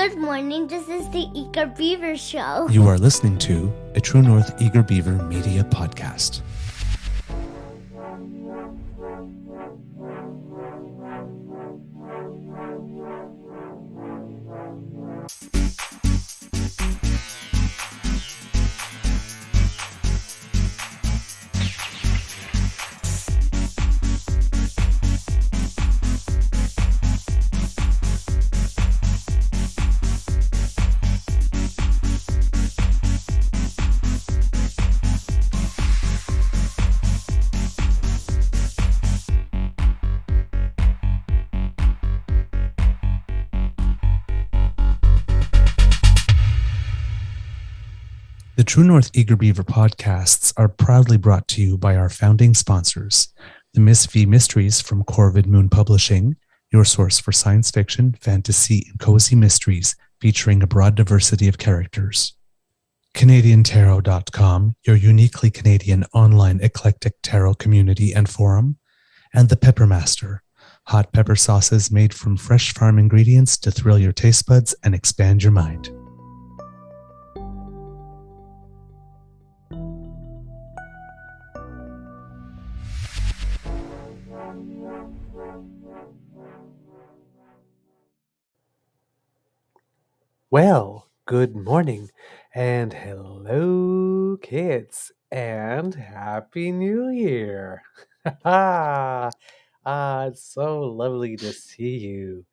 Good morning, this is the Eager Beaver Show. You are listening to a True North Eager Beaver Media Podcast. The True North Eager Beaver podcasts are proudly brought to you by our founding sponsors, the Miss V Mysteries from Corvid Moon Publishing, your source for science fiction, fantasy, and cozy mysteries featuring a broad diversity of characters. CanadianTarot.com, your uniquely Canadian online eclectic tarot community and forum, and the Peppermaster, hot pepper sauces made from fresh farm ingredients to thrill your taste buds and expand your mind. Well, good morning and hello, kids, and Happy New Year. It's so lovely to see you.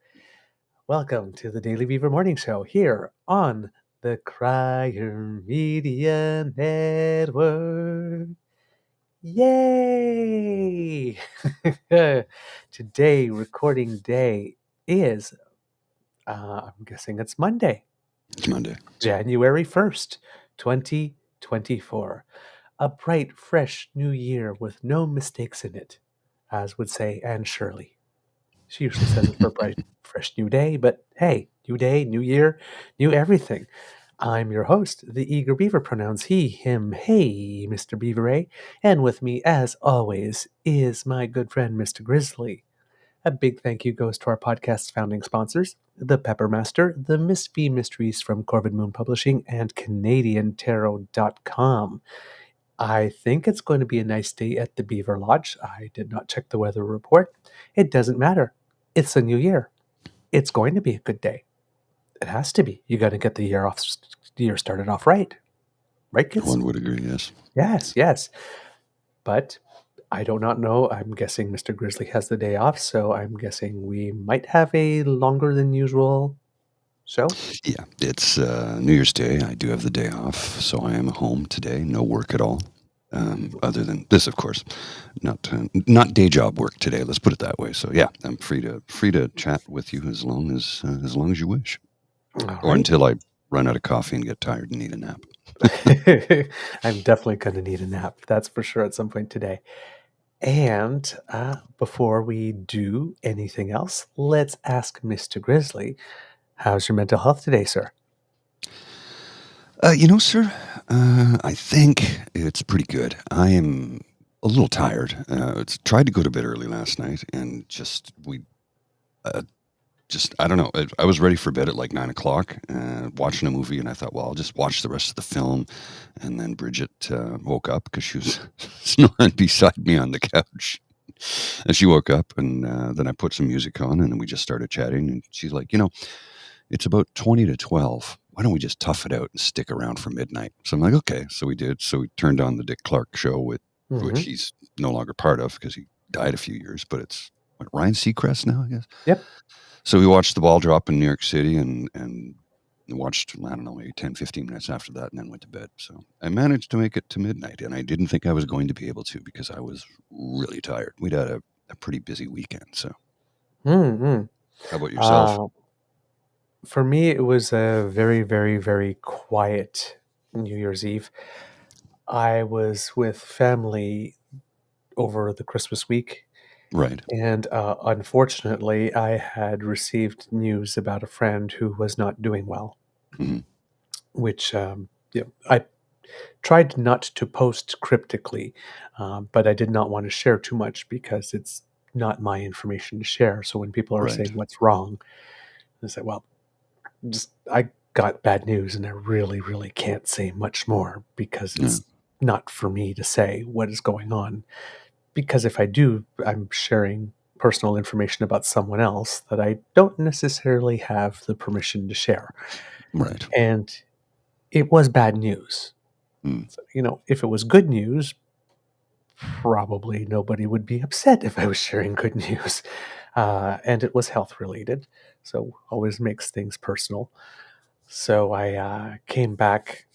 Welcome to the Daily Beaver Morning Show here on the Crier Media Network. Yay! Today, recording day is, I'm guessing it's Monday. It's Monday. January 1st, 2024. A bright, fresh new year with no mistakes in it, as would say Anne Shirley. She usually says it for a bright, fresh new day, but hey, new day, new year, new everything. I'm your host, the Eager Beaver, pronouns he, him, hey, Mr. Beaver A, and with me, as always, is my good friend, Mr. Grizzly. A big thank you goes to our podcast's founding sponsors, the Peppermaster, the Miss V Mysteries from Corvid Moon Publishing, and CanadianTarot.com. I think it's going to be a nice day at the Beaver Lodge. I did not check the weather report. It doesn't matter. It's a new year. It's going to be a good day. It has to be. You got to get the year started off right. Right, kids? One would agree, yes. Yes. But I do not know. I'm guessing Mr. Grizzly has the day off, so I'm guessing we might have a longer than usual show. Yeah, it's New Year's Day. I do have the day off, so I am home today. No work at all. Other than this, of course, not day job work today. Let's put it that way. So yeah, I'm free to chat with you as long as you wish, or until I run out of coffee and get tired and need a nap. I'm definitely going to need a nap. That's for sure at some point today. And before we do anything else, let's ask Mr. Grizzly, how's your mental health today, sir? Sir, I think it's pretty good. I am a little tired. Tried to go to bed early last night, and I don't know. I was ready for bed at like 9 o'clock, watching a movie, and I thought, well, I'll just watch the rest of the film. And then Bridget woke up because she was snoring beside me on the couch. And she woke up, and then I put some music on, and we just started chatting. And she's like, it's about 20 to 12. Why don't we just tough it out and stick around for midnight? So I'm like, okay. So we did. So we turned on the Dick Clark show, which he's no longer part of because he died a few years. But it's Ryan Seacrest now, I guess. Yep. So we watched the ball drop in New York City and watched, I don't know, maybe 10, 15 minutes after that and then went to bed. So I managed to make it to midnight, and I didn't think I was going to be able to because I was really tired. We'd had a pretty busy weekend. So How about yourself? For me, it was a very, very, very quiet New Year's Eve. I was with family over the Christmas week. Right. And unfortunately, I had received news about a friend who was not doing well, which I tried not to post cryptically, but I did not want to share too much because it's not my information to share. So when people are saying what's wrong, I say, well, I got bad news, and I really, really can't say much more because it's not for me to say what is going on. Because if I do, I'm sharing personal information about someone else that I don't necessarily have the permission to share. Right. And it was bad news. Mm. So, if it was good news, probably nobody would be upset if I was sharing good news. And it was health related, so always makes things personal. So I came back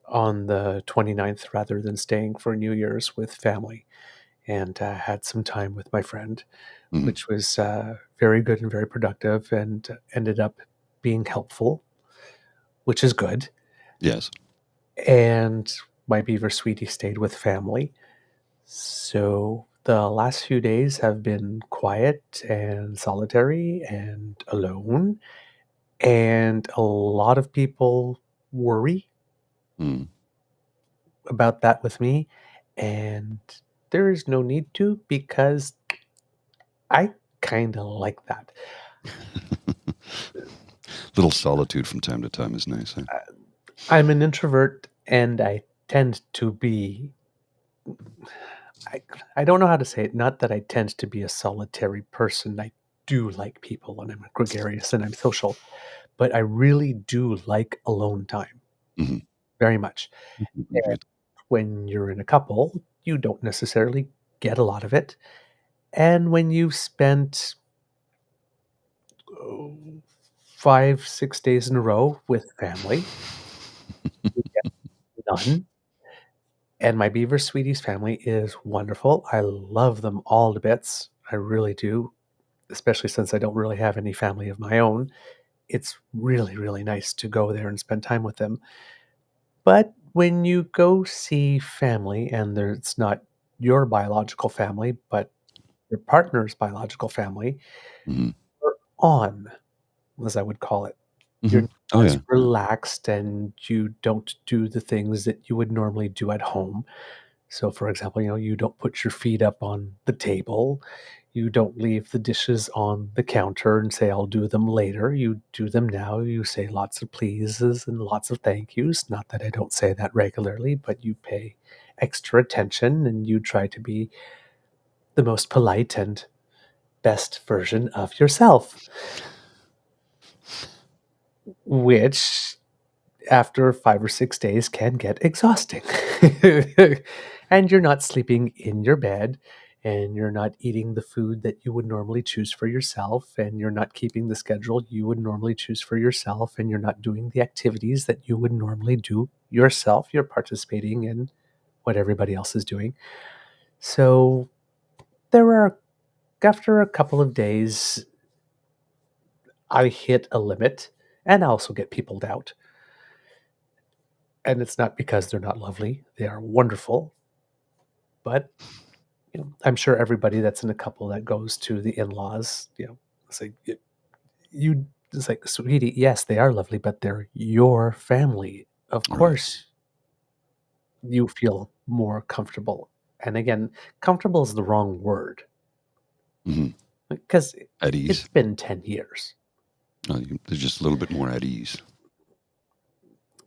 on the 29th rather than staying for New Year's with family, and had some time with my friend, Mm. which was very good and very productive, and ended up being helpful, which is good. Yes. And my beaver sweetie stayed with family. So the last few days have been quiet and solitary and alone. And a lot of people worry Mm. about that with me. And there is no need to, because I kind of like that. Little solitude from time to time is nice. Huh? I'm an introvert, and I tend to be. I don't know how to say it. Not that I tend to be a solitary person. I do like people, and I'm gregarious, and I'm social. But I really do like alone time Mhm. very much. And Agreed. when you're in a couple, you don't necessarily get a lot of it. And when you've spent oh, 5, 6 days in a row with family, you get none. And my Beaver Sweeties family is wonderful. I love them all to bits. I really do, especially since I don't really have any family of my own. It's really, really nice to go there and spend time with them. But when you go see family and it's not your biological family, but your partner's biological family, Mhm. you're on, as I would call it. You're Mhm. not Oh, as yeah. relaxed, and you don't do the things that you would normally do at home. So, for example, you don't put your feet up on the table. You don't leave the dishes on the counter and say, I'll do them later. You do them now. You say lots of pleases and lots of thank yous. Not that I don't say that regularly, but you pay extra attention, and you try to be the most polite and best version of yourself, which after 5 or 6 days can get exhausting. And you're not sleeping in your bed, and you're not eating the food that you would normally choose for yourself, and you're not keeping the schedule you would normally choose for yourself, and you're not doing the activities that you would normally do yourself. You're participating in what everybody else is doing. So there are, after a couple of days, I hit a limit, and I also get peopled out. And it's not because they're not lovely. They are wonderful. But, I'm sure everybody that's in a couple that goes to the in-laws, it's like, you it's like, "Sweetie, yes, they are lovely, but they're your family. Of Right. course, you feel more comfortable." And again, comfortable is the wrong word, Mhm. because At it's ease. been 10 years. They're just a little bit more at ease.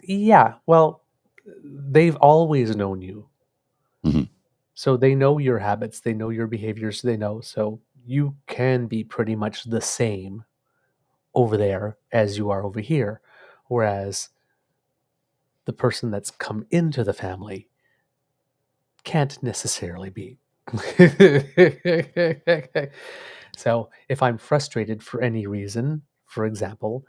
Yeah, well, they've always known you. Mhm. So they know your habits, they know your behaviors, so you can be pretty much the same over there as you are over here. Whereas the person that's come into the family can't necessarily be. So if I'm frustrated for any reason, for example,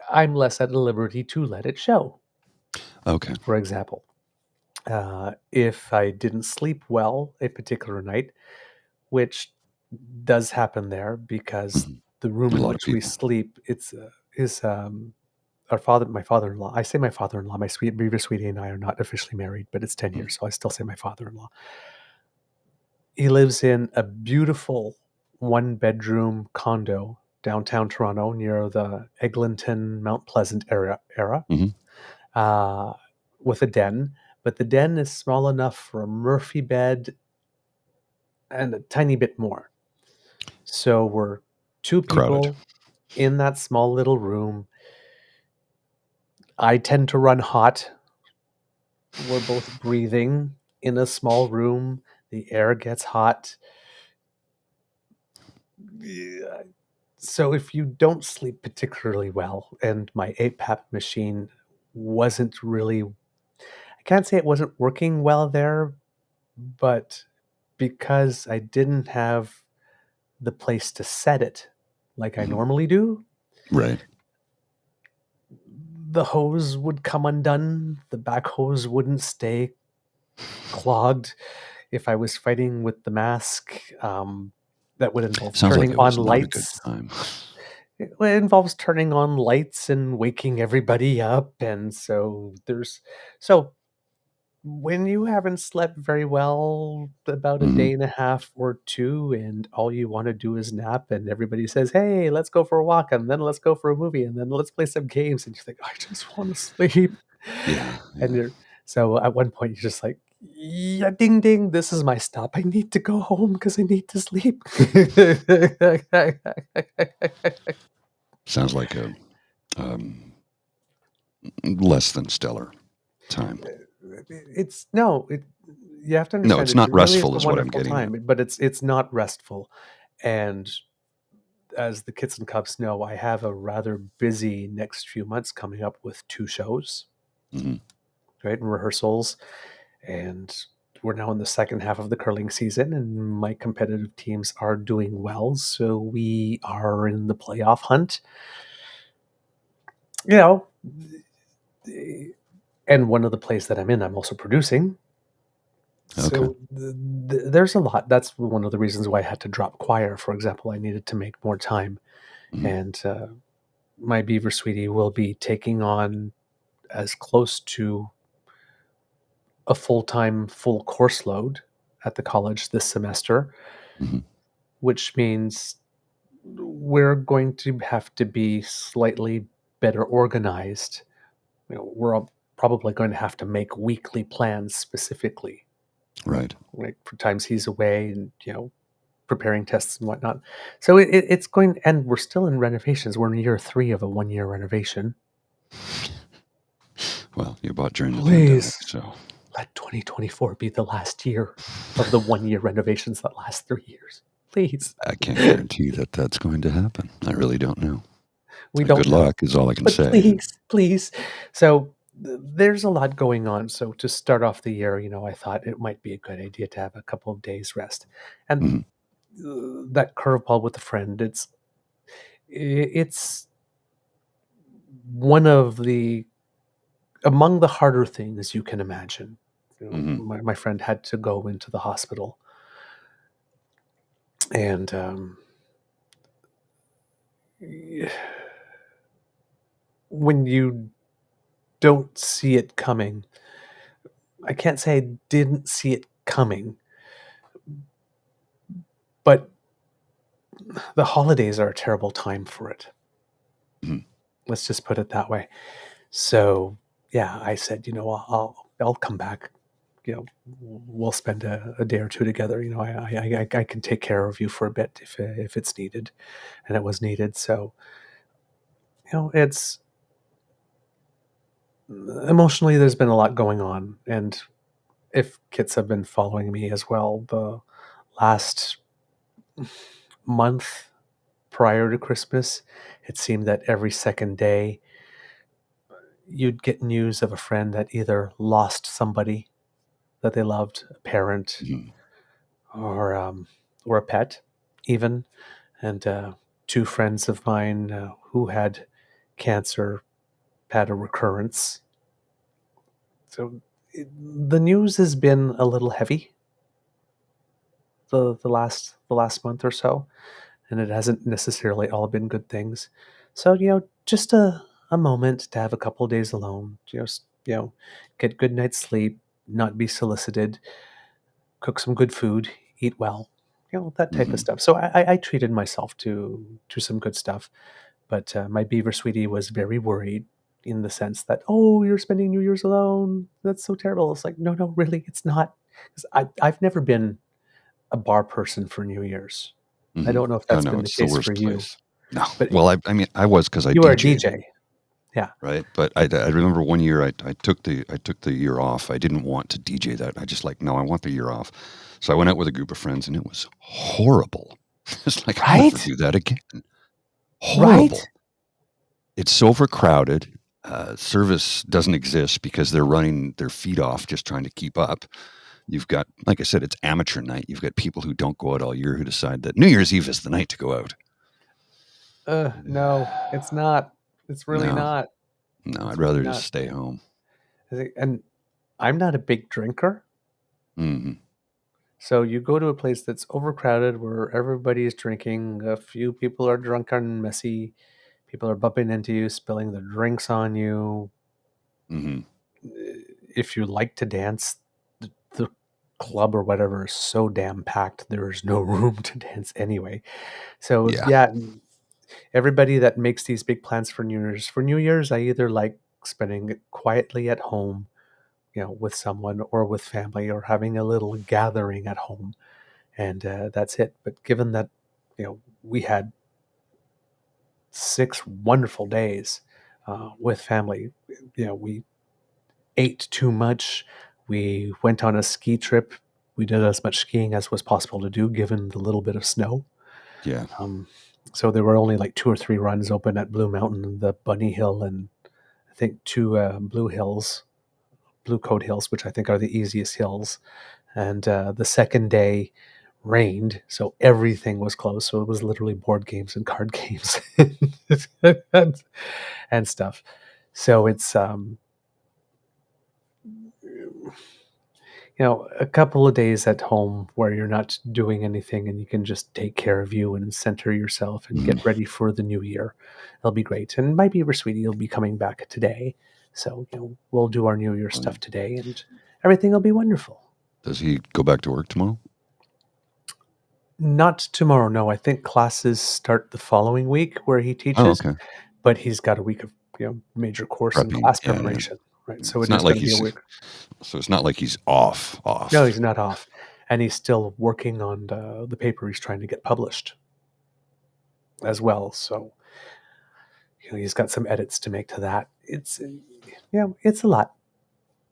I'm less at liberty to let it show. Okay. For example, if I didn't sleep well a particular night, which does happen there because Mhm. the room A in lot of which we people. sleep, is my father-in-law. I say my father-in-law. My sweet beaver sweetie and I are not officially married, but it's 10 Mm. years, so I still say my father-in-law. He lives in a beautiful one-bedroom condo downtown Toronto near the Eglinton, Mount Pleasant area, Mhm. uh, with a den. But the den is small enough for a Murphy bed and a tiny bit more. So we're two Crowded. people in that small little room. I tend to run hot. We're both breathing in a small room. The air gets hot. Yeah. So if you don't sleep particularly well, and my APAP machine wasn't really, I can't say it wasn't working well there, but because I didn't have the place to set it like I normally do, Right. the hose would come undone. The back hose wouldn't stay clogged. If I was fighting with the mask, that would involve Sounds like turning it on was not a good lights. time. It involves turning on lights and waking everybody up, and so when you haven't slept very well about a Mhm. day and a half or two, and all you want to do is nap, and everybody says, "Hey, let's go for a walk, and then let's go for a movie, and then let's play some games," and you think, "I just want to sleep." Yeah. And Yeah. so at one point you're just like, "Yeah, ding ding, this is my stop. I need to go home because I need to sleep." Sounds like a less than stellar time. It's no, it you have to No, understand it's it not really is restful a is what I'm wonderful getting at. time, but it's not restful. And as the kids and Cubs know, I have a rather busy next few months coming up with 2 shows, Mhm. right, and rehearsals, and we're now in the second half of the curling season, and my competitive teams are doing well, so we are in the playoff hunt. You know, and one of the plays that I'm in, I'm also producing. Okay. So there's a lot. That's one of the reasons why I had to drop choir, for example. I needed to make more time. Mhm. And my Beaver Sweetie will be taking on as close to a full-time, full course load at the college this semester, Mhm. which means we're going to have to be slightly better organized. We're probably going to have to make weekly plans specifically, Right. like for times he's away and, preparing tests and whatnot. So it's going, and we're still in renovations. We're in year 3 of a 1-year renovation. Well, you bought during the pandemic, Please so let 2024 be the last year of the 1-year renovations that last 3 years. Please. I can't guarantee that that's going to happen. I really don't know. We Good don't know, luck is all I can but say. please. So there's a lot going on. So to start off the year, I thought it might be a good idea to have a couple of days rest. And Mhm. that curveball with a friend, it's one of the among the harder things you can imagine. Mhm. My friend had to go into the hospital, and when you don't see it coming, I can't say I didn't see it coming, but the holidays are a terrible time for it. Mhm. Let's just put it that way. So, yeah, I said, I'll come back. We'll spend a day or two together. I can take care of you for a bit if it's needed, and it was needed. So, it's emotionally there's been a lot going on, and if kids have been following me as well, the last month prior to Christmas, it seemed that every second day you'd get news of a friend that either lost somebody that they loved, a parent, Mhm. or a pet, even. And 2 friends of mine who had cancer had a recurrence. So the news has been a little heavy the last month or so, and it hasn't necessarily all been good things. So, just a moment to have a couple of days alone, just, get good night's sleep, not be solicited, cook some good food, eat well, that type of Mhm. stuff. So I treated myself to some good stuff, but my Beaver Sweetie was very worried in the sense that, oh, you're spending New Year's alone. That's so terrible. It's like, no, no, really, it's not. 'Cause I've never been a bar person for New Year's. I Mhm. don't know if Oh, that's no, been the it's the case for worst you. place. No. But Well, I mean, I was because I you were a DJ'd, DJ. Yeah. right? But I remember one year I took the year off. I didn't want to DJ that. I just no, I want the year off. So I went out with a group of friends, and it was horrible. It's like I'll never Right? do that again. Right? Horrible. It's overcrowded. Service doesn't exist because they're running their feet off just trying to keep up. You've got, like I said, it's amateur night. You've got people who don't go out all year who decide that New Year's Eve is the night to go out. No, it's not. It's really not. No, It's I'd rather really just not. stay home. And I'm not a big drinker. Mm-hmm. So you go to a place that's overcrowded where everybody is drinking. A few people are drunk and messy. People are bumping into you, spilling their drinks on you. Mm-hmm. If you like to dance, the club or whatever is so damn packed, there is no room to dance anyway. So yeah, everybody that makes these big plans for New Year's, I either like spending it quietly at home, with someone or with family, or having a little gathering at home, and that's it. But given that, we had 6 wonderful days with family, we ate too much. We went on a ski trip. We did as much skiing as was possible to do, given the little bit of snow. Yeah. So there were only like 2 or 3 runs open at Blue Mountain, the Bunny Hill, and I think 2 Blue Coat Hills, which I think are the easiest hills. And the second day rained, so everything was closed. So it was literally board games and card games and stuff. So it's a couple of days at home where you're not doing anything and you can just take care of you and center yourself and get ready for the new year. It'll be great. And my beaver sweetie will be coming back today. So, we'll do our New Year stuff today and everything will be wonderful. Does he go back to work tomorrow? Not tomorrow, no. I think classes start the following week where he teaches. Oh, okay. But he's got a week of, major course and Prepping. class Yeah, preparation. Right. So It's it is not like going to be a week. So it's not like he's off. No, he's not off. And he's still working on the paper he's trying to get published as well. So, he's got some edits to make to that. It's a lot.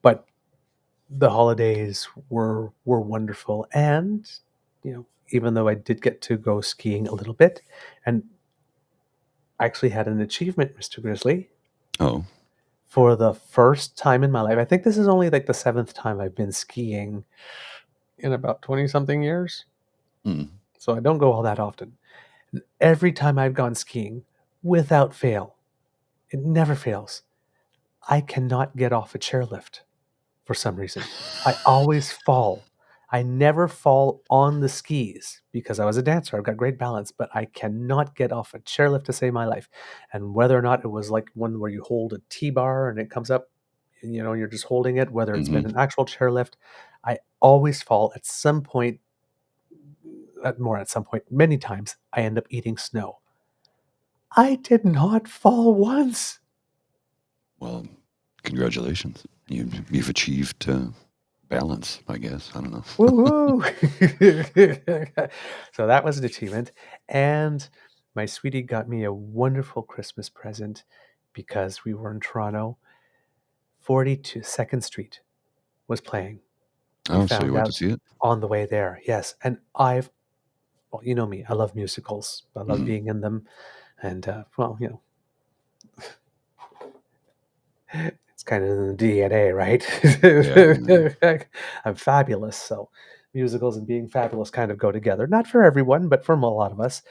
But the holidays were wonderful. And, even though I did get to go skiing a little bit, and I actually had an achievement, Mr. Grizzly. Oh. For the first time in my life. I think this is only like the 7th time I've been skiing in about 20-something years. So I don't go all that often. And every time I've gone skiing, without fail, it never fails, I cannot get off a chairlift for some reason. I always fall. I never fall on the skis because I was a dancer. I've got great balance, but I cannot get off a chairlift to save my life. And whether or not it was like one where you hold a T-bar and it comes up, and you're just holding it, whether it's been an actual chairlift, I always fall at some point, many times, I end up eating snow. I did not fall once. Well, congratulations. You've achieved balance, I guess. I don't know. Woo-hoo! So that was an achievement. And my sweetie got me a wonderful Christmas present because we were in Toronto. 42nd Street was playing. Oh, so you went to see it? On the way there, yes. And you know me, I love musicals. I love being in them. And, it's kind of in the DNA, right? Yeah. I'm fabulous, so musicals and being fabulous kind of go together. Not for everyone, but for a lot of us.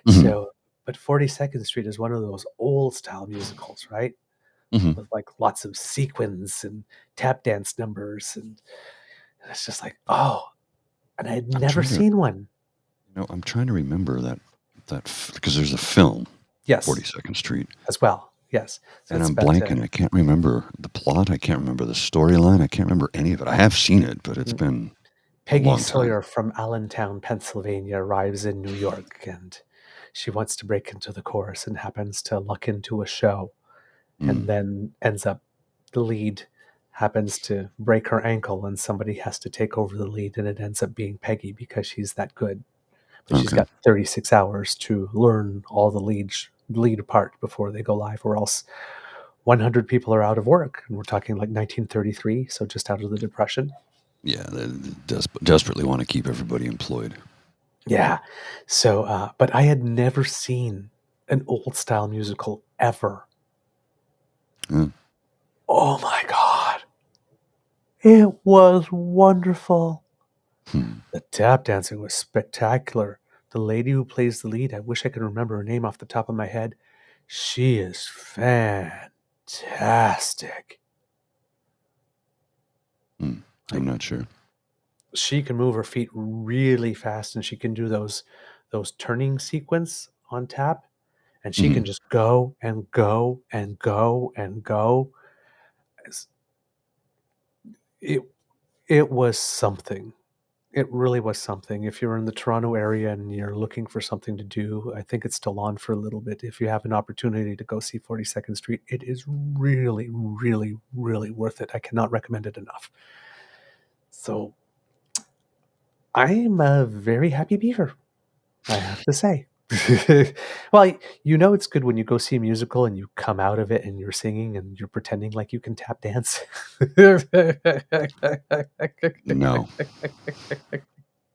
So, but 42nd Street is one of those old style musicals, right? With like lots of sequins and tap dance numbers, and it's just like, oh, and I had never seen one. I'm trying to remember that because there's a film, Yes, 42nd Street as well. Yes, so and I'm blanking. I can't remember the plot. I can't remember the storyline. I can't remember any of it. I have seen it, but it's been Peggy a long Sawyer time. from Allentown, Pennsylvania, arrives in New York, and she wants to break into the chorus and happens to luck into a show, and then the lead happens to break her ankle, and somebody has to take over the lead, and it ends up being Peggy because she's that good. But she's Okay. got 36 hours to learn all the lead part before they go live, or else 100 people are out of work. And we're talking like 1933, so just out of the Depression. Yeah, they desperately want to keep everybody employed. Yeah. So, but I had never seen an old style musical ever. Yeah. Oh my God. It was wonderful. The tap dancing was spectacular. The lady who plays the lead, I wish I could remember her name off the top of my head. She is fantastic. I'm not sure. She can move her feet really fast, and she can do those turning sequence on tap, and she can just go and go and go and go. It it was something. It really was something. If you're in the Toronto area and you're looking for something to do, I think it's still on for a little bit. If you have an opportunity to go see 42nd Street, it is really, really, really worth it. I cannot recommend it enough. So I'm a very happy beaver, I have to say. Well, you know it's good when you go see a musical and you come out of it and you're singing and you're pretending like you can tap dance. No,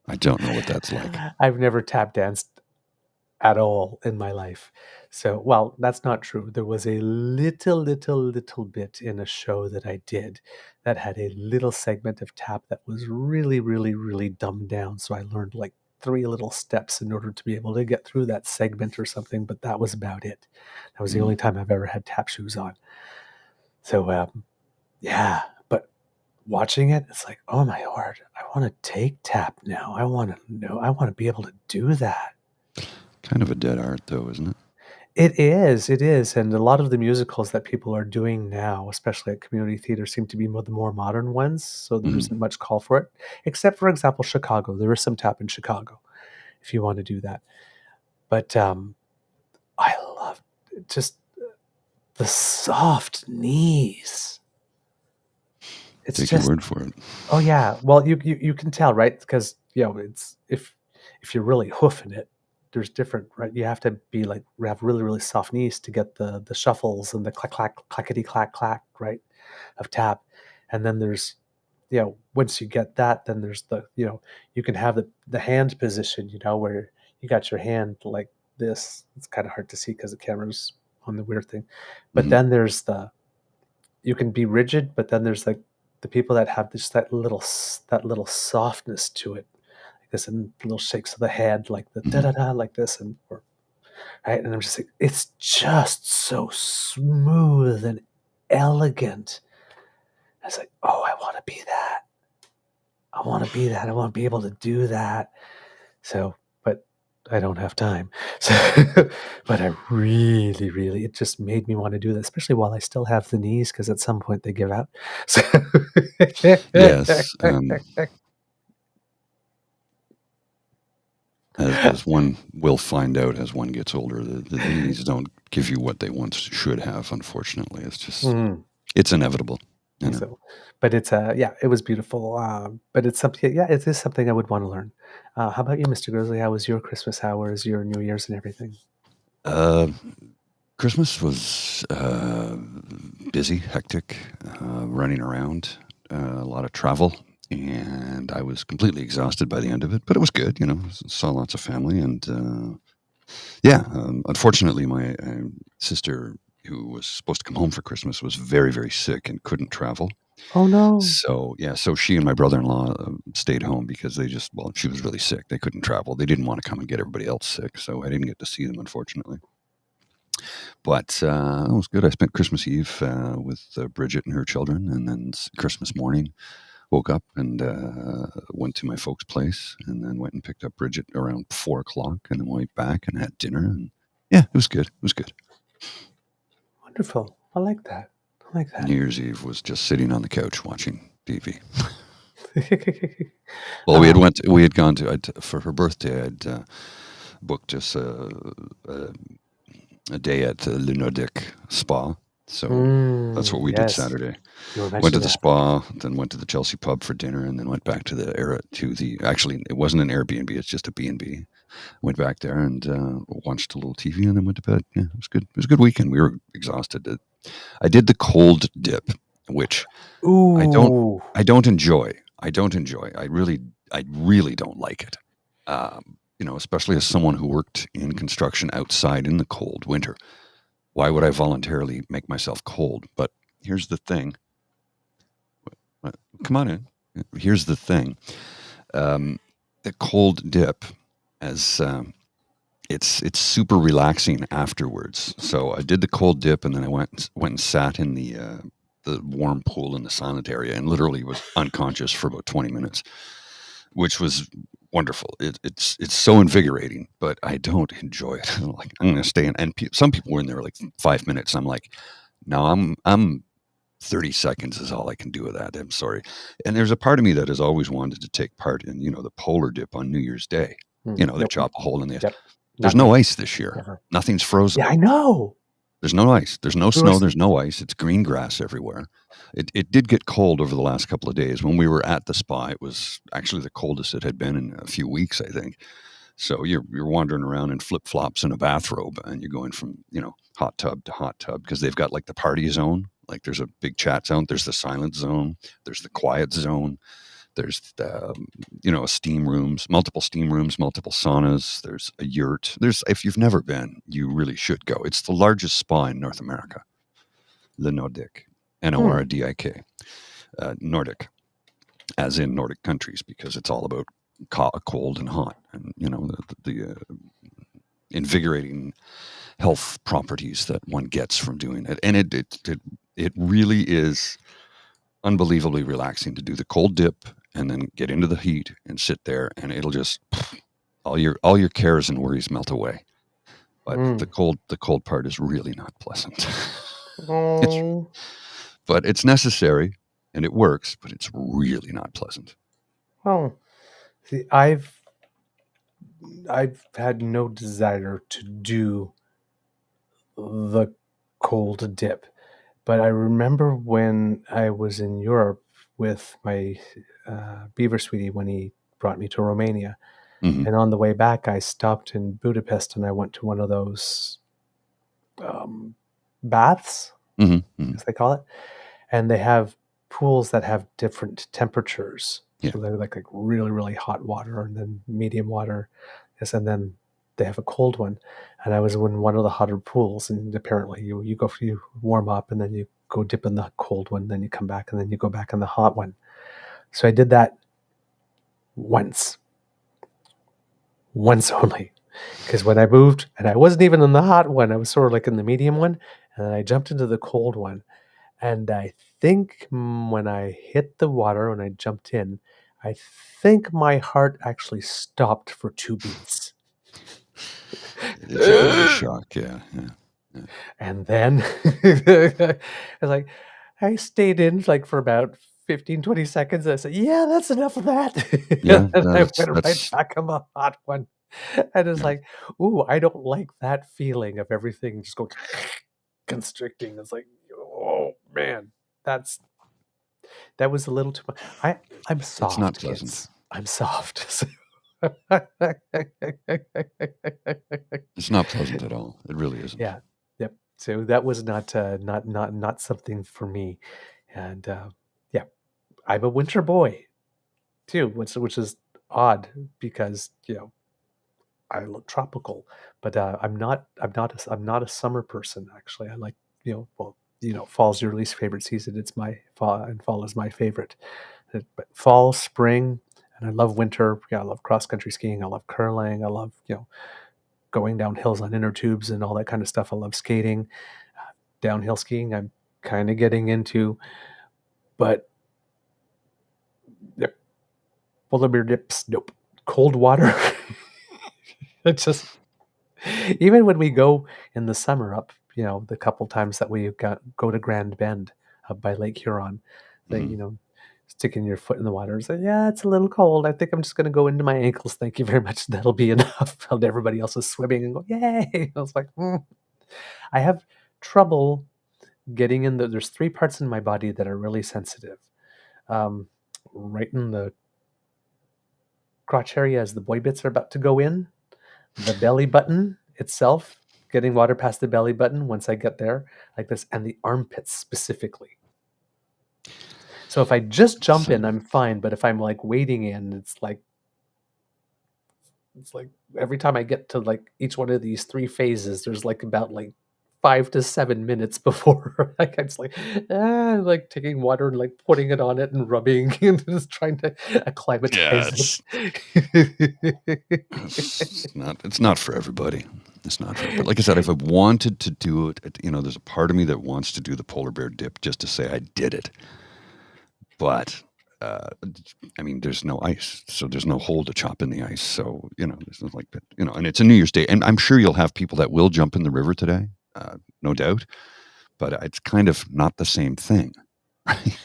I don't know what that's like. I've never tap danced at all in my life. So, well, that's not true. There was a little bit in a show that I did that had a little segment of tap that was really, really, really dumbed down. So I learned like 3 little steps in order to be able to get through that segment or something, but that was about it. That was the only time I've ever had tap shoes on. So, yeah, but watching it, it's like, oh my word, I want to take tap now. I want to be able to do that. Kind of a dead art, though, isn't it? It is, and a lot of the musicals that people are doing now, especially at community theater, seem to be the more modern ones, so there isn't much call for it, except, for example, Chicago. There is some tap in Chicago, if you want to do that. But I love just the soft knees. It's Take just, your word for it. oh yeah. Well, you can tell, right? Because it's if you're really hoofing it, there's different, right? You have to be like have really, really soft knees to get the shuffles and the clack clack clackety clack clack, right, of tap. And then there's once you get that, then there's the you can have the hand position, where you got your hand like this. It's kind of hard to see because the camera's on the weird thing. But then there's you can be rigid, but then there's like the people that have just that little softness to it, like this, and little shakes of the head, like the da da da, like this, and right. And I'm just like, it's just so smooth and elegant. I was like, oh, I want to be that. I want to be that. I want to be able to do that. So, but I don't have time. So, but I really, really, it just made me want to do that, especially while I still have the knees, because at some point they give out. So, Yes. As one will find out as one gets older, the knees don't give you what they once should have, unfortunately. It's just, it's inevitable. So, but it's it was beautiful. But it's something, it is something I would want to learn. How about you, Mr. Grizzly? How was your Christmas? How was your New Year's and everything? Christmas was busy, hectic, running around, a lot of travel, and I was completely exhausted by the end of it. But it was good, saw lots of family, and unfortunately, my sister, who was supposed to come home for Christmas, was very, very sick and couldn't travel. Oh no! So she and my brother-in-law stayed home because she was really sick. They couldn't travel. They didn't want to come and get everybody else sick, so I didn't get to see them, unfortunately. But it was good. I spent Christmas Eve with Bridget and her children, and then Christmas morning, woke up and went to my folks' place, and then went and picked up Bridget around 4:00, and then went back and had dinner. And yeah, it was good. It was good. Wonderful. I like that. New Year's Eve was just sitting on the couch watching TV. Well, we had gone to for her birthday. I'd booked us a day at the Le Nordic Spa. So that's what we did Saturday. Went to the spa, then went to the Chelsea pub for dinner, and then went back to actually, it wasn't an Airbnb, it's just a B&B. went back there and watched a little TV and then went to bed. Yeah, it was good. It was a good weekend. We were exhausted. I did the cold dip, which I Ooh. don't enjoy. I really don't like it. Especially as someone who worked in construction outside in the cold winter. Why would I voluntarily make myself cold? But here's the thing. Come on in. Here's the thing. The cold dip, as it's super relaxing afterwards. So I did the cold dip, and then I went and sat in the warm pool in the silent area, and literally was unconscious for about 20 minutes, which was wonderful. It's so invigorating, but I don't enjoy it. Like, I'm going to stay in, and some people were in there like 5 minutes. I'm like, no, I'm 30 seconds is all I can do with that. I'm sorry. And there's a part of me that has always wanted to take part in, the polar dip on New Year's Day. They chop a hole in the ice. Yep. There's no ice this year. Never. Nothing's frozen. Yeah, I know. There's no ice. There's no snow. There's no ice. It's green grass everywhere. It did get cold over the last couple of days. When we were at the spa, it was actually the coldest it had been in a few weeks, I think. So you're wandering around in flip-flops and a bathrobe, and you're going from, hot tub to hot tub, because they've got like the party zone. Like, there's a big chat zone. There's the silent zone. There's the quiet zone. There's the, steam rooms, multiple saunas. There's a yurt. If you've never been, you really should go. It's the largest spa in North America. Le Nordic, Nordic, Nordic, as in Nordic countries, because it's all about cold and hot, and the invigorating health properties that one gets from doing it. And it really is unbelievably relaxing to do the cold dip and then get into the heat and sit there, and it'll just all your cares and worries melt away. But the cold part is really not pleasant. But it's necessary and it works, but it's really not pleasant. Oh, see, I've had no desire to do the cold dip, but I remember when I was in Europe with my beaver sweetie when he brought me to Romania, and on the way back I stopped in Budapest and I went to one of those baths, as they call it, and they have pools that have different temperatures. Yeah. So they're like really, really hot water, and then medium water, and then they have a cold one. And I was in one of the hotter pools, and apparently you warm up, and then you go dip in the cold one, then you come back, and then you go back in the hot one. So I did that once only, because when I moved, and I wasn't even in the hot one, I was sort of like in the medium one, and then I jumped into the cold one. And I think when I hit the water, when I jumped in, I think my heart actually stopped for 2 beats. It's a bit of a shock, yeah. And then I was like, I stayed in like for about 15, 20 seconds. I said, yeah, that's enough of that. Yeah, and I went right back on the hot one. And it's like, ooh, I don't like that feeling of everything just going constricting. It's like, oh man, that was a little too much. I'm soft. It's not pleasant. Kids. I'm soft. It's not pleasant at all. It really isn't. Yeah. Yep. So that was not something for me. And yeah, I'm a winter boy too, which is odd because I look tropical, but I'm not a summer person actually. I like fall's your least favorite season. It's my fall, and fall is my favorite. But fall, spring, and I love winter. Yeah, I love cross country skiing. I love curling. I love going down hills on inner tubes and all that kind of stuff. I love skating, downhill skiing. I'm kind of getting into, but polar bear dips, nope. Cold water. It's just, even when we go in the summer up, the couple times that we go to Grand Bend up by Lake Huron, sticking your foot in the water and say, yeah, it's a little cold. I think I'm just going to go into my ankles. Thank you very much. That'll be enough. And everybody else is swimming and go, yay. I was like, I have trouble getting in there's 3 parts in my body that are really sensitive. Right in the crotch area as the boy bits are about to go in. The belly button itself, getting water past the belly button once I get there, like this, and the armpits specifically. So if I just jump in, I'm fine. But if I'm like wading in, it's like every time I get to like each one of these 3 phases, there's like about like 5 to 7 minutes before like it's like taking water and like putting it on it and rubbing and just trying to acclimatize it. It's not for everybody. It's not for everybody. Like I said, if I wanted to do it, there's a part of me that wants to do the polar bear dip just to say I did it. But there's no ice, so there's no hole to chop in the ice. So, there's nothing like that, and it's a New Year's Day. And I'm sure you'll have people that will jump in the river today, no doubt. But it's kind of not the same thing. Right?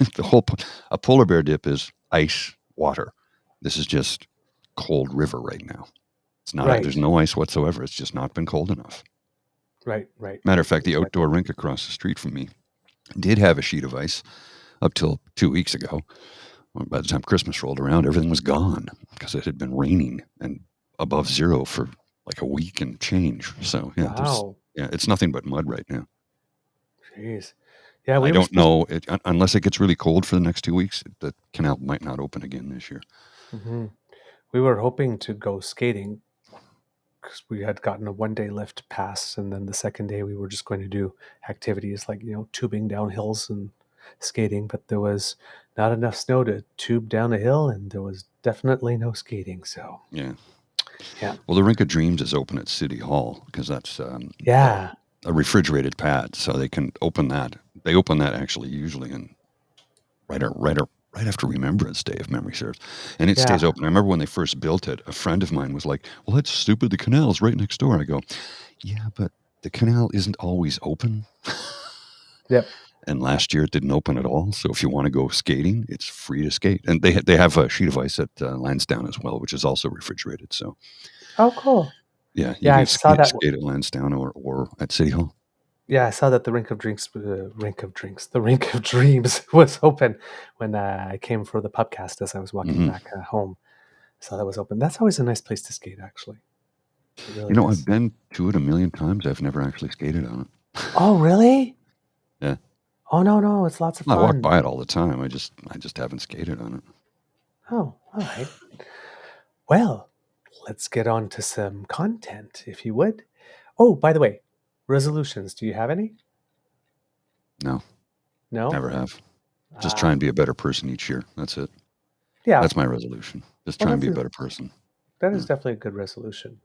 A polar bear dip is ice, water. This is just cold river right now. It's not, Right. There's no ice whatsoever. It's just not been cold enough. Right. Matter of fact, the outdoor rink across the street from me did have a sheet of ice up till 2 weeks ago. By the time Christmas rolled around, everything was gone because it had been raining and above zero for like a week and change. So Wow. it's nothing but mud right now. Jeez. Yeah, I don't know unless it gets really cold for the next 2 weeks. The canal might not open again this year. Mm-hmm. We were hoping to go skating because we had gotten a 1-day lift pass, and then the second day we were just going to do activities like tubing down hills and skating, but there was not enough snow to tube down a hill, and there was definitely no skating. So yeah. Well, the Rink of Dreams is open at City Hall because that's a refrigerated pad, so they can open that. They open that actually usually in right after Remembrance Day, if memory serves, and it stays open. I remember when they first built it, a friend of mine was like, "Well, that's stupid. The canal's right next door." I go, "Yeah, but the canal isn't always open." Yep. And last year it didn't open at all. So if you want to go skating, it's free to skate. And they have a sheet of ice at Lansdowne as well, which is also refrigerated. So Oh, cool. yeah, you I can saw that. skate at Lansdowne or at City Hall. Yeah, I saw that the Rink of Dreams was open when I came for the pubcast as I was walking back home. I saw that was open. That's always a nice place to skate, actually. It really is. I've been to it a million times. I've never actually skated on it. Oh, really? Yeah. Oh, no, it's lots of fun. I walk by it all the time. I just haven't skated on it. Oh, all right. Well, let's get on to some content, if you would. Oh, by the way, resolutions. Do you have any? No. No? Never have. Just try and be a better person each year. That's it. Yeah. That's my resolution. Just try and be a better person. That is definitely a good resolution.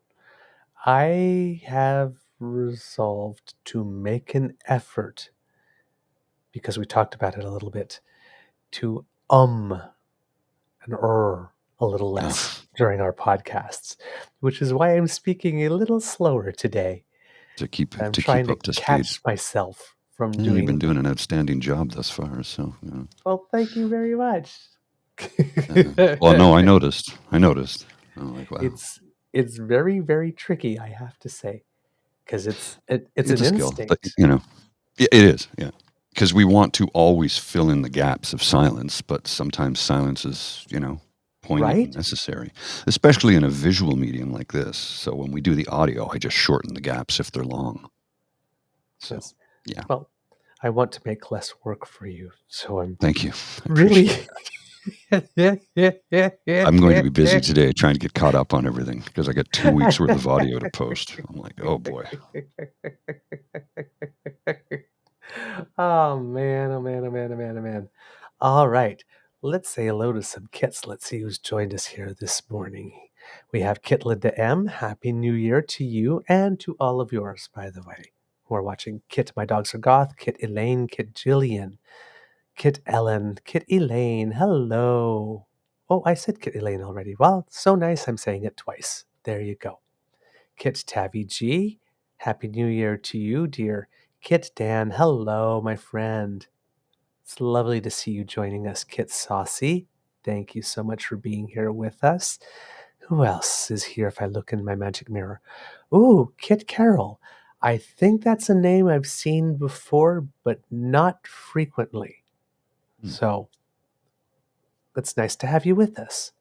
I have resolved to make an effort, because we talked about it a little bit, to and a little less during our podcasts, which is why I'm speaking a little slower today. To keep I'm to trying keep up to to catch speed. myself from doing. You've been doing an outstanding job thus far. So. Well, thank you very much. Well, no, I noticed. I'm like, wow. It's very, very tricky, I have to say, because it's an skill, instinct. but, it is, yeah. Because we want to always fill in the gaps of silence, but sometimes silence is, poignant and necessary, especially in a visual medium like this. So when we do the audio, I just shorten the gaps if they're long. So, yeah. Well, I want to make less work for you, so I'm. Thank you. Really. I'm going to be busy today trying to get caught up on everything because I got 2 weeks worth of audio to post. I'm like, oh boy. Oh man. All right. Let's say hello to some kits. Let's see who's joined us here this morning. We have Kit Linda M. Happy New Year to you and to all of yours, by the way, who are watching. Kit, My Dogs Are Goth, Kit Elaine, Kit Jillian, Kit Ellen, Kit Elaine, hello. Oh, I said Kit Elaine already. Well, so nice I'm saying it twice. There you go. Kit Tavi G, Happy New Year to you, dear. Kit Dan, hello, my friend. It's lovely to see you joining us. Kit Saucy, thank you so much for being here with us. Who else is here if I look in my magic mirror? Ooh, Kit Carroll. I think that's a name I've seen before, but not frequently. So it's nice to have you with us.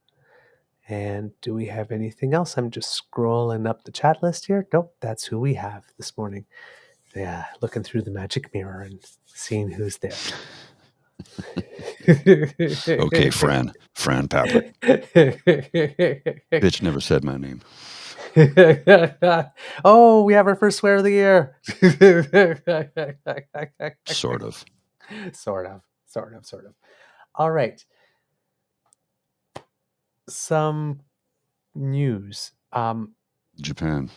And do we have anything else? I'm just scrolling up the chat list here. Nope, that's who we have this morning. Yeah, looking through the magic mirror and seeing who's there. Okay, Fran Papert. Bitch never said my name. Oh, we have our first swear of the year. Sort of. Sort of. All right. Some news. Japan.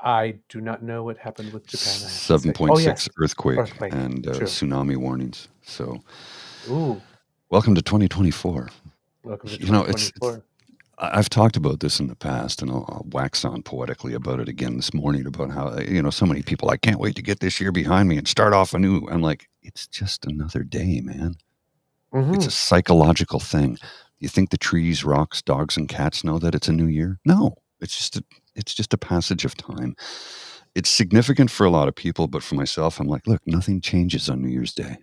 I do not know what happened with Japan. 7.6 earthquake and True. tsunami warnings. So, Ooh, welcome to 2024. welcome to You know, 2024. I've talked about this in the past, and I'll wax on poetically about it again this morning about how, so many people, I can't wait to get this year behind me and start off anew. I'm like, it's just another day, man. It's a psychological thing. You think the trees, rocks, dogs, and cats know that it's a new year? No, it's just a passage of time. It's significant for a lot of people, but for myself, I'm like, look, nothing changes on New Year's Day.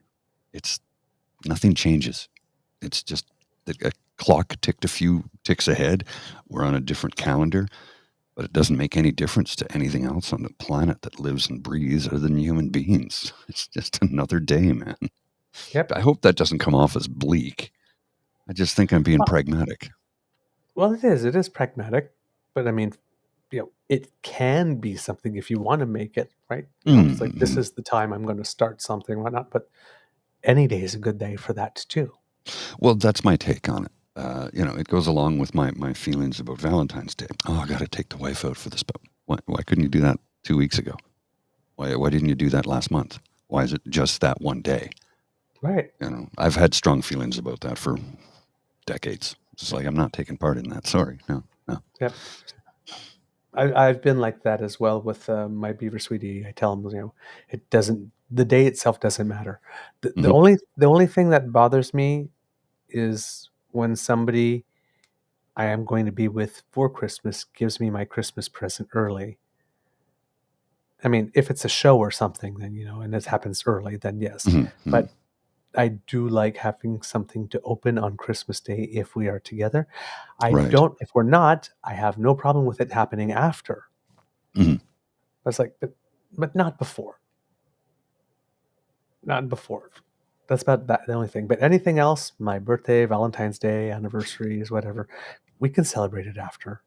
Nothing changes. It's just a clock ticked a few ticks ahead. We're on a different calendar, but it doesn't make any difference to anything else on the planet that lives and breathes other than human beings. It's just another day, man. Yep. I hope that doesn't come off as bleak. I just think I'm being pragmatic. Well, it is. It is pragmatic, but I mean, it can be something if you want to make it, right? It's like, this is the time I'm going to start something, why not? But any day is a good day for that too. Well, that's my take on it. It goes along with my feelings about Valentine's Day. Oh, I got to take the wife out for this. Why couldn't you do that 2 weeks ago? Why didn't you do that last month? Why is it just that one day? Right. I've had strong feelings about that for decades. It's like, I'm not taking part in that. Sorry. No. Yep. I've been like that as well with my beaver sweetie. I tell him, the day itself doesn't matter. The only thing that bothers me is when somebody I am going to be with for Christmas gives me my Christmas present early. I mean, if it's a show or something, then, and this happens early, then yes. But I do like having something to open on Christmas Day if we are together. If we're not, I have no problem with it happening after. I was like, but not before. Not before. That's about that, the only thing. But anything else, my birthday, Valentine's Day, anniversaries, whatever, we can celebrate it after.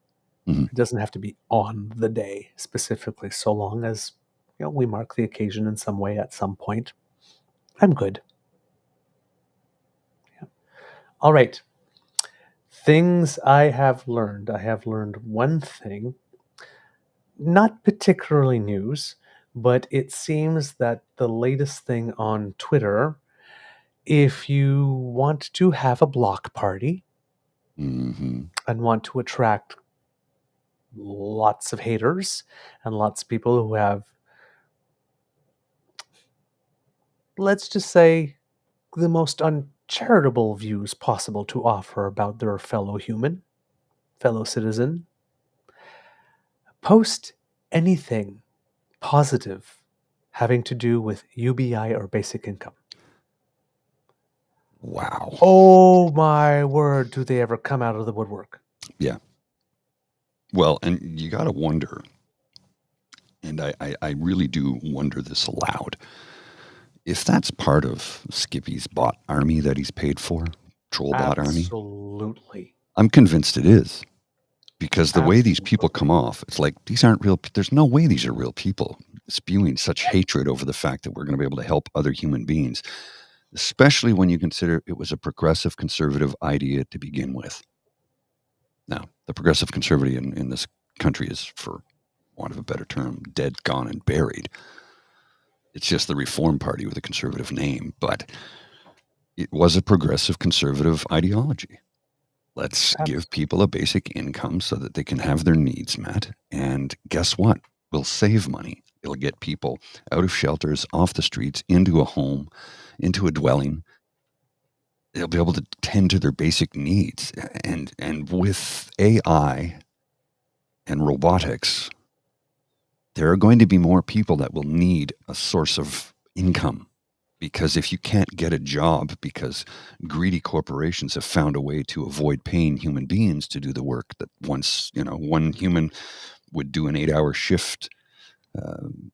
It doesn't have to be on the day specifically, so long as we mark the occasion in some way at some point. I'm good. Yeah. All right. Things I have learned. I have learned one thing, not particularly news, but it seems that the latest thing on Twitter, if you want to have a block party and want to attract lots of haters and lots of people who have, let's just say, the most uncharitable views possible to offer about their fellow human, fellow citizen, post anything positive having to do with UBI or basic income. Wow. Oh my word, do they ever come out of the woodwork? Yeah. Well, and you got to wonder, and I really do wonder this aloud, if that's part of Skippy's bot army that he's paid for, troll bot army. Absolutely. I'm convinced it is. Because the way these people come off, it's like, these aren't real. There's no way these are real people spewing such hatred over the fact that we're going to be able to help other human beings, especially when you consider it was a progressive conservative idea to begin with. Now, the progressive conservative in this country is, for want of a better term, dead, gone, and buried. It's just the Reform Party with a conservative name, but it was a progressive conservative ideology. Let's give people a basic income so that they can have their needs met. And guess what? We'll save money. It'll get people out of shelters, off the streets, into a home, into a dwelling. They'll be able to tend to their basic needs. And with AI and robotics, there are going to be more people that will need a source of income. Because if you can't get a job because greedy corporations have found a way to avoid paying human beings to do the work that once, one human would do an 8-hour shift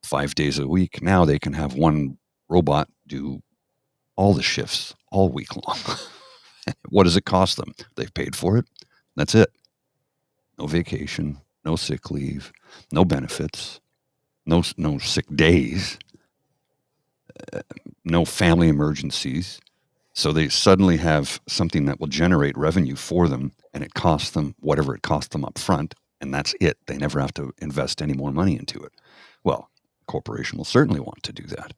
5 days a week, now they can have one robot do all the shifts all week long. What does it cost them? They've paid for it. That's it. No vacation, no sick leave, no benefits, no sick days, no family emergencies. So they suddenly have something that will generate revenue for them, and it costs them whatever it cost them up front, and that's it. They never have to invest any more money into it. Well, a corporation will certainly want to do that.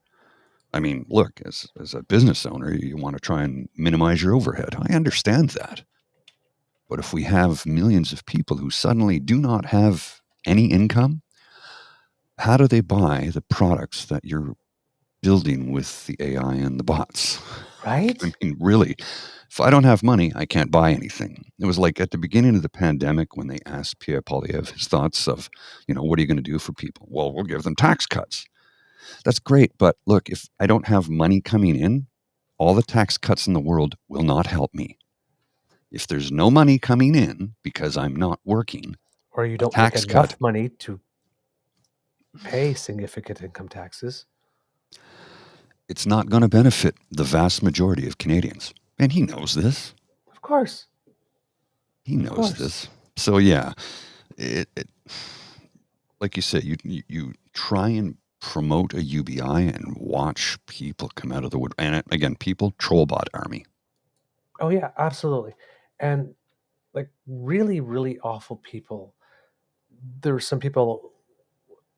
I mean, look, as a business owner, you want to try and minimize your overhead. I understand that. But if we have millions of people who suddenly do not have any income, how do they buy the products that you're building with the AI and the bots? Right? I mean, really, if I don't have money, I can't buy anything. It was like at the beginning of the pandemic when they asked Pierre Poilievre his thoughts of, what are you going to do for people? Well, we'll give them tax cuts. That's great. But look, if I don't have money coming in, all the tax cuts in the world will not help me. If there's no money coming in because I'm not working, Or you a don't make tax enough cut, money to pay significant income taxes. it's not going to benefit the vast majority of Canadians. And he knows this. Of course. He knows course. this. So yeah, it like you said, you try and promote a UBI and watch people come out of the wood. And again, people, trollbot army. Oh yeah, absolutely. And like really, really awful people. There were some people,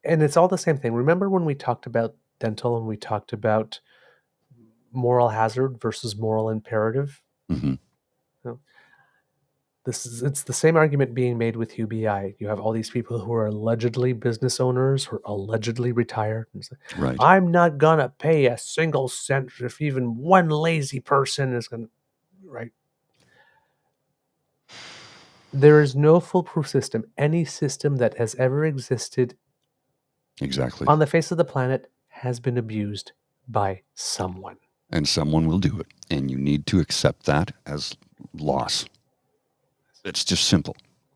and it's all the same thing. Remember when we talked about dental and we talked about moral hazard versus moral imperative? Mm-hmm. It's the same argument being made with UBI. You have all these people who are allegedly business owners who are allegedly retired. And say, Right. I'm not gonna pay a single cent if even one lazy person is gonna, right? There is no foolproof system. Any system that has ever existed Exactly. on the face of the planet has been abused by someone. And someone will do it. And you need to accept that as loss. It's just simple.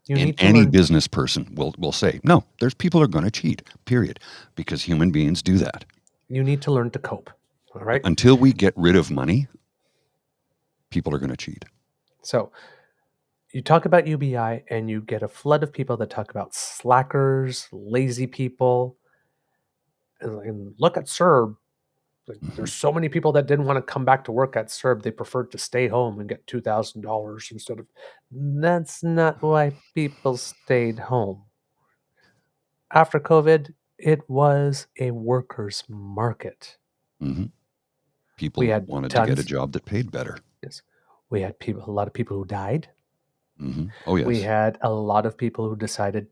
And any business person will say, no, there's people who are going to cheat, period. Because human beings do that. You need to learn to cope. All right. Until we get rid of money, people are going to cheat. So you talk about UBI and you get a flood of people that talk about slackers, lazy people. And look at CERB. There's so many people that didn't want to come back to work at CERB. They preferred to stay home and get $2,000 instead of. That's not why people stayed home. After COVID, it was a workers' market. Mm-hmm. People wanted to get a job that paid better. Yes, we had a lot of people who died. Mm-hmm. Oh yes, we had a lot of people who decided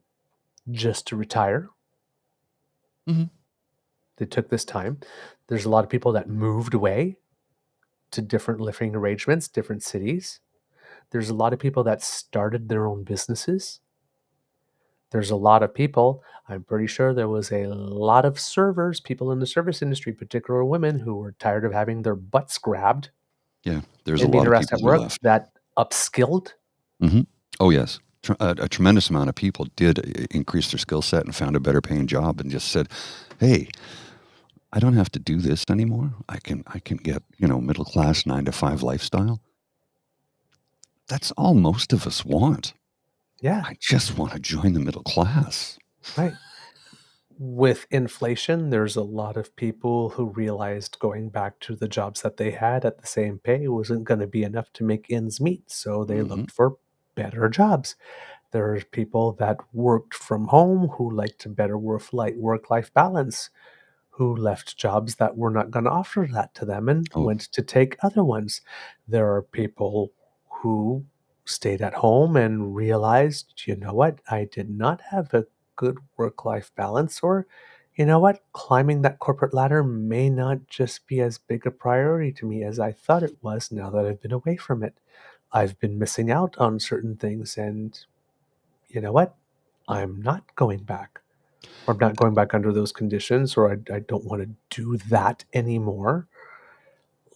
just to retire. Mm-hmm. They took this time. There's a lot of people that moved away to different living arrangements, different cities. There's a lot of people that started their own businesses. There's a lot of people, I'm pretty sure there was a lot of servers, people in the service industry, particular women, who were tired of having their butts grabbed. Yeah, there's a lot of people who left. That upskilled. Mm-hmm. Oh yes, a tremendous amount of people did increase their skill set and found a better paying job and just said, hey, I don't have to do this anymore. I can get, middle class 9-to-5 lifestyle. That's all most of us want. Yeah. I just want to join the middle class. Right. With inflation, there's a lot of people who realized going back to the jobs that they had at the same pay wasn't going to be enough to make ends meet. So they looked for better jobs. There are people that worked from home who liked a better work-life balance, who left jobs that were not going to offer that to them and went to take other ones. There are people who stayed at home and realized, you know what, I did not have a good work-life balance, or, you know what, climbing that corporate ladder may not just be as big a priority to me as I thought it was now that I've been away from it. I've been missing out on certain things, and you know what, I'm not going back. Or I'm not going back under those conditions, or I don't want to do that anymore.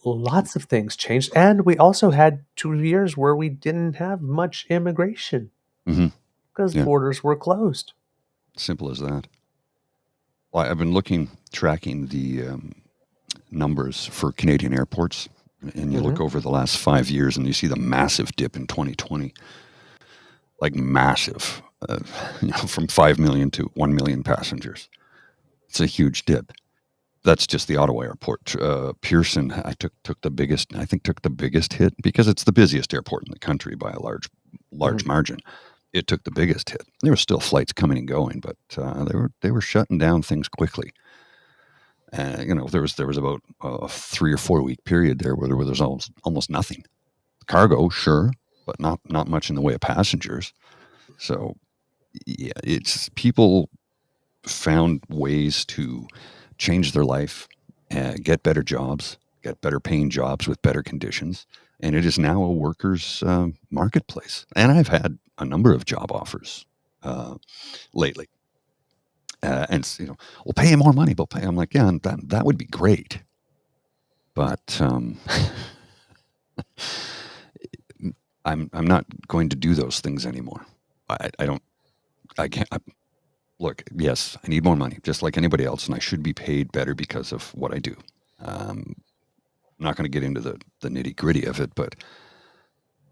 lots of things changed. And we also had 2 years where we didn't have much immigration Hmm. because Yeah. borders were closed. Simple as that. Well, I've been tracking the numbers for Canadian airports, and you look over the last 5 years and you see the massive dip in 2020, like massive, from 5 million to 1 million passengers. It's a huge dip. That's just the Ottawa airport. Pearson, I took the biggest. I think took the biggest hit because it's the busiest airport in the country by a large margin. It took the biggest hit. There were still flights coming and going, but they were shutting down things quickly. There was about a 3 or 4 week period there where there was almost nothing. Cargo, sure, but not much in the way of passengers. So yeah, it's people found ways to change their life, get better jobs, get better paying jobs with better conditions, and it is now a workers' marketplace. And I've had a number of job offers lately, and we'll pay you more money. We'll pay. I'm like, yeah, that would be great, but I'm not going to do those things anymore. I can't. Look, yes, I need more money, just like anybody else, and I should be paid better because of what I do. I'm not going to get into the nitty gritty of it, but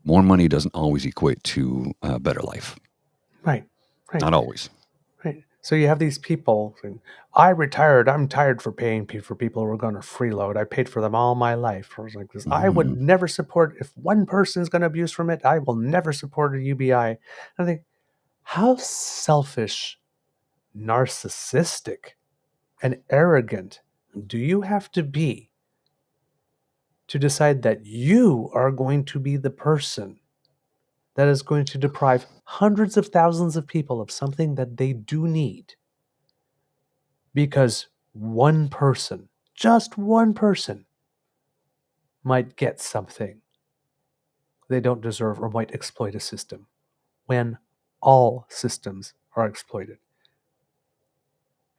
more money doesn't always equate to a better life. Right. Not always. Right. So you have these people saying, I retired. I'm tired for paying for people who are going to freeload. I paid for them all my life. I was like this. I would never support, if one person is going to abuse from it, I will never support a UBI. And I think, how selfish, narcissistic, and arrogant do you have to be to decide that you are going to be the person that is going to deprive hundreds of thousands of people of something that they do need because one person, just one person, might get something they don't deserve or might exploit a system when all systems are exploited?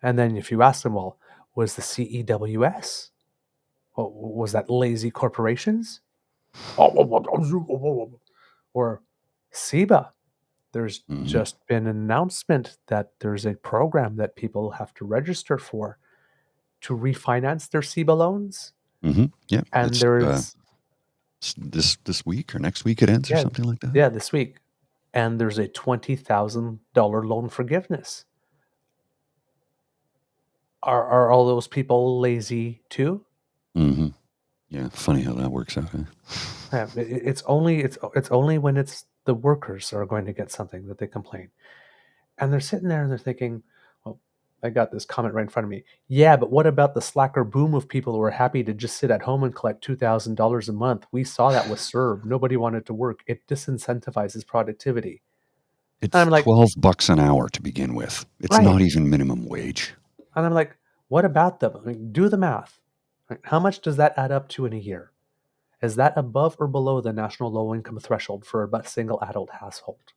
And then if you ask them, well, was the CEWS? Was that lazy corporations? Or SEBA? There's just been an announcement that there's a program that people have to register for to refinance their SEBA loans. Yeah, And there's this week or next week it ends or something like that. Yeah, this week. And there's a $20,000 loan forgiveness. Are all those people lazy too? Yeah, funny how that works out. Huh? Yeah, it's only when it's the workers are going to get something that they complain. And they're sitting there and they're thinking, well, I got this comment right in front of me. Yeah, but what about the slacker boom of people who are happy to just sit at home and collect $2,000 a month? We saw that with CERB. Nobody wanted to work. It disincentivizes productivity. It's I'm like, $12 an hour to begin with. It's not even minimum wage. And I'm like, what about them? I mean, do the math. Right? How much does that add up to in a year? Is that above or below the national low-income threshold for a single adult household?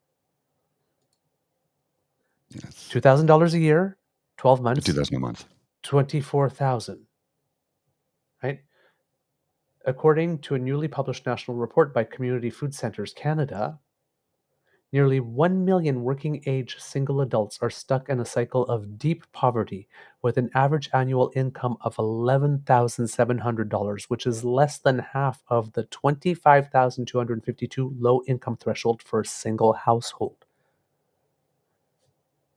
Yes. $2,000 a year, 12 months. $2,000 a month. $24,000. Right? According to a newly published national report by Community Food Centres Canada, nearly 1 million working-age single adults are stuck in a cycle of deep poverty with an average annual income of $11,700, which is less than half of the $25,252 low-income threshold for a single household.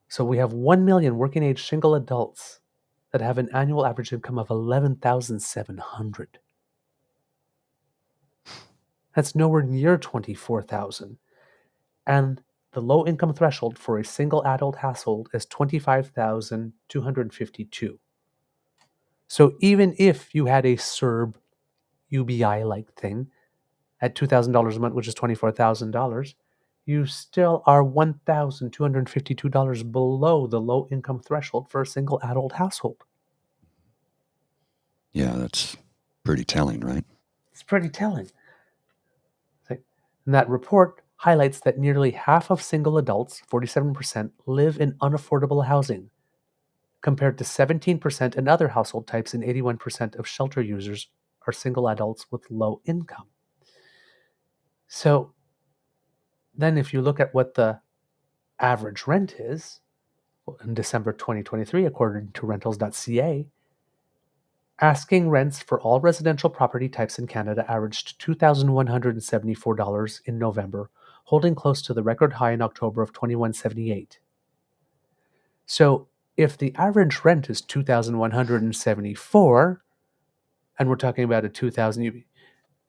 So we have 1 million working-age single adults that have an annual average income of $11,700. That's nowhere near $24,000. And the low income threshold for a single adult household is $25,252. So even if you had a CERB UBI-like thing at $2,000 a month, which is $24,000, you still are $1,252 below the low income threshold for a single adult household. Yeah, that's pretty telling, right? It's pretty telling. And that report highlights that nearly half of single adults, 47%, live in unaffordable housing, compared to 17% in other household types, and 81% of shelter users are single adults with low income. So then if you look at what the average rent is, in December 2023, according to rentals.ca, asking rents for all residential property types in Canada averaged $2,174 in November, holding close to the record high in October of $2,178. So if the average rent is $2,174, and we're talking about a 2,000 UB,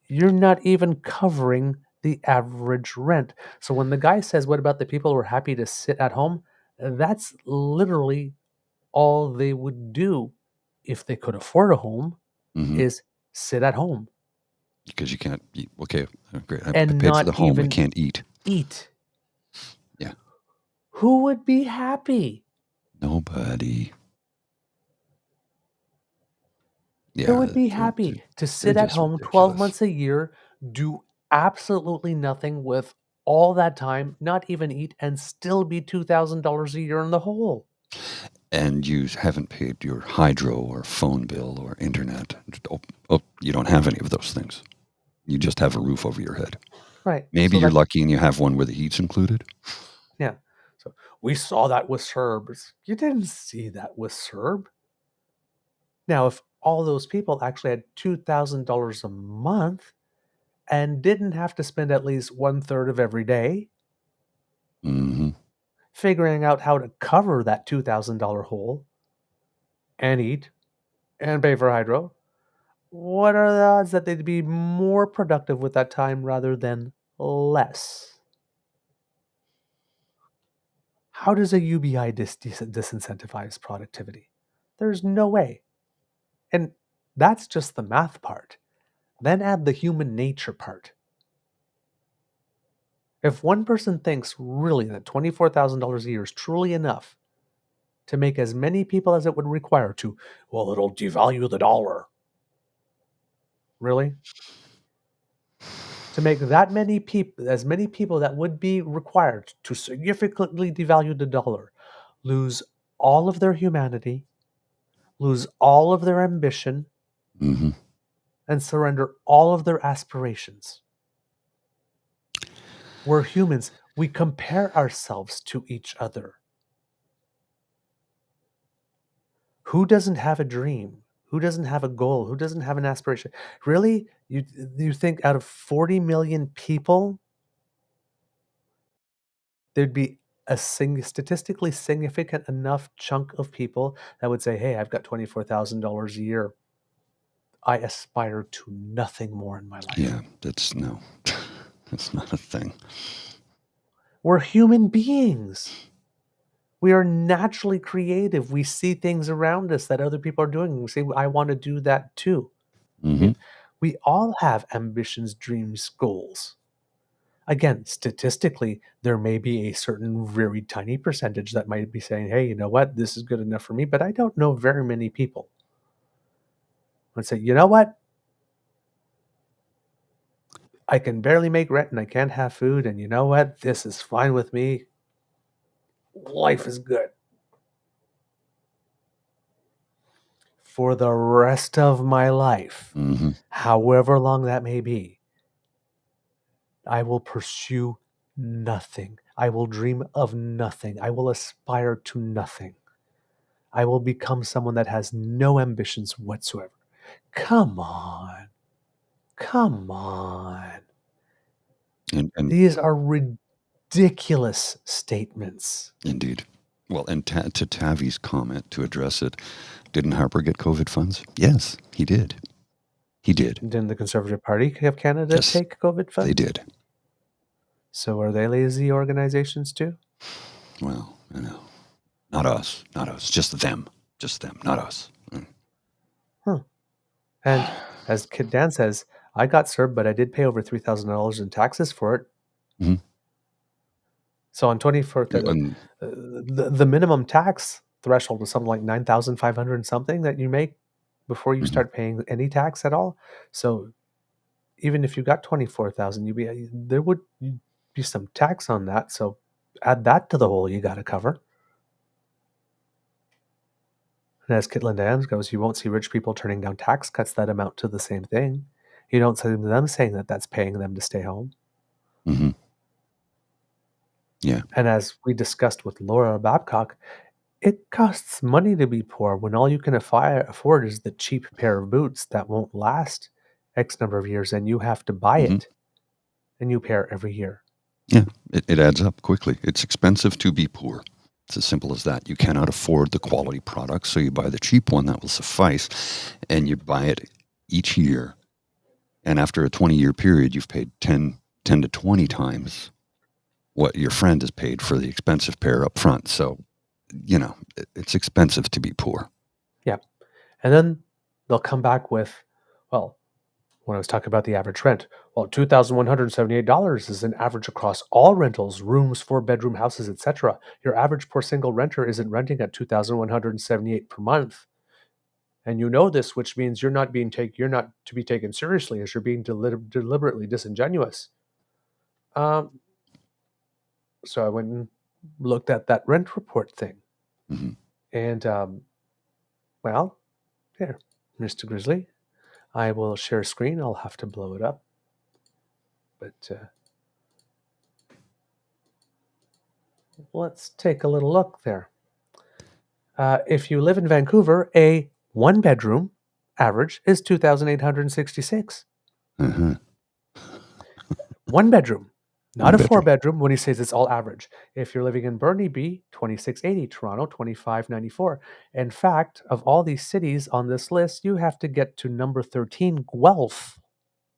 you're not even covering the average rent. So when the guy says, what about the people who are happy to sit at home? That's literally all they would do if they could afford a home, is sit at home. Because you can't eat. Okay, great. I And paid not for the home. I even can't eat. Yeah. Who would be happy? Nobody. Yeah, Who would be happy to sit they're at just home 12 ridiculous. months a year, do absolutely nothing with all that time, not even eat, and still be $2,000 a year in the hole? And you haven't paid your hydro or phone bill or internet. Oh, you don't have any of those things. You just have a roof over your head. Right. Maybe So you're lucky and you have one where the heat's included. Yeah. So we saw that with Serbs. You didn't see that with Serb. Now, if all those people actually had $2,000 a month and didn't have to spend at least 1/3 of every day figuring out how to cover that $2,000 hole and eat and pay for hydro, what are the odds that they'd be more productive with that time rather than less? How does a UBI disincentivize productivity? There's no way. And that's just the math part. Then add the human nature part. If one person thinks really that $24,000 a year is truly enough to make as many people as it would require to, well, it'll devalue the dollar. Really? To make that many people, as many people that would be required to significantly devalue the dollar, lose all of their humanity, lose all of their ambition, and surrender all of their aspirations. We're humans. We compare ourselves to each other. Who doesn't have a dream? Who doesn't have a goal? Who doesn't have an aspiration? Really? You think out of 40 million people, there'd be a statistically significant enough chunk of people that would say, hey, I've got $24,000 a year. I aspire to nothing more in my life. Yeah, that's not a thing. We're human beings. We are naturally creative. We see things around us that other people are doing. We say, I want to do that too. We all have ambitions, dreams, goals. Again, statistically, there may be a certain very tiny percentage that might be saying, hey, you know what? This is good enough for me. But I don't know very many people. I'd say, you know what? I can barely make rent and I can't have food. And you know what? This is fine with me. Life is good. For the rest of my life, however long that may be, I will pursue nothing. I will dream of nothing. I will aspire to nothing. I will become someone that has no ambitions whatsoever. Come on. Come on. And These are ridiculous statements. Indeed. Well, and to Tavi's comment, to address it, didn't Harper get COVID funds? Yes, he did. He did. Didn't the Conservative Party of Canada take COVID funds? They did. So are they lazy organizations too? Well, I know. Not us. Not us. Just them. Just them. Not us. And as Kid Dan says, I got served, but I did pay over $3,000 in taxes for it. So on 24th, the minimum tax threshold is something like 9,500 and something that you make before you start paying any tax at all. So even if you got 24,000, there would be some tax on that. So add that to the hole you got to cover. And as Kitland Dams goes, you won't see rich people turning down tax cuts that amount to the same thing. You don't see them saying that that's paying them to stay home. Mm-hmm. Yeah. And as we discussed with Laura Babcock, it costs money to be poor when all you can afford is the cheap pair of boots that won't last X number of years, and you have to buy Mm-hmm. it a new pair every year. Yeah, it adds up quickly. It's expensive to be poor. It's as simple as that. You cannot afford the quality product, so you buy the cheap one that will suffice, and you buy it each year. And after a 20-year period, you've paid 10 to 20 times what your friend has paid for the expensive pair up front. So, it's expensive to be poor. Yeah. And then they'll come back with, well, when I was talking about the average rent, well, $2,178 is an average across all rentals, rooms, 4-bedroom houses, etc. Your average poor single renter isn't renting at $2,178 per month. And you know this, which means you're not to be taken seriously, as you're being deliberately disingenuous. So I went and looked at that rent report thing. Mm-hmm. And, well, here, Mr. Grizzly, I will share screen. I'll have to blow it up. But let's take a little look there. If you live in Vancouver, a 1-bedroom average is $2,866. Uh-huh. 1 bedroom, not a One-bedroom. 4-bedroom when he says it's all average. If you're living in Burnaby, $2,680. Toronto, $2,594. In fact, of all these cities on this list, you have to get to number 13, Guelph,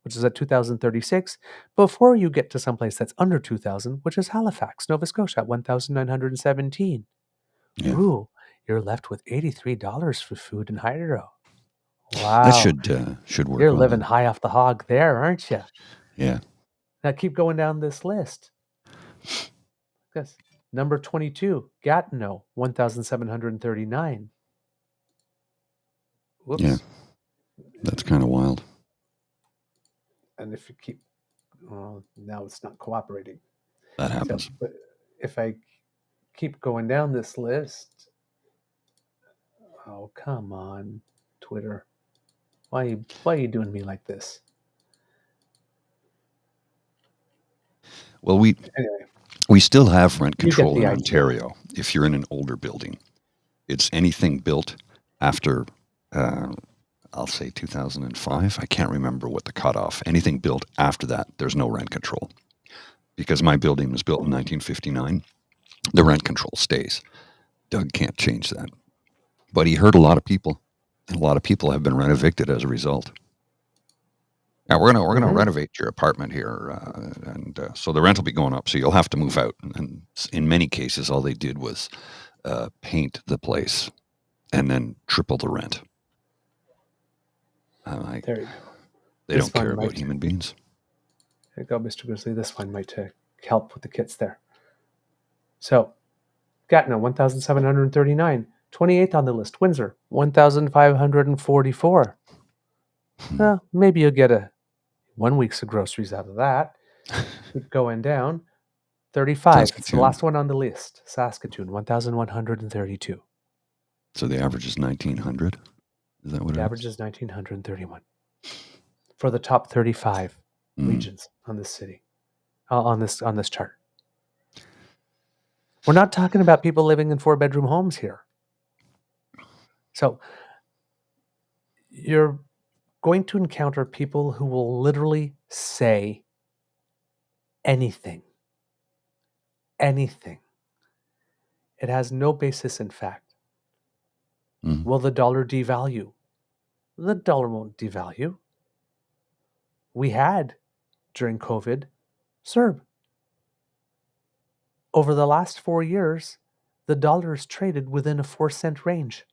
which is at $2,036, before you get to someplace that's under $2,000, which is Halifax, Nova Scotia, at $1,917. Yeah. Ooh, you're left with $83 for food and hydro. Wow. That should work. You're well living then. high off the hog there, aren't you? Yeah. Now keep going down this list. Yes. Number 22, Gatineau, $1,739. Whoops. Yeah. That's kind of wild. And if you keep, now it's not cooperating. That happens. So, but if I keep going down this list, oh, come on, Twitter. Why are you doing me like this? Well, Anyway, we still have rent You get control the in idea. Ontario if you're in an older building. It's anything built after, I'll say 2005. I can't remember what the cutoff. Anything built after that, there's no rent control. Because my building was built in 1959, the rent control stays. Doug can't change that. But he hurt a lot of people, and a lot of people have been rent evicted as a result. Now we're gonna Mhm. renovate your apartment here, and so the rent will be going up. So you'll have to move out. And in many cases, all they did was paint the place, and then triple the rent. There you go. They This don't care one about might- human beings. There you go, Mr. Grizzly. This one might help with the kits there. So, Gatineau, 1,739. 28th on the list, Windsor, 1,544. Well, maybe you'll get 1 week's of groceries out of that. Keep going down. 35. It's the Saskatoon. last one on the list. Saskatoon, 1,132. So the average is 1,900. Is that what The it average is? is 1,931 for the top 35 regions on this city, on this chart. We're not talking about people living in 4-bedroom homes here. So you're going to encounter people who will literally say anything. Anything. It has no basis in fact. Mm. Will the dollar devalue? The dollar won't devalue. We had, during COVID, CERB. Over the last 4 years, the dollar is traded within a 4-cent range.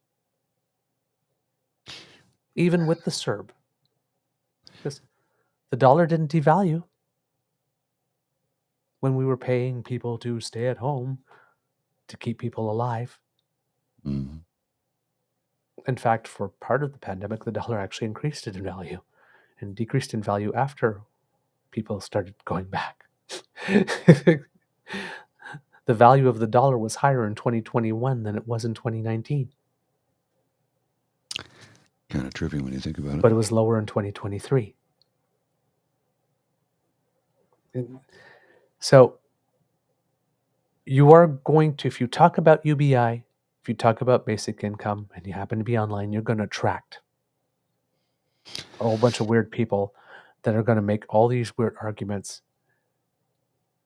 Even with the CERB. Because the dollar didn't devalue when we were paying people to stay at home to keep people alive. Mm. In fact, for part of the pandemic, the dollar actually increased in value and decreased in value after people started going back. The value of the dollar was higher in 2021 than it was in 2019. kind of trippy when you think about it. But it was lower in 2023. So you are going to, if you talk about UBI, if you talk about basic income, and you happen to be online, you're going to attract a whole bunch of weird people that are going to make all these weird arguments.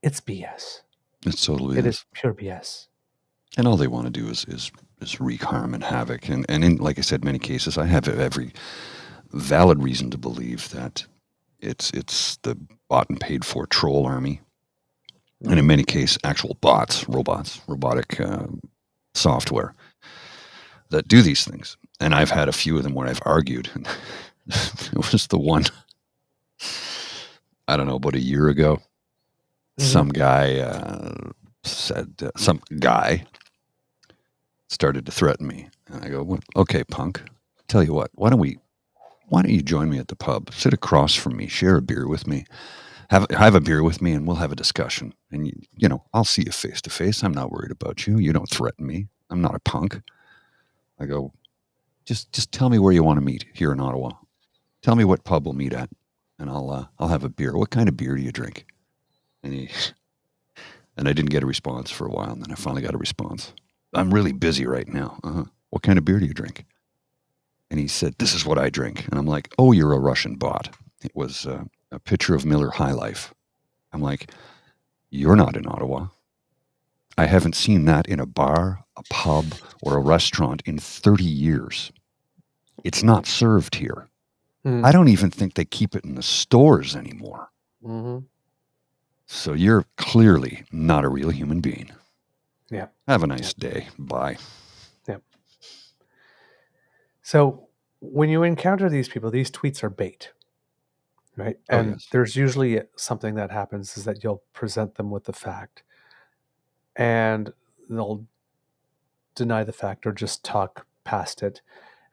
It's BS. It totally It is. is pure BS. And all they want to do is wreak harm and havoc. And in, like I said, many cases, I have every valid reason to believe that it's the bought and paid for troll army. And in many cases, actual robotic software that do these things. And I've had a few of them where I've argued. It was the one, I don't know, about a year ago. Some guy some guy started to threaten me. And I go, well, okay, punk, tell you what, why don't you join me at the pub? Sit across from me, share a beer with me. Have a beer with me and we'll have a discussion. And, you know, I'll see you face to face. I'm not worried about you. You don't threaten me. I'm not a punk. I go, just tell me where you want to meet here in Ottawa. Tell me what pub we'll meet at and I'll have a beer. What kind of beer do you drink? And I didn't get a response for a while. And then I finally got a response. I'm really busy right now. What kind of beer do you drink? And he said, this is what I drink. And I'm like, oh, you're a Russian bot. It was a pitcher of Miller High Life. I'm like, you're not in Ottawa. I haven't seen that in a bar, a pub, or a restaurant in 30 years. It's not served here. I don't even think they keep it in the stores anymore. So you're clearly not a real human being. Yeah. Have a nice day. Bye. Yep. So when you encounter these people, these tweets are bait. Right. And yes. There's usually something that happens is that you'll present them with the fact and they'll deny the fact or just talk past it.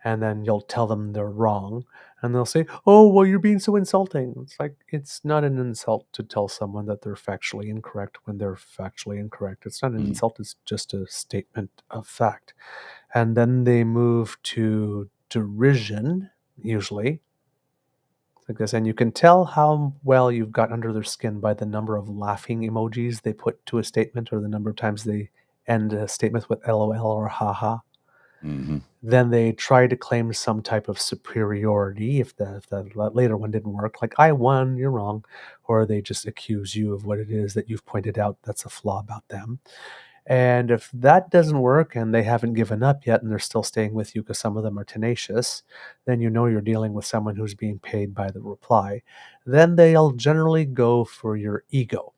And then you'll tell them they're wrong and they'll say, oh, well, you're being so insulting. It's like, it's not an insult to tell someone that they're factually incorrect when they're factually incorrect. It's not an insult. It's just a statement of fact. And then they move to derision, usually. Like this, and you can tell how well you've got under their skin by the number of laughing emojis they put to a statement or the number of times they end a statement with LOL or haha. Then they try to claim some type of superiority if the later one didn't work, like I won, you're wrong, or they just accuse you of what it is that you've pointed out that's a flaw about them. And if that doesn't work and they haven't given up yet and they're still staying with you because some of them are tenacious, then you know you're dealing with someone who's being paid by the reply. Then they'll generally go for your ego.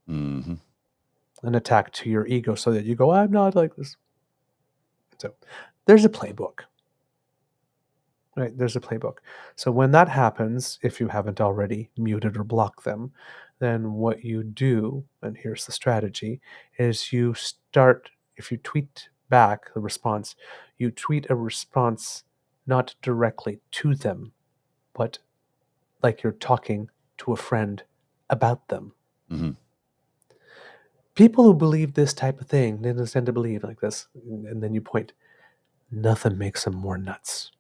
An attack to your ego so that you go, I'm not like this. So there's a playbook. Right? There's a playbook. So when that happens, if you haven't already muted or blocked them, then what you do, and here's the strategy, is you start, if you tweet back the response, you tweet a response not directly to them, but like you're talking to a friend about them. People who believe this type of thing, they tend to believe like this, and then you point, nothing makes them more nuts.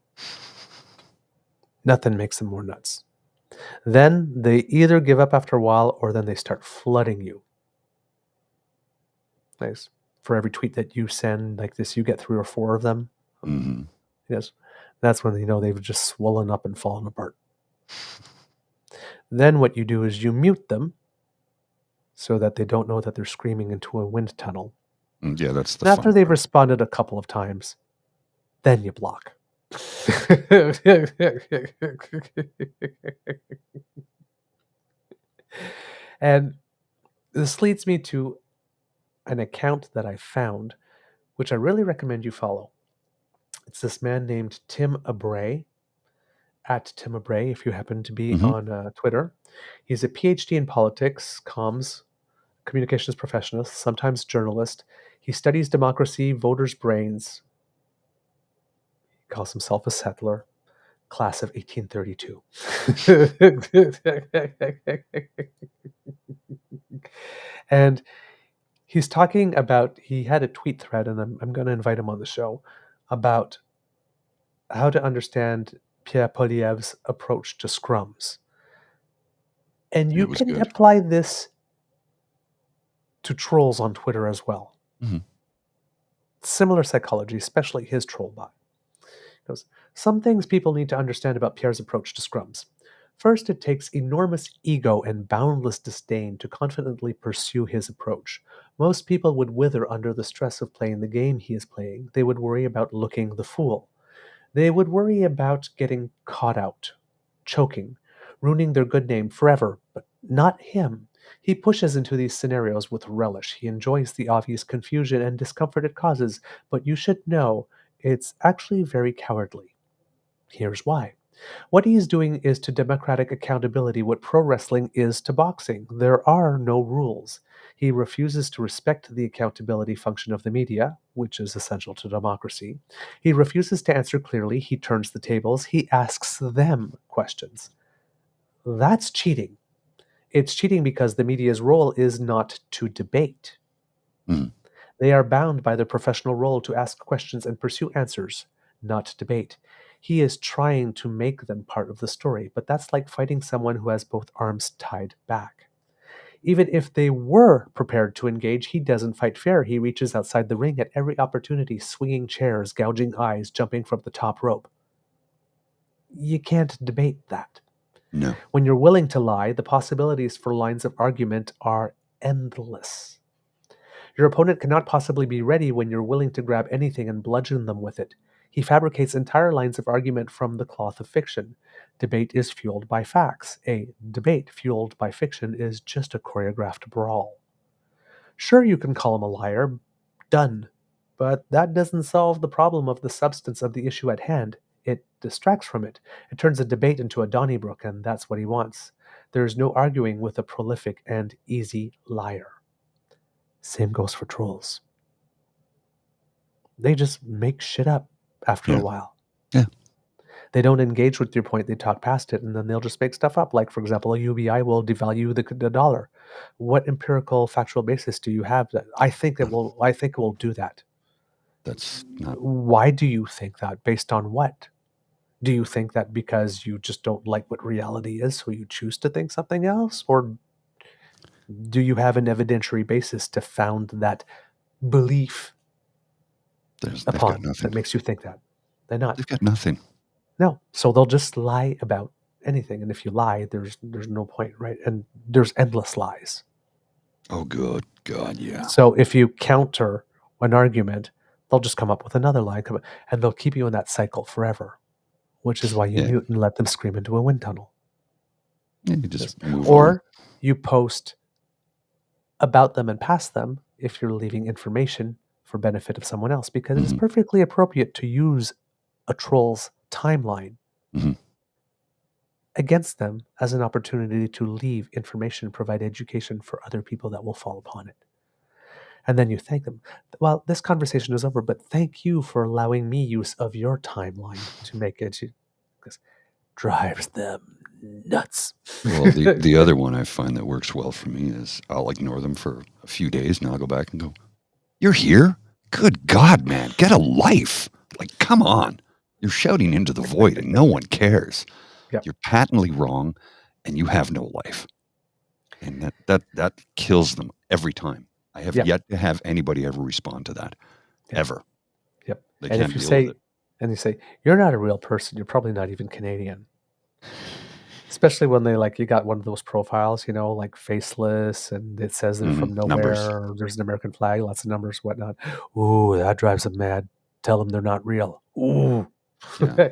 Nothing makes them more nuts. Then they either give up after a while or then they start flooding you. Nice. For every tweet that you send like this, you get 3 or 4 of them. Yes. That's when you know they've just swollen up and fallen apart. Then what you do is you mute them so that they don't know that they're screaming into a wind tunnel. Yeah, that's the After fun they've part. responded a couple of times, then you block. And this leads me to an account that I found, which I really recommend you follow. It's this man named Tim Abray, at Tim Abray, if you happen to be on Twitter. He's a PhD in politics, comms, communications professional, sometimes journalist. He studies democracy, voters' brains. He calls himself a settler. Class of 1832. And he's talking about, he had a tweet thread, and I'm going to invite him on the show, about how to understand Pierre Poilievre's approach to scrums. And you It was can good. apply this to trolls on Twitter as well. Mhm. Similar psychology, especially his troll bot. He goes, some things people need to understand about Pierre's approach to scrums. First, it takes enormous ego and boundless disdain to confidently pursue his approach. Most people would wither under the stress of playing the game he is playing. They would worry about looking the fool. They would worry about getting caught out, choking, ruining their good name forever, but not him. He pushes into these scenarios with relish. He enjoys the obvious confusion and discomfort it causes, but you should know it's actually very cowardly. Here's why. What he is doing is to democratic accountability what pro wrestling is to boxing. There are no rules. He refuses to respect the accountability function of the media, which is essential to democracy. He refuses to answer clearly. He turns the tables. He asks them questions. That's cheating. It's cheating because the media's role is not to debate. Mhm. They are bound by their professional role to ask questions and pursue answers, not debate. He is trying to make them part of the story, but that's like fighting someone who has both arms tied back. Even if they were prepared to engage, he doesn't fight fair. He reaches outside the ring at every opportunity, swinging chairs, gouging eyes, jumping from the top rope. You can't debate that. No. When you're willing to lie, the possibilities for lines of argument are endless. Your opponent cannot possibly be ready when you're willing to grab anything and bludgeon them with it. He fabricates entire lines of argument from the cloth of fiction. Debate is fueled by facts. A debate fueled by fiction is just a choreographed brawl. Sure, you can call him a liar. Done. But that doesn't solve the problem of the substance of the issue at hand. It distracts from it. It turns a debate into a Donnybrook, and that's what he wants. There is no arguing with a prolific and easy liar. Same goes for trolls. They just make shit up after a Yeah. while. Yeah. They don't engage with your point. They talk past it, and then they'll just make stuff up. Like, for example, a UBI will devalue the dollar. What empirical, factual basis do you have that I think it will? I think it will do that. That's not. Why do you think that? Based on what? Do you think that because you just don't like what reality is, so you choose to think something else, or do you have an evidentiary basis to found that belief They've got upon that nothing. makes you think that? They're not. They've got nothing. No. So they'll just lie about anything. And if you lie, there's no point, right? And there's endless lies. Oh, good God, yeah. So if you counter an argument, they'll just come up with another lie, and they'll keep you in that cycle forever, which is why you Yeah. mute and let them scream into a wind tunnel. Yeah, you just move on. Or you post about them and past them if you're leaving information for benefit of someone else, because it is Mhm. perfectly appropriate to use a troll's timeline Mhm. against them as an opportunity to leave information, provide education for other people that will fall upon it. And then you thank them. Well, this conversation is over, but thank you for allowing me use of your timeline to make it, because drives them nuts. Well, the other one I find that works well for me is I'll ignore them for a few days, and I'll go back and go, "You're here? Good God, man, get a life! Like, come on! You're shouting into the void, and no one cares. Yep. You're patently wrong, and you have no life." And that kills them every time. I have Yep. yet to have anybody ever respond to that, Yep. ever. Yep. They And can't if you deal say, with it. and you say, you're not a real person, you're probably not even Canadian. Especially when they you got one of those profiles, like faceless, and it says they're from nowhere, Numbers. or there's an American flag, lots of numbers, whatnot. Ooh, that drives them mad. Tell them they're not real. Ooh. Yeah.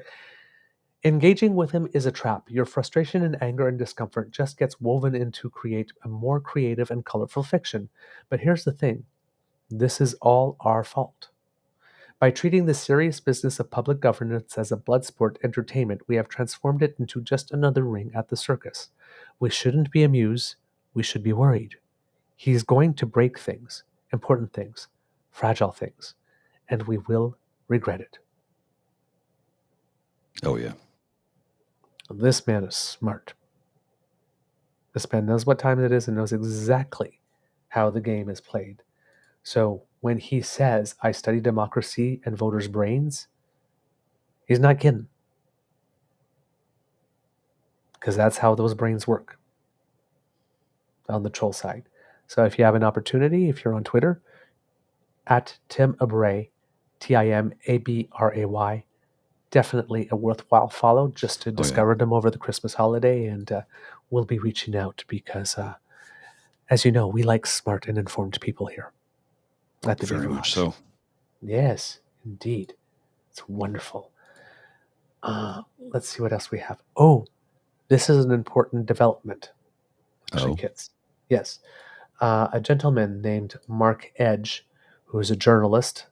Engaging with him is a trap. Your frustration and anger and discomfort just gets woven in to create a more creative and colorful fiction. But here's the thing. This is all our fault. By treating the serious business of public governance as a blood sport entertainment, we have transformed it into just another ring at the circus. We shouldn't be amused. We should be worried. He's going to break things, important things, fragile things, and we will regret it. Oh, yeah. This man is smart. This man knows what time it is and knows exactly how the game is played. So when he says, I study democracy and voters' brains, He's not kidding. Because that's how those brains work on the troll side. So if you have an opportunity, if you're on Twitter, at Tim Abray, Timabray, definitely a worthwhile follow just to discover them over the Christmas holiday. And we'll be reaching out because, as you know, we like smart and informed people here at the Very Beaver much Lodge. so. Yes, indeed. It's wonderful. Let's see what else we have. Oh, this is an important development. Actually, kids. Yes. A gentleman named Mark Edge, who is a journalist,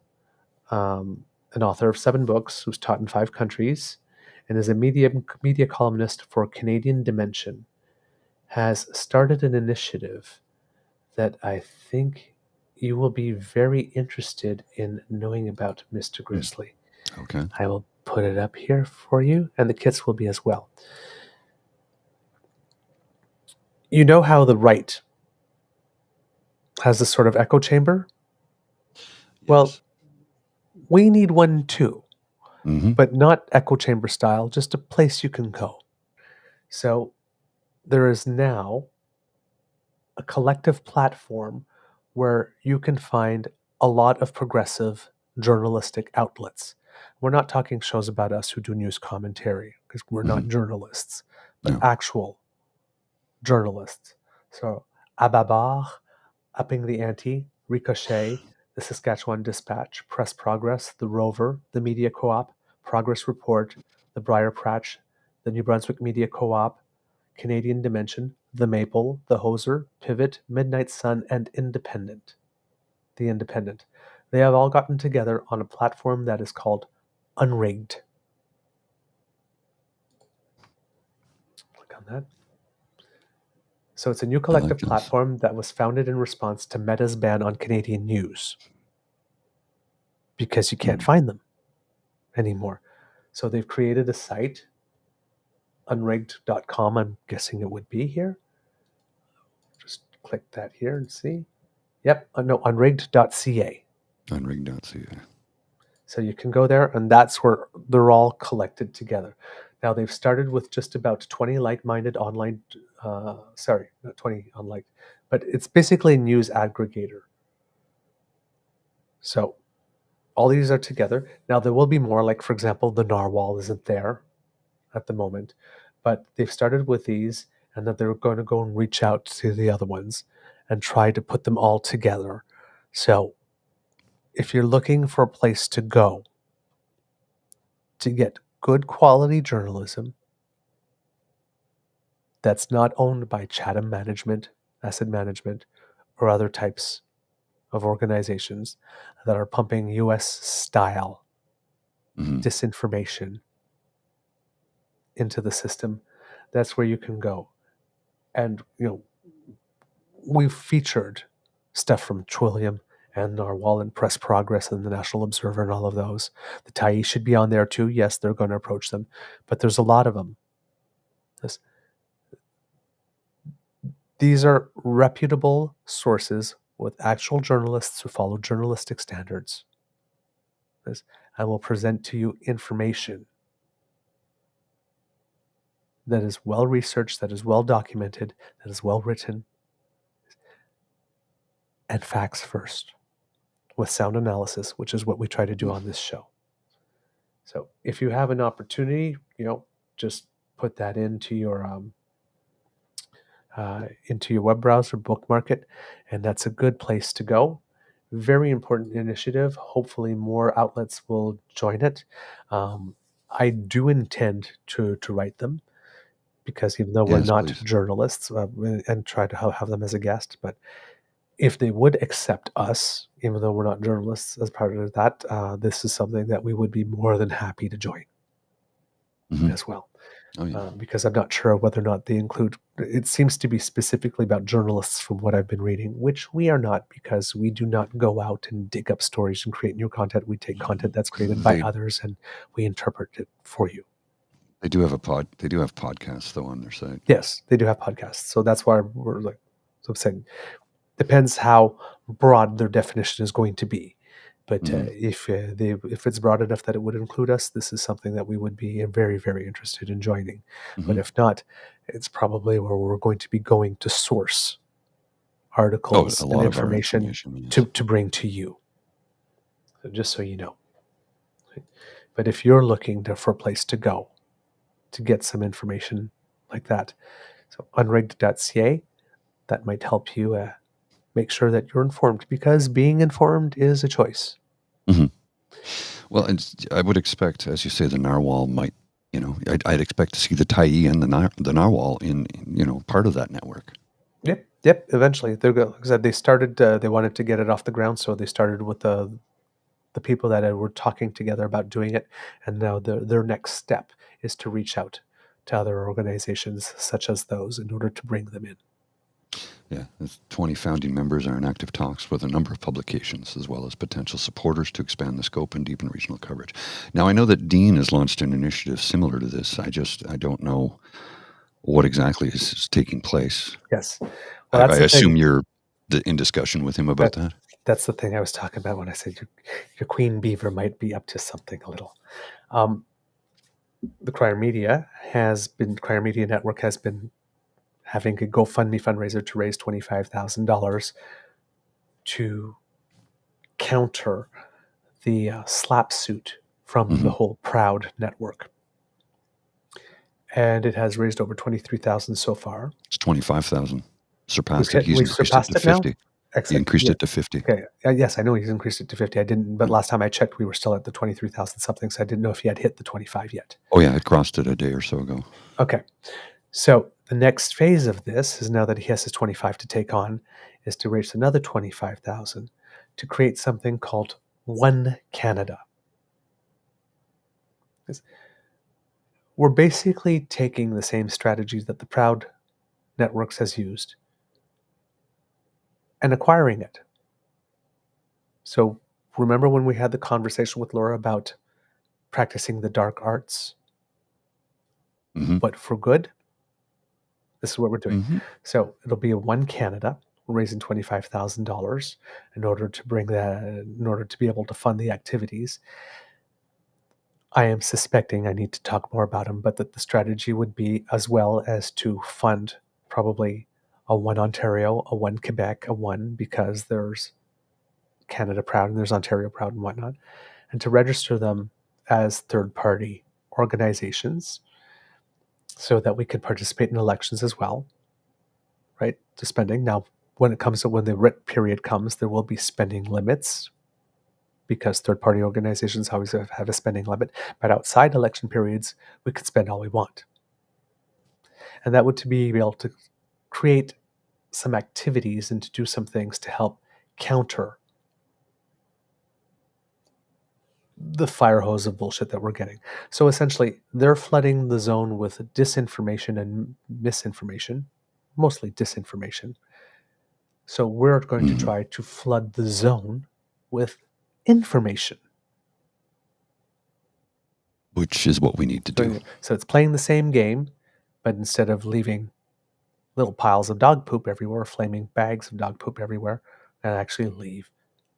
an author of 7 books, who's taught in 5 countries, and is a media columnist for Canadian Dimension, has started an initiative that I think you will be very interested in knowing about, Mr. Grizzly. Okay. I will put it up here for you, and the kits will be as well. You know how the right has this sort of echo chamber? Well, we need one too, but not echo chamber style, just a place you can go. So there is now a collective platform where you can find a lot of progressive journalistic outlets. We're not talking shows about us who do news commentary, because we're not journalists, but No. actual journalists. So Ababar, Upping the Ante, Ricochet, the Saskatchewan Dispatch, Press Progress, the Rover, the Media Co-op, Progress Report, the Briar Patch, the New Brunswick Media Co-op, Canadian Dimension, the Maple, the Hoser, Pivot, Midnight Sun, and Independent. The Independent. They have all gotten together on a platform that is called Unrigged. Click on that. So it's a new collective platform that was founded in response to Meta's ban on Canadian news, because you can't find them anymore. So they've created a site, Unrigged.com, I'm guessing it would be here. Just click that here and see. Yep, no, Unrigged.ca. Unrigged.ca. So you can go there, and that's where they're all collected together. Now, they've started with just about 20 like-minded online, sorry, not 20 unliked, but it's basically a news aggregator. So all these are together. Now, there will be more, like, for example, the Narwhal isn't there at the moment, but they've started with these, and that they're going to go and reach out to the other ones and try to put them all together. So if you're looking for a place to go to get good quality journalism that's not owned by Chatham Management, Asset Management, or other types of organizations that are pumping US style disinformation into the system, that's where you can go. And, you know, we've featured stuff from Twillium and Narwhal and Press Progress and the National Observer and all of those. The Tyee should be on there too. Yes, they're going to approach them, but there's a lot of them. These are reputable sources with actual journalists who follow journalistic standards and will present to you information that is well researched, that is well documented, that is well written, and facts first, with sound analysis, which is what we try to do on this show. So if you have an opportunity, you know, just put that into your web browser, bookmark it, and that's a good place to go. Very important initiative. Hopefully more outlets will join it. I do intend to write them, because even though we're not journalists, and try to have them as a guest, but if they would accept us, even though we're not journalists, as part of that, this is something that we would be more than happy to join as well. Because I'm not sure whether or not they include, it seems to be specifically about journalists from what I've been reading, which we are not, because we do not go out and dig up stories and create new content. We take content that's created by others and we interpret it for you. They do have podcasts though on their site. Yes, they do have podcasts. So that's why we're like, so I'm saying, depends how broad their definition is going to be. But if it's broad enough that it would include us, this is something that we would be very, very interested in joining. But if not, it's probably where we're going to be going to source articles a and lot of our information information. Yes. to bring to you. So just so you know. But if you're looking for a place to go to get some information like that, so Unrigged.ca, that might help you make sure that you're informed, because being informed is a choice. Well, and I would expect, as you say, the narwhal might, I'd expect to see the Tyee and the narwhal in part of that network. Yep. Eventually, like I said, they started. They wanted to get it off the ground, so they started with the people that were talking together about doing it, and now their next step is to reach out to other organizations such as those in order to bring them in. Yeah, 20 founding members are in active talks with a number of publications, as well as potential supporters, to expand the scope and deepen regional coverage. Now, I know that Dean has launched an initiative similar to this. I don't know what exactly is taking place. Yes. Well, I assume you're in discussion with him about that. That's the thing I was talking about when I said your Queen Beaver might be up to something a little. The Crier Media Network has been having a GoFundMe fundraiser to raise $25,000 to counter the slap suit from the whole Proud network. And it has raised over $23,000 so far. It's 25,000. Surpassed it. We've surpassed it now? 50. Excellent. He increased it to 50. Okay. Yes, I know he's increased it to 50. I didn't, but last time I checked, we were still at the 23,000 something, so I didn't know if he had hit the 25 yet. Oh, yeah, it crossed it a day or so ago. Okay. So the next phase of this is, now that he has his 25 to take on, is to raise another 25,000 to create something called One Canada. We're basically taking the same strategies that the Proud Networks has used and acquiring it. So remember when we had the conversation with Laura about practicing the dark arts, but for good? This is what we're doing. So it'll be a One Canada. We're raising $25,000 in order to be able to fund the activities. I am suspecting, I need to talk more about them, but that the strategy would be, as well as to fund probably a One Ontario, a One Quebec, a One, because there's Canada Proud and there's Ontario Proud and whatnot, and to register them as third-party organizations so that we could participate in elections as well, right, to spending. Now, when the writ period comes, there will be spending limits, because third-party organizations always have a spending limit. But outside election periods, we could spend all we want. And that would to be able to create some activities and to do some things to help counter the fire hose of bullshit that we're getting. So essentially, they're flooding the zone with disinformation and misinformation, mostly disinformation. So we're going to try to flood the zone with information. Which is what we need to do. So it's playing the same game, but instead of leaving little piles of dog poop everywhere, flaming bags of dog poop everywhere, and actually leave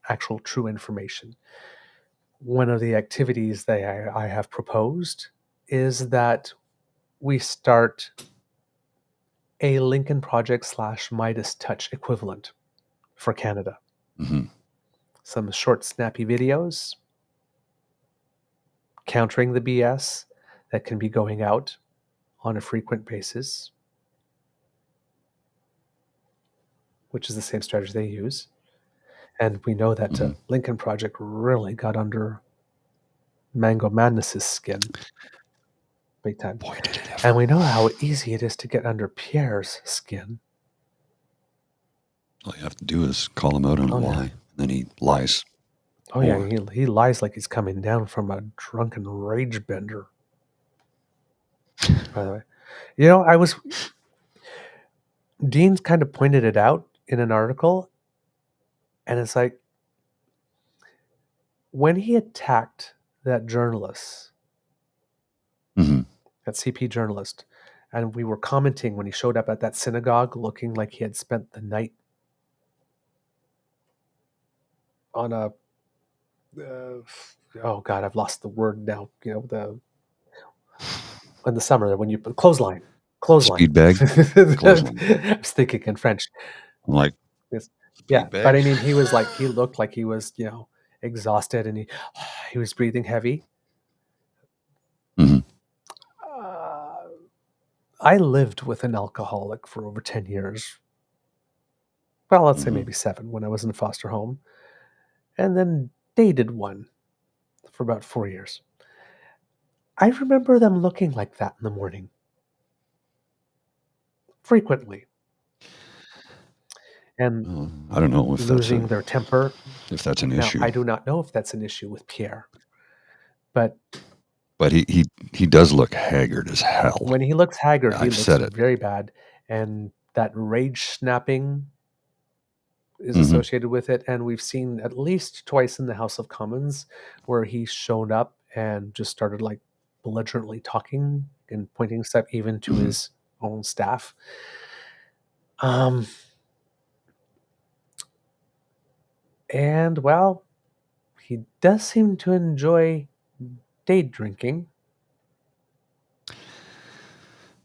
actual true information. One of the activities that I have proposed is that we start a Lincoln Project / Midas Touch equivalent for Canada. Some short, snappy videos countering the BS that can be going out on a frequent basis, which is the same strategy they use. And we know that Lincoln Project really got under Mango Madness's skin big time. Boy, did it ever. And we know how easy it is to get under Pierre's skin. All you have to do is call him out on a lie, and then he lies. Oh, yeah, he lies like he's coming down from a drunken rage bender. By the way, Dean kind of pointed it out in an article, and it's like, when he attacked that journalist, that CP journalist, and we were commenting when he showed up at that synagogue looking like he had spent the night on a oh God, I've lost the word now. In the summer when you put clothesline. Speed bag? Clothesline. I was thinking in French. I'm like, Yes. Yeah, speed but bag? I mean, he looked like he was, exhausted, and he was breathing heavy. Mhm. I lived with an alcoholic for over 10 years. Well, let's say Mhm. maybe 7 when I was in foster home, and then dated one for about 4 years. I remember them looking like that in the morning frequently and Well, I don't know losing their temper. if that's an Now, issue. I do not know if that's an issue with Pierre, but But he does look haggard as hell. when he looks haggard, he I've looks said it. very bad, and that rage snapping is Mhm. associated with it. And we've seen at least twice in the House of Commons where he's shown up and just started like belligerently talking and pointing stuff even to Mhm. his own staff. And well, he does seem to enjoy day drinking.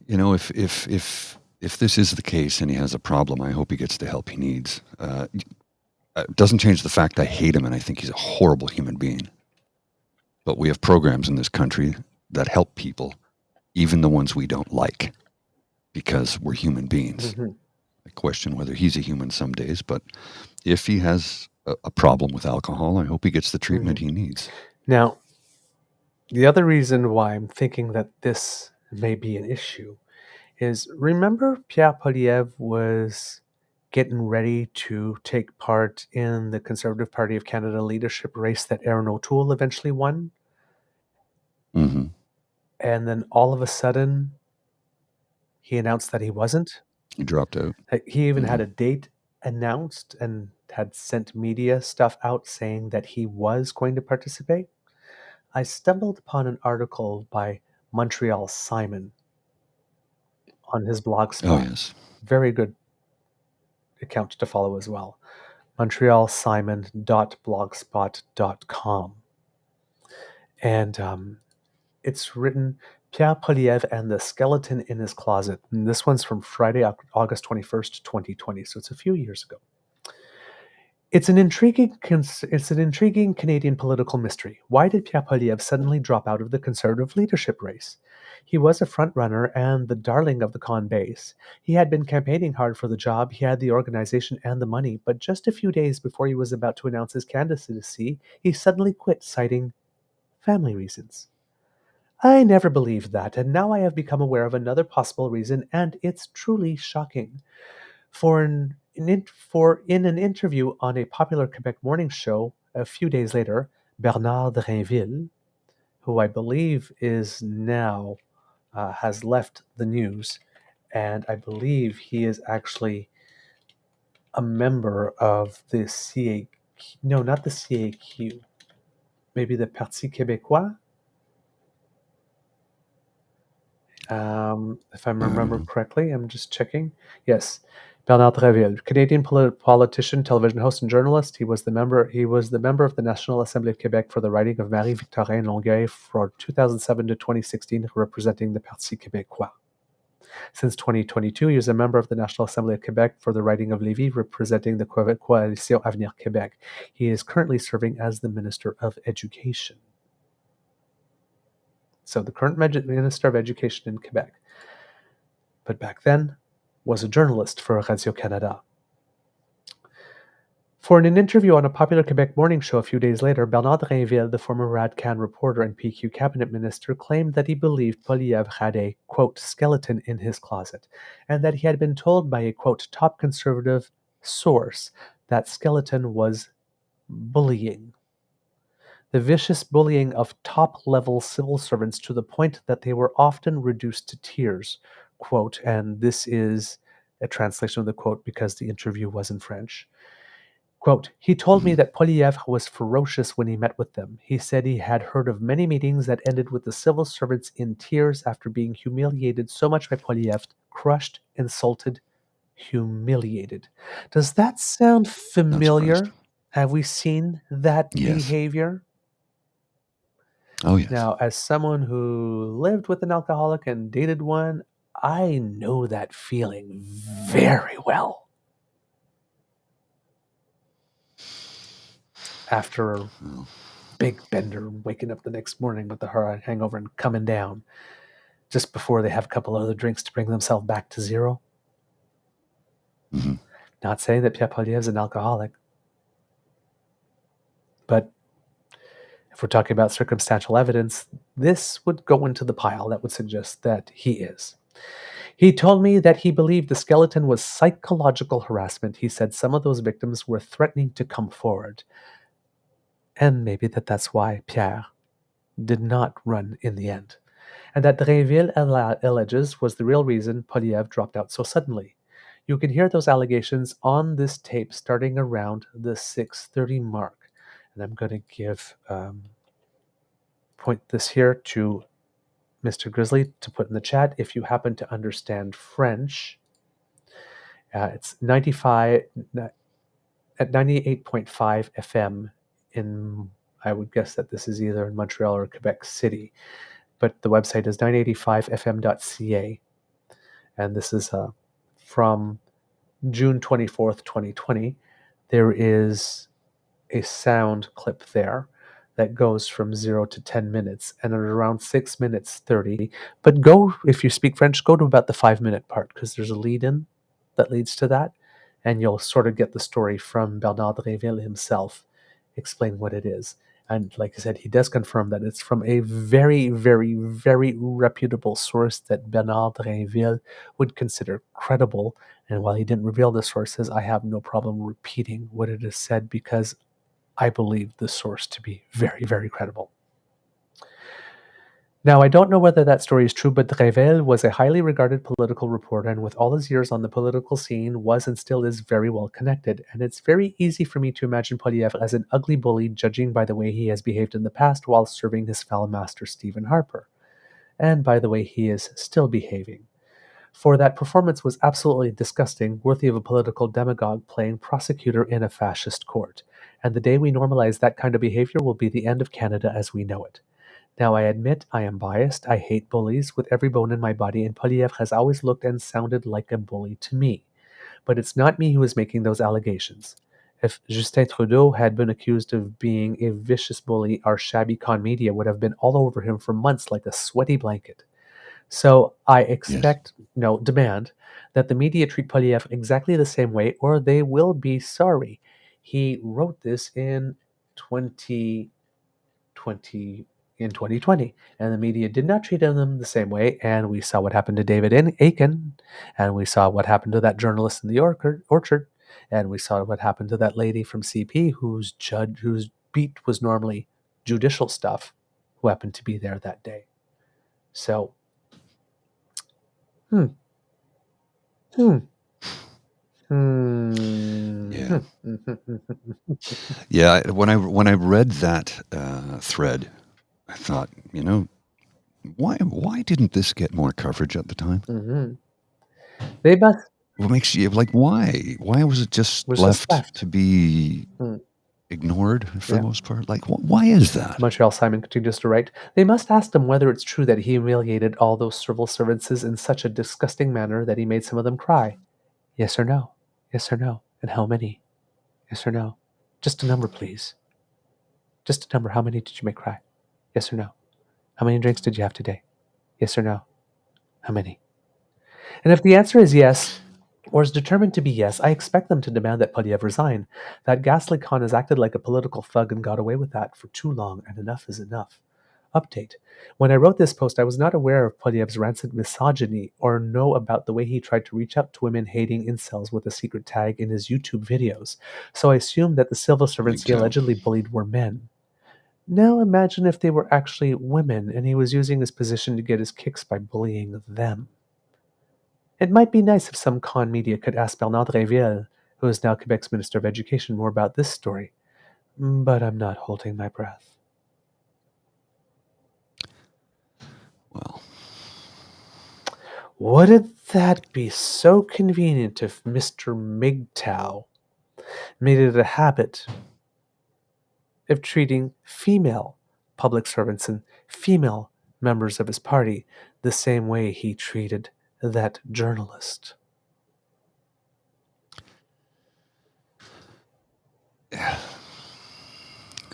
You know, if this is the case and he has a problem, I hope he gets the help he needs. It doesn't change the fact I hate him and I think he's a horrible human being. But we have programs in this country that help people, even the ones we don't like, because we're human beings. Mhm. I question whether he's a human some days, but if he has a problem with alcohol, I hope he gets the treatment he needs. Now, the other reason why I'm thinking that this may be an issue is remember Pierre Poilievre was getting ready to take part in the Conservative Party of Canada leadership race that Aaron O'Toole eventually won? Mm-hmm. And then all of a sudden, he announced that he wasn't. He dropped out. He even had a date announced and had sent media stuff out saying that he was going to participate. I stumbled upon an article by Montreal Simon on his blog spot. Oh, yes. Very good account to follow as well. montrealsimon.blogspot.com. And it's written Pierre Poilievre and the Skeleton in His Closet. And this one's from Friday, August 21st, 2020. So it's a few years ago. It's an intriguing Canadian political mystery. Why did Pierre Poilievre suddenly drop out of the Conservative leadership race? He was a front-runner and the darling of the Con base. He had been campaigning hard for the job, he had the organization and the money, but just a few days before he was about to announce his candidacy, he suddenly quit, citing family reasons. I never believed that, and now I have become aware of another possible reason, and it's truly shocking. In an interview on a popular Quebec morning show a few days later, Bernard Drinville, who I believe is now has left the news, and I believe he is actually a member of the CAQ. No, not the CAQ. Maybe the Parti Québécois. If I remember correctly, I'm just checking. Yes, Bernard Drinville, Canadian politician, television host, and journalist. He was the member of the National Assembly of Quebec for the riding of Marie-Victorin Longueuil for 2007 to 2016, representing the Parti Québécois. Since 2022, he is a member of the National Assembly of Quebec for the riding of Lévis, representing the Coalition Avenir Québec. He is currently serving as the Minister of Education. So the current Minister of Education in Quebec, but back then was a journalist for Radio-Canada. For an interview on a popular Quebec morning show a few days later, Bernard Drinville, the former Radcan reporter and PQ cabinet minister, claimed that he believed Poilievre had a, quote, skeleton in his closet, and that he had been told by a, quote, top conservative source that skeleton was bullying. The vicious bullying of top-level civil servants to the point that they were often reduced to tears, quote, and this is a translation of the quote because the interview was in French. Quote, he told me that Poilievre was ferocious when he met with them. He said he had heard of many meetings that ended with the civil servants in tears after being humiliated so much by Poilievre, crushed, insulted, humiliated. Does that sound familiar? Have we seen that Yes. behavior? Oh, yes. Now, as someone who lived with an alcoholic and dated one, I know that feeling very well. After a Well, big bender, waking up the next morning with the hangover and coming down just before they have a couple other drinks to bring themselves back to zero. mhm. Not saying that Pierre Poilievre is an alcoholic, but if we're talking about circumstantial evidence, this would go into the pile that would suggest that he is. He told me that he believed the skeleton was psychological harassment. He said some of those victims were threatening to come forward. And maybe that's why Pierre did not run in the end. And that Dreville alleges was the real reason Poilievre dropped out so suddenly. You can hear those allegations on this tape starting around the 6:30 mark. And I'm going to point this here to Mr. Grizzly to put in the chat if you happen to understand French. It's 95 at 98.5 FM in, I would guess that this is either in Montreal or Quebec City, but the website is 985fm.ca, and this is from June 24th, 2020. There is a sound clip there that goes from 0 to 10 minutes, and at around 6 minutes 30, but go, if you speak French, go to about the 5-minute part, because there's a lead-in that leads to that, and you'll sort of get the story from Bernard Dreville himself, explain what it is. And like I said, he does confirm that it's from a very, very, very reputable source that Bernard Dreville would consider credible. And while he didn't reveal the sources, I have no problem repeating what it is said because I believe the source to be very, very credible. Now, I don't know whether that story is true, but Dreville was a highly regarded political reporter, and with all his years on the political scene, was and still is very well connected. And it's very easy for me to imagine Poilievre as an ugly bully, judging by the way he has behaved in the past while serving his foul master Stephen Harper, and by the way he is still behaving. For that performance was absolutely disgusting, worthy of a political demagogue playing prosecutor in a fascist court. And the day we normalize that kind of behavior will be the end of Canada as we know it. Now, I admit I am biased. I hate bullies with every bone in my body, and Poilievre has always looked and sounded like a bully to me. But it's not me who is making those allegations. If Justin Trudeau had been accused of being a vicious bully, our shabby con media would have been all over him for months like a sweaty blanket. So I expect, demand, that the media treat Poilievre exactly the same way, or they will be sorry. He wrote this in 2020, and the media did not treat him the same way. And we saw what happened to David Aiken, and we saw what happened to that journalist in the orchard, and we saw what happened to that lady from CP whose beat was normally judicial stuff, who happened to be there that day. So. Yeah. Yeah. When I read that thread, I thought, why didn't this get more coverage at the time? They must. What makes you like why? Why was it just left to be ignored for the most part? Like, why is that? Montreal Simon continues to write, they must ask him whether it's true that he humiliated all those civil servants in such a disgusting manner that he made some of them cry. Yes or no? Yes or no? And how many? Yes or no? Just a number, please. Just a number. How many did you make cry? Yes or no? How many drinks did you have today? Yes or no? How many? And if the answer is yes, or is determined to be yes, I expect them to demand that Poilievre resign. That ghastly con has acted like a political thug and got away with that for too long, and enough is enough. Update. When I wrote this post, I was not aware of Poilievre's rancid misogyny or know about the way he tried to reach out to women hating incels with a secret tag in his YouTube videos, so I assumed that the civil servants he allegedly bullied were men. Now imagine if they were actually women and he was using his position to get his kicks by bullying them. It might be nice if some con media could ask Bernard Dreville, who is now Quebec's Minister of Education, more about this story. But I'm not holding my breath. Well, wouldn't that be so convenient if Mr. MGTOW made it a habit if treating female public servants and female members of his party the same way he treated that journalist.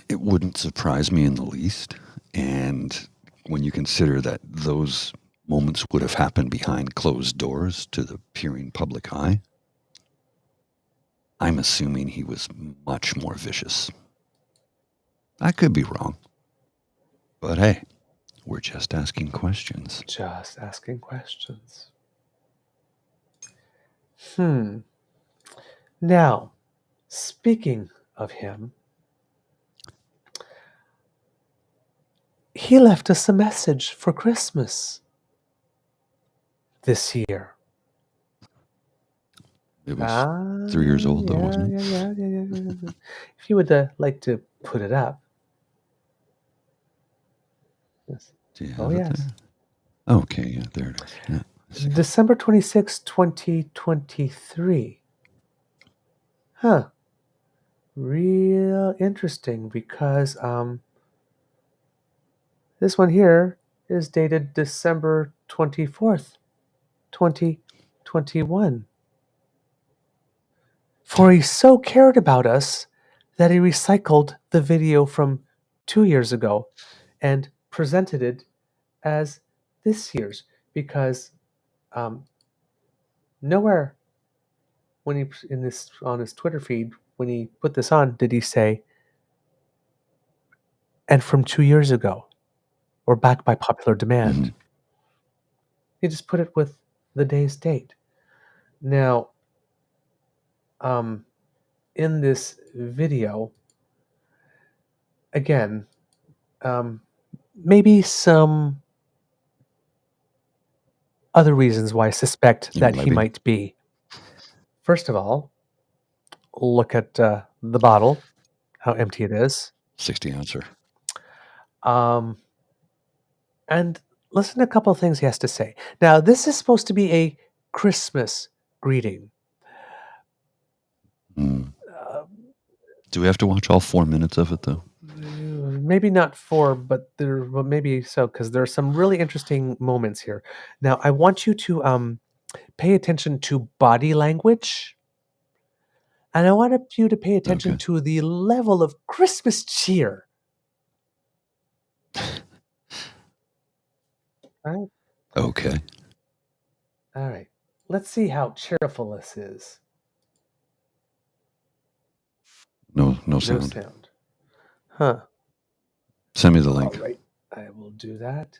It wouldn't surprise me in the least. And when you consider that those moments would have happened behind closed doors to the peering public eye, I'm assuming he was much more vicious. I could be wrong. But hey, we're just asking questions. Just asking questions. Now, speaking of him, he left us a message for Christmas this year. It was 3 years old, though, wasn't it? Yeah. If you would like to put it up. Yes. Do you have Oh, it yes. there? Okay, yeah, there it is. Yeah, I see. December 26, 2023. Huh. Real interesting because this one here is dated December 24th, 2021. For he so cared about us that he recycled the video from 2 years ago and presented it as this year's, because nowhere when he on his Twitter feed, when he put this on, did he say, and from 2 years ago, or back by popular demand. Mhm. He just put it with the day's date. Now, in this video, again, maybe some other reasons why I suspect that he Maybe. might be. First of all, look at the bottle, how empty it is. 60 ouncer. And listen to a couple of things he has to say. Now, this is supposed to be a Christmas greeting. Mm. Do we have to watch all 4 minutes of it, though? Maybe not 4, but maybe so, because there are some really interesting moments here. Now, I want you to pay attention to body language, and I want you to pay attention Okay. to the level of Christmas cheer. All right. Okay. All right. Let's see how cheerful this is. No No sound. sound. Huh. Send me the link. All right. I will do that.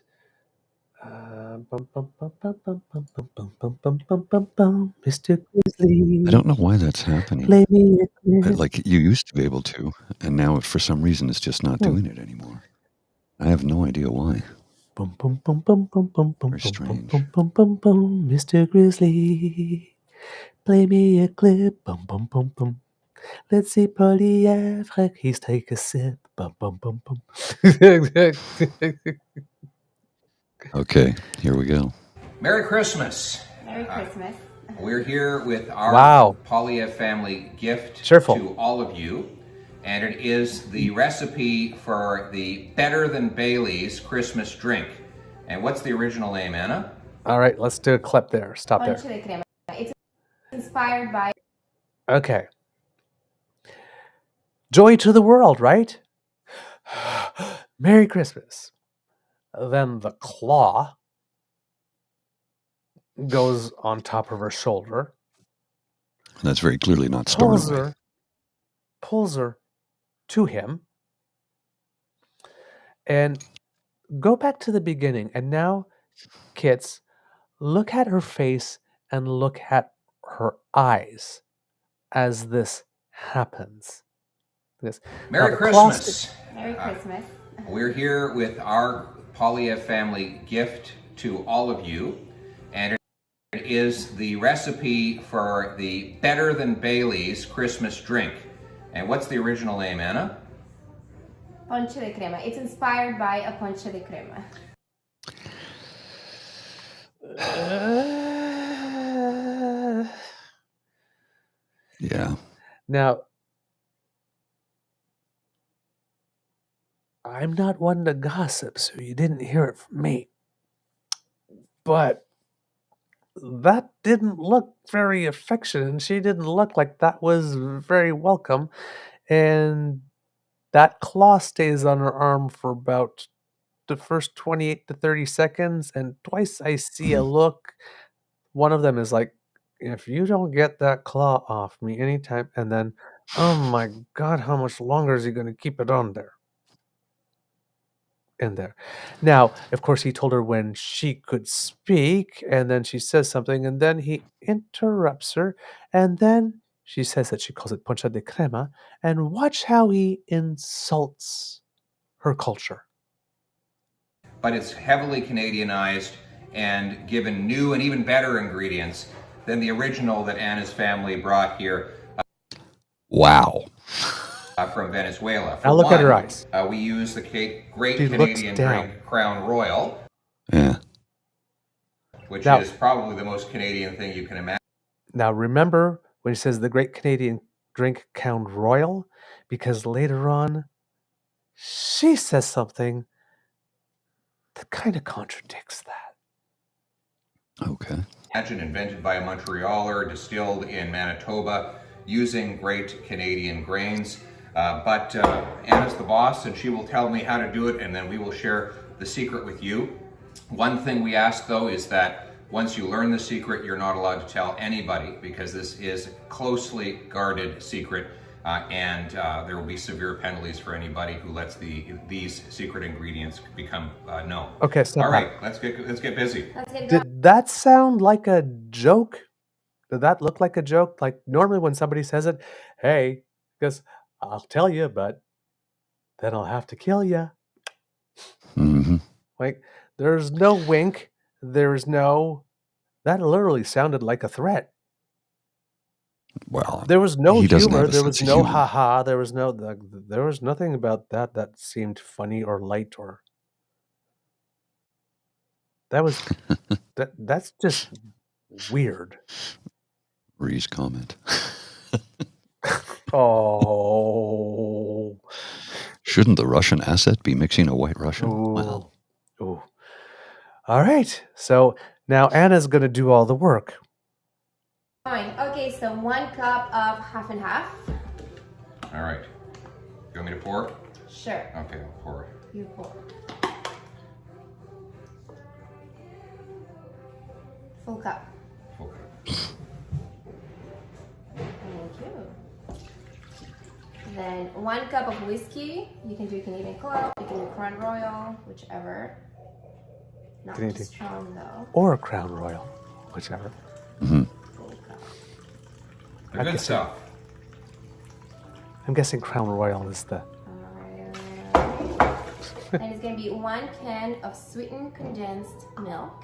Mr. Grizzly. I don't know why that's happening. Play me a clip. Like, you used to be able to, and now for some reason it's just not doing it anymore. I have no idea why. Very strange. Mr. Grizzly, play me a clip. Let's see purrr-fect. He's take a sip. Okay, here we go. Merry Christmas. Merry Christmas. We're here with our Wow. Polyev family gift Cheerful. to all of you. And it is the recipe for the Better Than Bailey's Christmas drink. And what's the original name, Anna? All right, let's do a clip there. Stop there. Ponche de crema. It's inspired by Okay. Joy to the world, right? Merry Christmas. Then the claw goes on top of her shoulder, That's very clearly not stolen. pulls her to him, and go back to the beginning. And now, kids, look at her face and look at her eyes as this happens. This. Merry Now, the claw Christmas. Merry Christmas. We're here with our Polyev family gift to all of you. And it is the recipe for the Better Than Bailey's Christmas drink. And what's the original name, Anna? Ponche de crema. It's inspired by a ponche de crema. Yeah. Now, I'm not one to gossip, so you didn't hear it from me. But that didn't look very affectionate, and she didn't look like that was very welcome. And that claw stays on her arm for about the first 28 to 30 seconds, and twice I see a look. One of them is like, if you don't get that claw off me anytime, and then, oh my God, how much longer is he going to keep it on there? In there. Now, of course, he told her when she could speak, and then she says something, and then he interrupts her, and then she says that she calls it poncha de crema, and watch how he insults her culture. But it's heavily Canadianized and given new and even better ingredients than the original that Anna's family brought here. Wow. From Venezuela. Now look at her eyes. We use the great She Canadian looks down. drink Crown Royal, Yeah. which Now- is probably the most Canadian thing you can imagine. Now remember when he says the great Canadian drink Crown Royal? Because later on, she says something that kind of contradicts that. Okay. Invented by a Montrealer, distilled in Manitoba, using great Canadian grains. But Anna's the boss, and she will tell me how to do it, and then we will share the secret with you. One thing we ask, though, is that once you learn the secret, you're not allowed to tell anybody, because this is a closely guarded secret, and there will be severe penalties for anybody who lets these secret ingredients become known. Okay, so All right, let's get busy. Let's get going. did that sound like a joke? Did that look like a joke? Like normally when somebody says it, hey, because I'll tell you, but then I'll have to kill you. Mm-hmm. Like there's no wink. There's no. That literally sounded like a threat. Well, There was no he doesn't humor. have a There was sense of no humor. haha. There was no. There was nothing about that seemed funny or light or. That was that's just weird. Ree's comment. Oh. Shouldn't the Russian asset be mixing a white Russian? Ooh. Well, Ooh. All right. So now Anna's going to do all the work. Fine. Okay, so 1 cup of half and half. All right. You want me to pour? Sure. Okay, I'll pour it. You pour. Full cup. Okay. Thank you. Then 1 cup of whiskey. You can do Canadian Club, you can do Crown Royal, whichever. Not too Canadian. strong though. Or a Crown Royal, whichever. mhm. Full cup. The good stuff. I'm guessing Crown Royal is the. And it's going to be 1 can of sweetened condensed milk.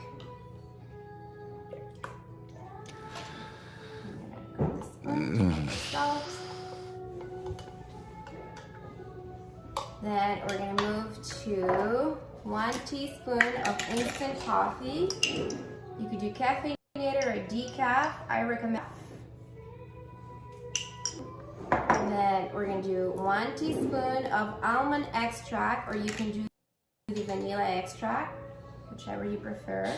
Salt. Then we're going to move to 1 teaspoon of instant coffee. You could do caffeinated or decaf. I recommend. And then we're going to do 1 teaspoon of almond extract, or you can do the vanilla extract, whichever you prefer.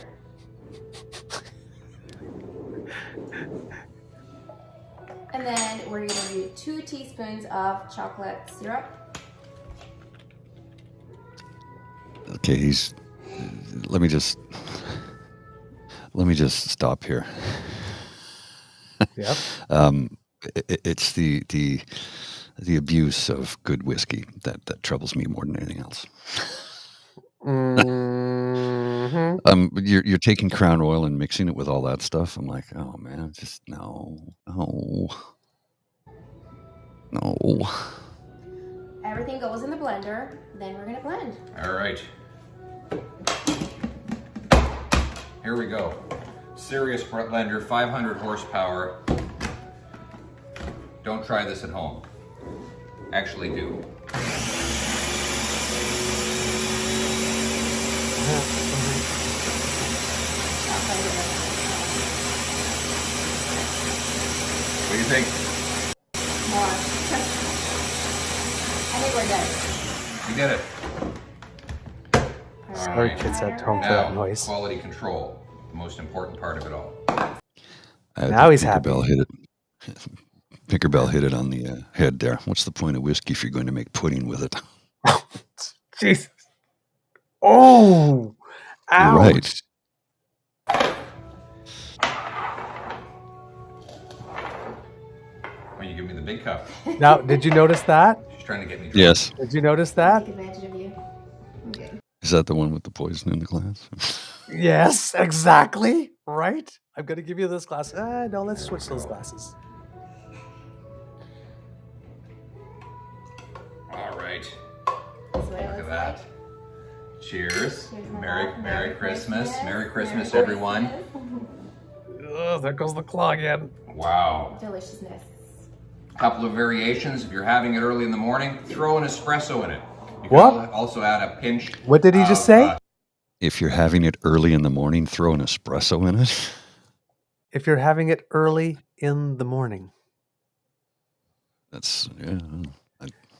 And then we're going to do 2 teaspoons of chocolate syrup. Okay, let me just stop here. Yep. It's the abuse of good whiskey that troubles me more than anything else. Mm-hmm. You're taking Crown Royal and mixing it with all that stuff. I'm like, oh man, just no. Everything goes in the blender, then we're going to blend. All right. Here we go. Serious blender, 500 horsepower. Don't try this at home. Actually do. What do you think? More. I think we're good. You did it. Our kids at home for that Now, noise. quality control, the most important part of it all. Now he's happy. Tinkerbell hit it on the head there. What's the point of whiskey if you're going to make pudding with it? Jesus. Oh, You're ouch. right. Well, you give me the big cup. Now, did you notice that? She's trying to get me drunk. Yes. Did you notice that? Take advantage of you. Okay. Is that the one with the poison in the glass? Yes, exactly. Right? I'm going to give you this glass. No, let's switch those glasses. All right. That's what it Look at looks that. like. Cheers. Cheers, my Merry love. Merry Christmas. Merry Christmas, Merry everyone. Oh, there goes the claw again. Wow. Deliciousness. Couple of variations. If you're having it early in the morning, throw an espresso in it. You What? can also add a pinch. What did he just say? If you're having it early in the morning, throw an espresso in it. If you're having it early in the morning. That's, yeah.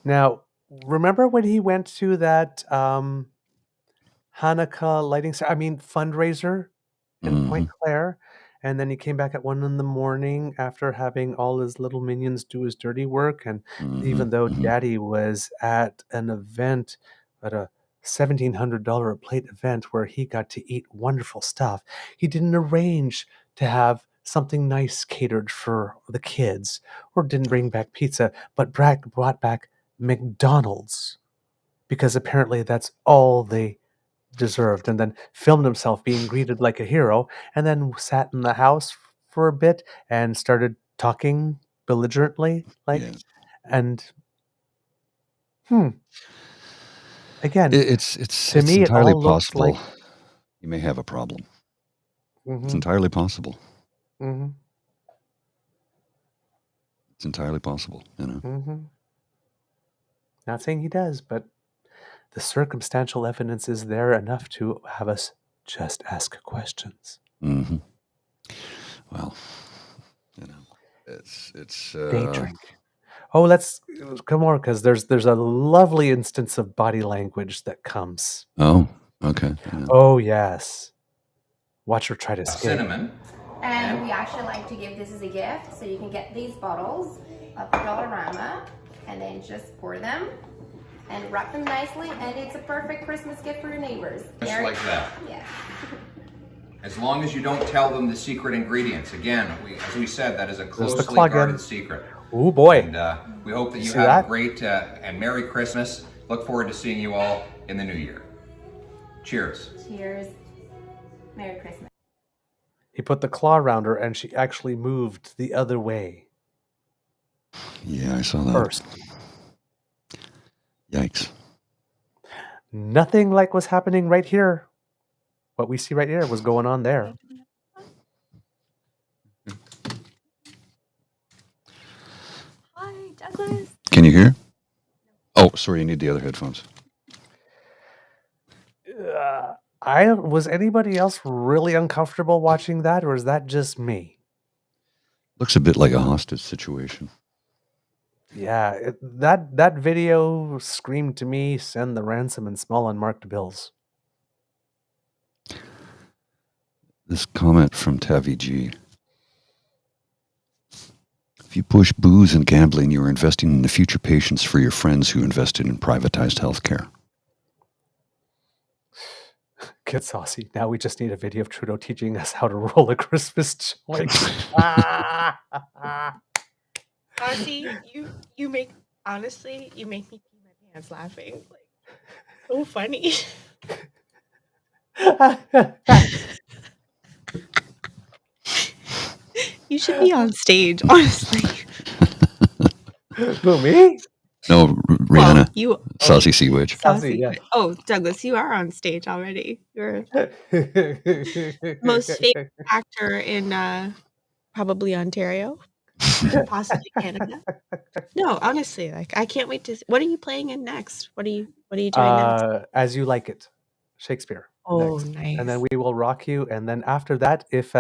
Now, remember when he went to that Hanukkah fundraiser in Point Claire? And then he came back at 1 in the morning after having all his little minions do his dirty work. And even though Daddy was at an event, at a $1,700 a plate event where he got to eat wonderful stuff, he didn't arrange to have something nice catered for the kids, or didn't bring back pizza, but brought back McDonald's, because apparently that's all they deserved, and then filmed himself being greeted like a hero, and then sat in the house for a bit and started talking belligerently, like, Yes. and again, It's to me, it entirely all looks possible. like You may have a problem. It's Mhm, entirely possible. mhm, It's entirely possible, you know. mhm. Not saying he does, but the circumstantial evidence is there enough to have us just ask questions. Hmm. Well, you know, it's Day drink. Oh, let's come on, because there's a lovely instance of body language that comes. oh, okay. Yeah. Oh yes, watch her try to skate. Cinnamon. And we actually like to give this as a gift, so you can get these bottles of Dollarama and then just pour them and wrap them nicely, and it's a perfect Christmas gift for your neighbors. Just like that. Yeah. As long as you don't tell them the secret ingredients. Again, as we said, that is a the closely plug-in. guarded secret. Oh boy. And we hope that you See have that? a great and Merry Christmas. Look forward to seeing you all in the new year. Cheers. Cheers. Merry Christmas. He put the claw around her, and she actually moved the other way Yeah, I saw that. first. Yikes. Nothing like what's happening right here. What we see right here was going on there. Hi, Douglas. Can you hear? Oh, sorry, you need the other headphones. Was anybody else really uncomfortable watching that, or is that just me? Looks a bit like a hostage situation. Yeah, that video screamed to me, "Send the ransom in small unmarked bills." This comment from Tavi G. If you push booze and gambling, you are investing in the future patients for your friends who invested in privatized healthcare. Get saucy. Now we just need a video of Trudeau teaching us how to roll a Christmas joint. Honestly, you make you make me pee my pants laughing. Like, so funny. You should be on stage, honestly. Who, me? No, Rihanna. You Saucy Sea Witch. Saucy, yeah. Oh, Douglas, you are on stage already. You're most famous actor in probably Ontario, possibly Canada. No, honestly, like I can't wait to. What are you playing in next? What are you doing next? As You Like It, Shakespeare. Oh, next. nice. And then we will rock you. And then after that, if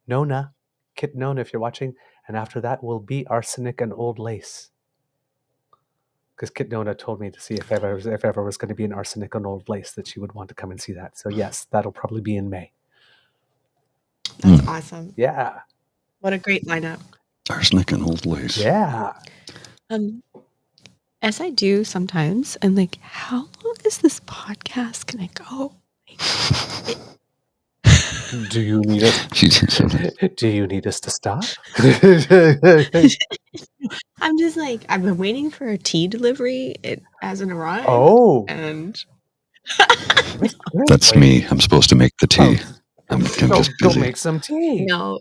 Nona, Kit Nona, if you're watching, and after that will be Arsenic and Old Lace. because Kitnona told me to see if ever was going to be an arsenic on Old Lace that she would want to come and see that. So yes, that'll probably be in May. That's awesome. Yeah. What a great lineup. Arsenic and Old Lace. Yeah. As I do sometimes, I'm like, how long is this podcast gonna go? Do you need us? Do you need us to stop? I'm just like, I've been waiting for a tea delivery. It hasn't arrived. Oh, And That's me. I'm supposed to make the tea. I'm go just busy. make some tea. no,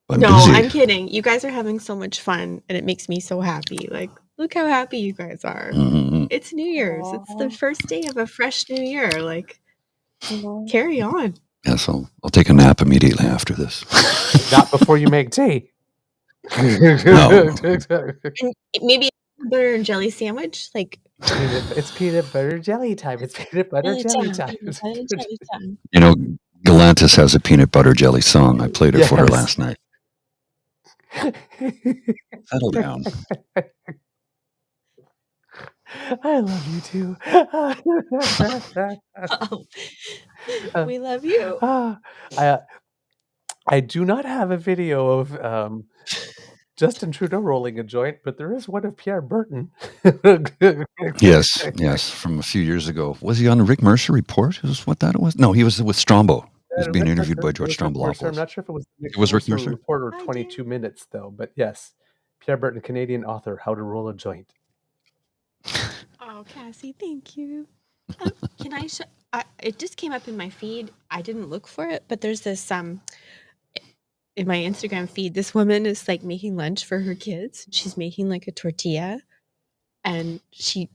I'm no, busy. I'm kidding. You guys are having so much fun, and it makes me so happy. Like, look how happy you guys are. Mhm. It's New Year's. It's the first day of a fresh new year. Like, carry on. Yes, I'll take a nap immediately after this. Not before you make tea. No. And maybe a butter and jelly sandwich. Like, It's peanut butter jelly time. It's peanut butter jelly time. You know, Galantis has a peanut butter jelly song. I played it for her Yes. last night. Settle down. I love you too. we love you. I do not have a video of Justin Trudeau rolling a joint, but there is one of Pierre Burton. Yes, from a few years ago. Was he on the Rick Mercer report? Is what that was? No, he was with Strombo. He was being interviewed by George Mercer. I'm Stroumboulopoulos. not sure if it was Rick Mercer? report or I 22 did. minutes though, but yes, Pierre Burton, Canadian author, How to Roll a Joint. Oh, Cassie, thank you. Can I show? It just came up in my feed. I didn't look for it, but there's this in my Instagram feed. This woman is like making lunch for her kids. She's making like a tortilla, and she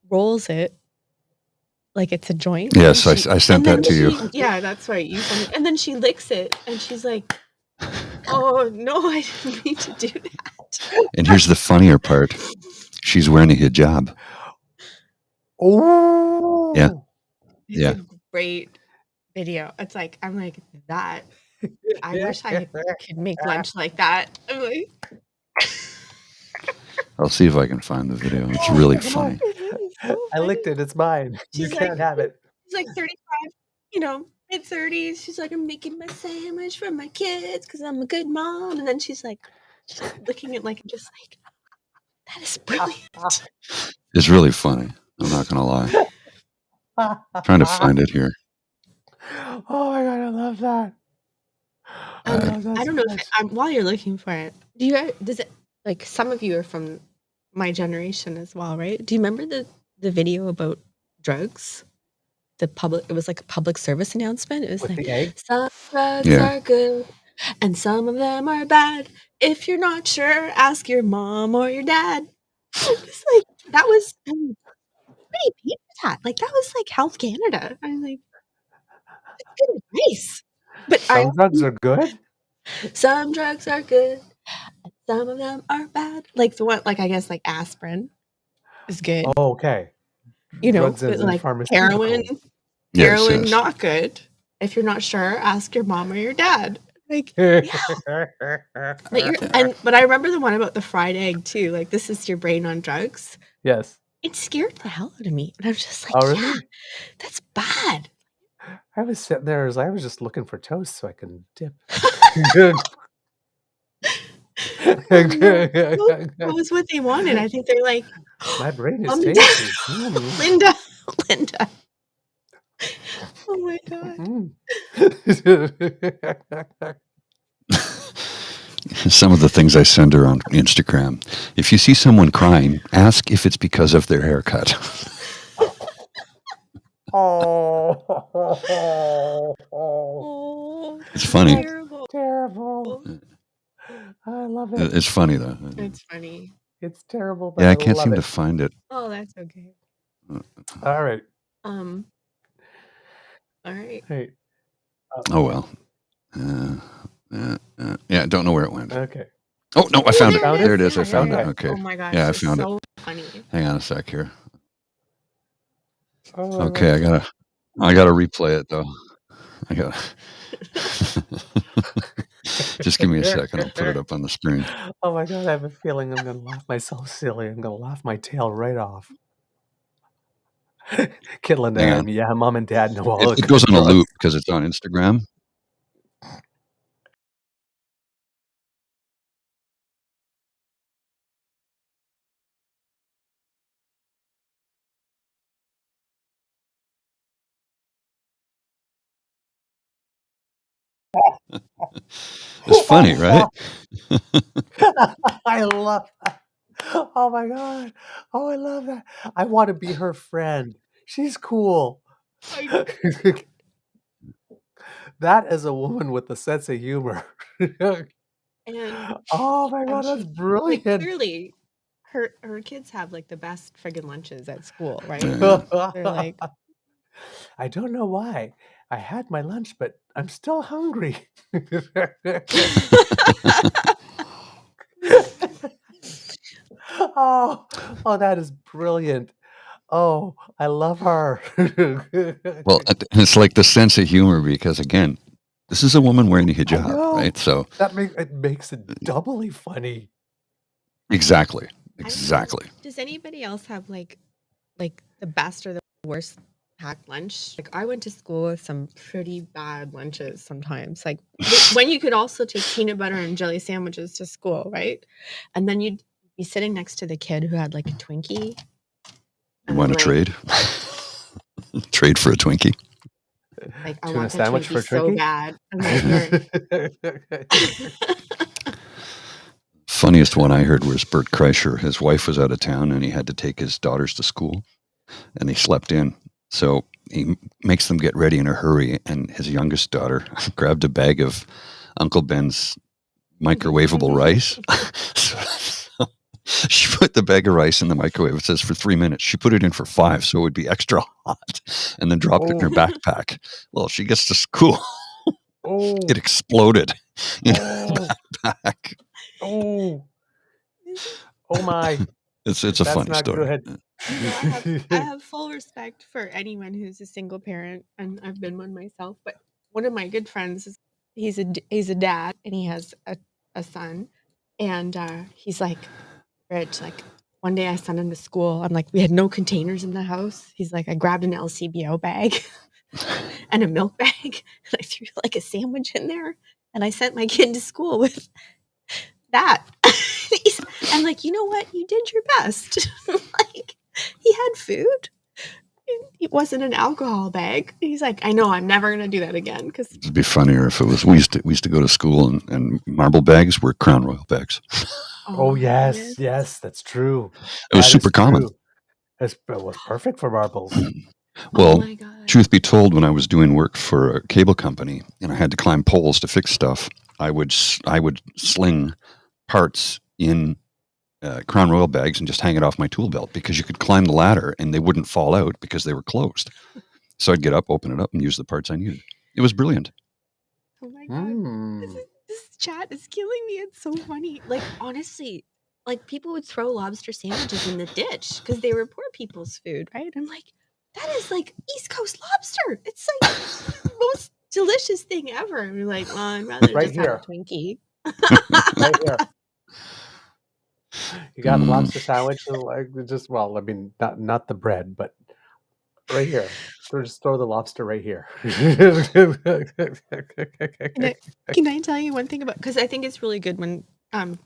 rolls it like it's a joint. Yes, and I sent that to you. Yeah, that's right. You sent it. And then she licks it, and she's like, "Oh no, I didn't mean to do that." And here's the funnier part. She's wearing a hijab. Oh, Yeah. It's Yeah. a great video. It's like, I'm like, that. I wish I could make lunch like that. I'm like, I'll see if I can find the video. It's really funny. I licked it. It's mine. You She's can't like- have it. she's like 35, mid-30s. She's like, I'm making my sandwich for my kids because I'm a good mom. And then she's like looking at like, I'm just like, that is brilliant. It's really funny. I'm not going to lie. I'm trying to find it here. Oh my god, I love that. I love that I don't so know. much. While you're looking for it, does it, like, some of you are from my generation as well, right? Do you remember the video about drugs? It was like a public service announcement. It was With like, the egg? some drugs Yeah. are good and some of them are bad. If you're not sure, ask your mom or your dad. It's like, that was pretty paid for that. Like, that was like Health Canada. I'm like, that's good advice. But Some drugs are good. some drugs are good and some of them are bad. Like the one, like, I guess, like aspirin is good. Oh, okay. Drugs but as in like pharmaceuticals. heroin Yes. not good. If you're not sure, ask your mom or your dad. Like, Yes. but I remember the one about the fried egg too. Like, this is your brain on drugs. It scared the hell out of me, and I was just like, Oh, yeah, really? that's bad. I was sitting there as I was just looking for toast so I can dip. That was what they wanted. I think they're like, My brain is Um, tasty. Mm. Linda. Oh my god. Mm. Some of the things I send her on Instagram. If you see someone crying, ask if it's because of their haircut. Oh, Oh, It's funny. terrible. terrible. I love it. It's funny though. It's funny. It's terrible, but Yeah, I I can't love seem it. to find it. Oh, that's okay. All right. All right. Hey. Oh well. Yeah, I don't know where it went. Okay. Oh no, I found it. Found it? There it is. I Yeah, found yeah. it. Okay. Oh my gosh. Yeah, I it's found it. so funny. Hang on a sec here. Oh, I Okay, love I gotta replay it though. I gotta. Just give me a second. I'll put it up on the screen. Oh my God, I have a feeling I'm going to laugh myself silly. I'm going to laugh my tail right off. Kittling Hang there. on. Yeah, mom and dad know all the It goes good on a drugs. loop because it's on Instagram. It's funny, right? I love that. Oh my God. Oh, I love that. I want to be her friend. She's cool. That is a woman with a sense of humor. And Oh my God, that's she like brilliant. clearly her kids have like the best friggin' lunches at school, right? Yeah. They're like, I don't know why. I had my lunch, but I'm still hungry. Oh, that is brilliant. Oh, I love her. Well, it's like the sense of humor because, again, this is a woman wearing a I hijab, know. right? So It makes it doubly funny. exactly. I don't know. Exactly. Does anybody else have like the best or the worst packed lunch? Like I went to school with some pretty bad lunches sometimes. Like when you could also take peanut butter and jelly sandwiches to school, right? And then you'd be sitting next to the kid who had like a Twinkie. You And want I'm to like, trade? Trade for a Twinkie? Like I Tuna want that sandwich for Twinkie so Twinkie? bad. I'm like, "Here." Funniest one I heard was Bert Kreischer. His wife was out of town and he had to take his daughters to school and they slept in. So he makes them get ready in a hurry. And his youngest daughter grabbed a bag of Uncle Ben's microwavable rice. So she put the bag of rice in the microwave. It says for 3 minutes. She put it in for 5, so it would be extra hot, and then dropped it in her backpack. Well, she gets to school. Oh, It exploded in her oh, backpack. oh, oh my. It's a That's funny not story. good. I have full respect for anyone who's a single parent, and I've been one myself. But one of my good friends is he's a dad, and he has a son, and he's like, Rich, like one day I sent him to school. I'm like, we had no containers in the house. He's like, I grabbed an LCBO bag and a milk bag, and I threw like a sandwich in there, and I sent my kid to school with that. I'm like, you know what? You did your best. Like, he had food. It wasn't an alcohol bag. He's like, I know, I'm never gonna do that again. Because It'd be funnier if it was. We used to go to school and marble bags were Crown Royal bags. Oh yes, that's true. It was That super is common. true. It was perfect for marbles. Well, oh my god. truth be told, when I was doing work for a cable company and I had to climb poles to fix stuff, I would sling parts in Crown Royal bags and just hang it off my tool belt because you could climb the ladder and they wouldn't fall out because they were closed. So I'd get up, open it up, and use the parts I needed. It was brilliant. Oh my god. This chat is killing me. It's so funny. Like honestly, like people would throw lobster sandwiches in the ditch because they were poor people's food, right? I'm like, that is like East Coast lobster. It's like the most delicious thing ever. And you're like, well, I'd rather Right just here. have a Twinkie. Right here. You got a lobster sandwich, like just I mean, not the bread, but right here. So just throw the lobster right here. Can I tell you one thing about, because I think it's really good when Dan,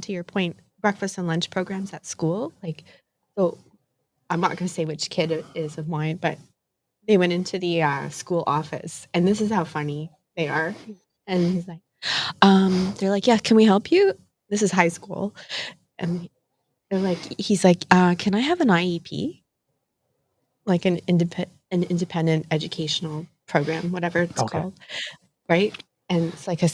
to your point, breakfast and lunch programs at school. Like, so I'm not going to say which kid it is of mine, but they went into the school office, and this is how funny they are. And he's like, they're like, yeah, can we help you? This is high school. And they're like, he's like, can I have an IEP? Like an independent educational program, whatever it's called. Right. And it's like a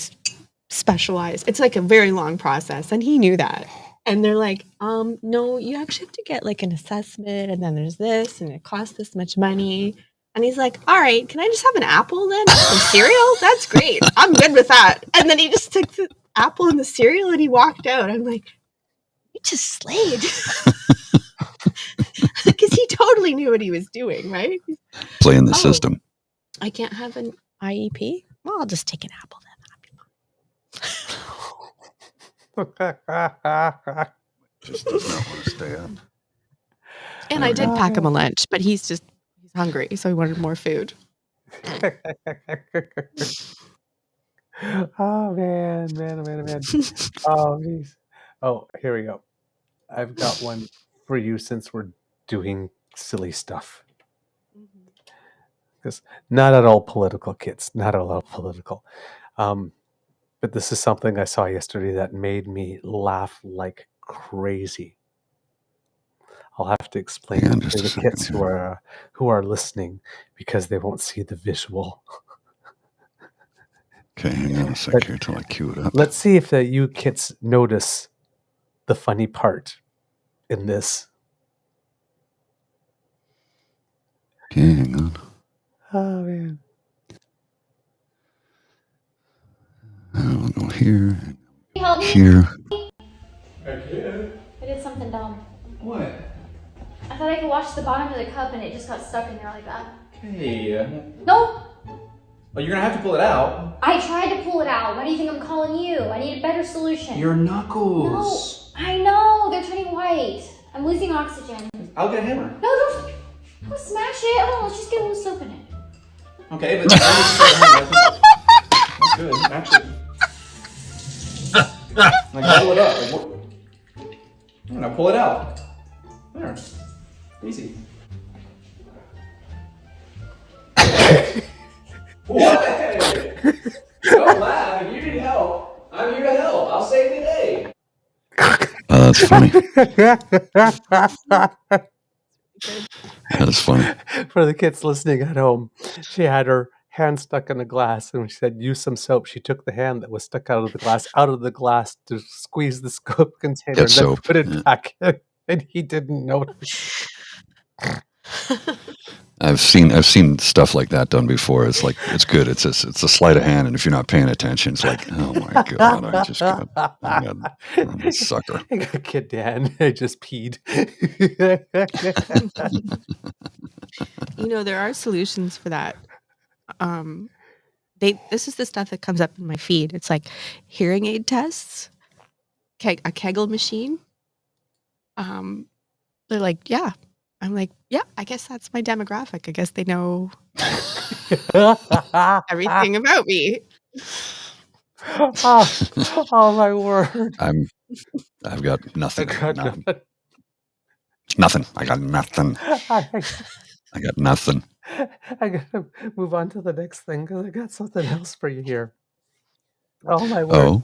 specialized, it's like a very long process. And he knew that. And they're like, no, you actually have to get like an assessment, and then there's this, and it costs this much money. And he's like, all right, can I just have an apple then? Some cereal? That's great. I'm good with that. And then he just took the apple and the cereal and he walked out. I'm like, you just slayed. Because he totally knew what he was doing, right? Playing the system. I can't have an IEP? Well, I'll just take an apple then. Just does not want to stay up. And I did pack him a lunch, but he's hungry, so he wanted more food. Oh man. Oh, geez. Oh, here we go. I've got one for you since we're doing silly stuff. Because not at all political, kids. Not at all political. But this is something I saw yesterday that made me laugh like crazy. I'll have to explain Hang on it just to a the second kids here. who are listening because they won't see the visual. Okay, hang on a sec here till I cue it up. Let's see if you kids notice the funny part in this. Okay, hang on. Oh man. I'll go here. Can you help me? Here. I did something dumb. What? I thought I could wash the bottom of the cup and it just got stuck in there like that. Hey. No! Well, you're gonna have to pull it out. I tried to pull it out. Why do you think I'm calling you? I need a better solution. Your knuckles. No, I know. They're turning white. I'm losing oxygen. I'll get a hammer. No, don't smash it. Hold on, let's just get a little soap in it. Okay, but that's good, actually. Like, pull it up. Now pull it out. There. Easy. What? Don't laugh. If you need help, I'm here to help. I'll save the day. Oh, that's funny. That's funny. For the kids listening at home, she had her hand stuck in a glass, and when she said use some soap, she took the hand that was stuck out of the glass to squeeze the soap container and then put it back in, and he didn't notice. I've seen stuff like that done before. It's like, it's good. It's a sleight of hand, and if you're not paying attention, it's like, oh my god, I'm a sucker. I got Kid Dan. I just peed. There are solutions for that. This is the stuff that comes up in my feed. It's like hearing aid tests, a Kegel machine. They're like, yeah. I'm like, yeah, I guess that's my demographic. I guess they know everything about me. Oh my word. I've got nothing. Nothing. I got nothing. I got nothing. I gotta move on to the next thing because I got something else for you here. Oh my word.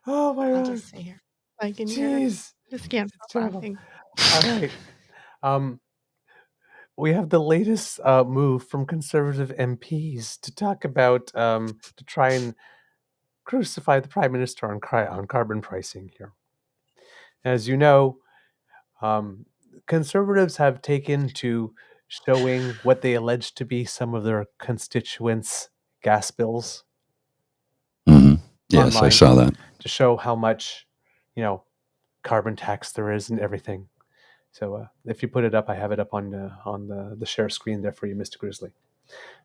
Oh my word. I'll just say here. I can hear. Just can't stop laughing. All right. We have the latest move from conservative MPs to talk about to try and crucify the Prime Minister on carbon pricing here. As you know, conservatives have taken to showing what they allege to be some of their constituents' gas bills. Mm-hmm. Yes, I saw that. To show how much, carbon tax there is and everything. So if you put it up, I have it up on the share screen there for you, Mr. Grizzly.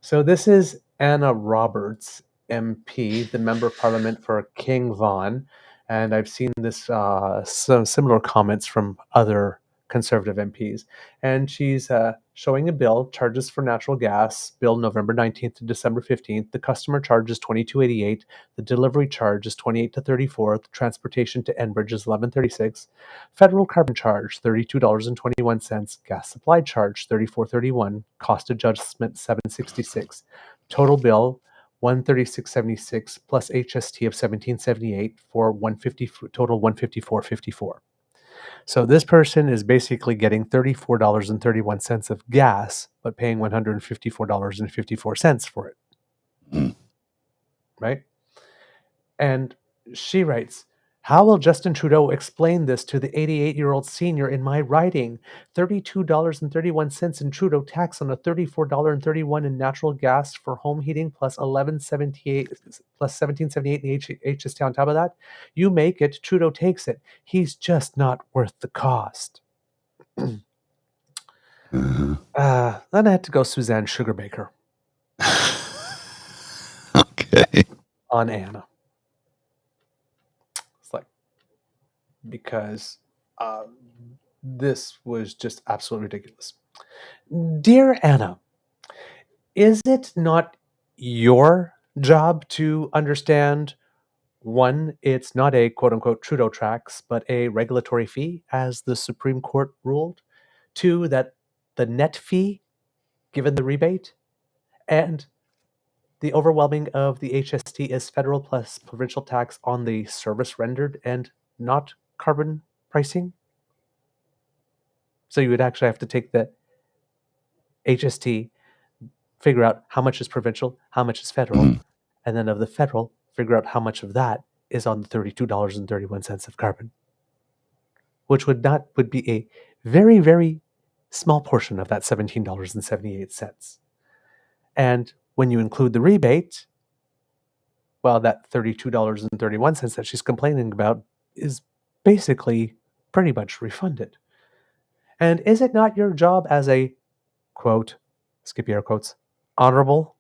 So this is Anna Roberts, MP, the Member of Parliament for King Vaughan. And I've seen this some similar comments from other conservative MPs. And she's showing a bill, charges for natural gas, bill November 19th to December 15th. The customer charge is $22.88. The delivery charge is $28 to $34. The transportation to Enbridge is $11.36. Federal carbon charge, $32.21. Gas supply charge, $34.31. Cost adjustment, $7.66. Total bill, $136.76 plus HST of $17.78 for total $154.54. So this person is basically getting $34.31 of gas, but paying $154.54 for it. Mm. Right? And she writes, how will Justin Trudeau explain this to the 88-year-old senior in my riding? $32.31 in Trudeau tax on a $34.31 in natural gas for home heating plus $11.78 plus $17.78 in HST on top of that. You make it, Trudeau takes it. He's just not worth the cost. Then I had to go Suzanne Sugarbaker. Okay. on Anna. It's like, because this was just absolutely ridiculous. Dear Anna, is it not your job to understand, one, it's not a quote-unquote Trudeau tax, but a regulatory fee, as the Supreme Court ruled? Two, that the net fee, given the rebate, and the overwhelming of the HST is federal plus provincial tax on the service rendered and not carbon pricing? So you would actually have to take the HST, figure out how much is provincial, how much is federal, Mhm. and then of the federal, figure out how much of that is on the $32.31 of carbon, which would be a very, very small portion of that $17.78. And when you include the rebate, well, that $32.31 that she's complaining about is basically pretty much refunded. And is it not your job as a, quote, skip air quotes, honorable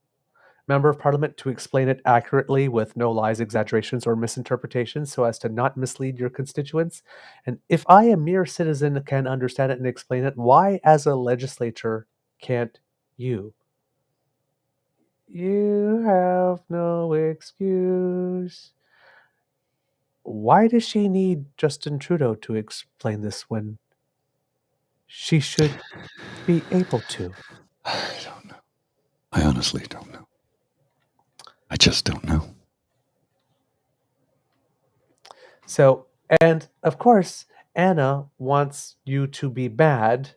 member of parliament to explain it accurately with no lies, exaggerations, or misinterpretations so as to not mislead your constituents? And if I, a mere citizen, can understand it and explain it, why, as a legislature, can't you? You have no excuse. Why does she need Justin Trudeau to explain this when she should be able to? I don't know. I honestly don't know. I just don't know. So, and of course, Anna wants you to be mad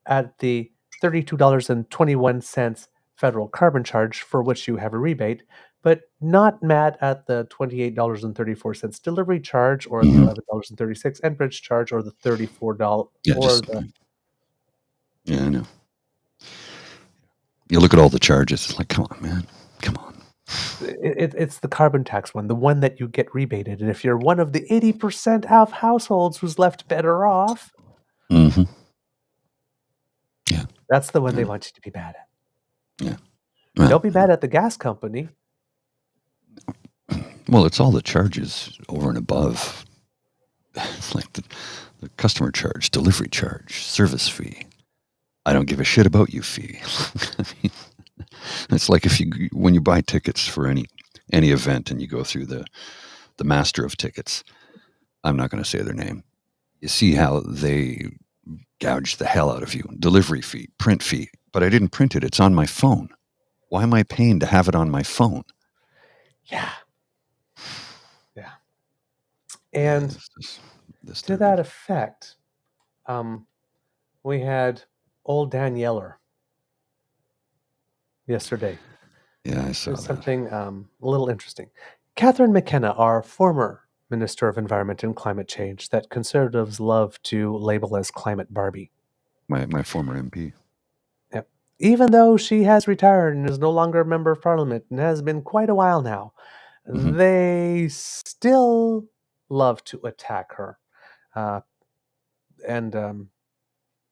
at the $32.21 federal carbon charge for which you have a rebate, but not mad at the $28.34 delivery charge or the Mhm. $11.36 Enbridge charge or the $34 Yeah, or just the yeah, I know. You look at all the charges. It's like, come on, man, come on. it's the carbon tax one, the one that you get rebated. And if you're one of the 80% of households who's left better off, Mm-hmm. Yeah, that's the one they yeah, want you to be mad at. yeah. Well, Don't be mad at the gas company. well, it's all the charges over and above. It's like the customer charge, delivery charge, service fee. I don't give a shit about you fee. I mean, it's like when you buy tickets for any event and you go through the master of tickets. I'm not going to say their name. You see how they gouge the hell out of you. Delivery fee, print fee. But I didn't print it. It's on my phone. Why am I paying to have it on my phone? Yeah. Yeah. And this to that effect, we had old Danyeller yesterday. Yeah, I saw There's that. something a little interesting. Catherine McKenna, our former Minister of Environment and Climate Change, that conservatives love to label as Climate Barbie. My former MP. Yep. Even though she has retired and is no longer a member of parliament and has been quite a while now, they still love to attack her. And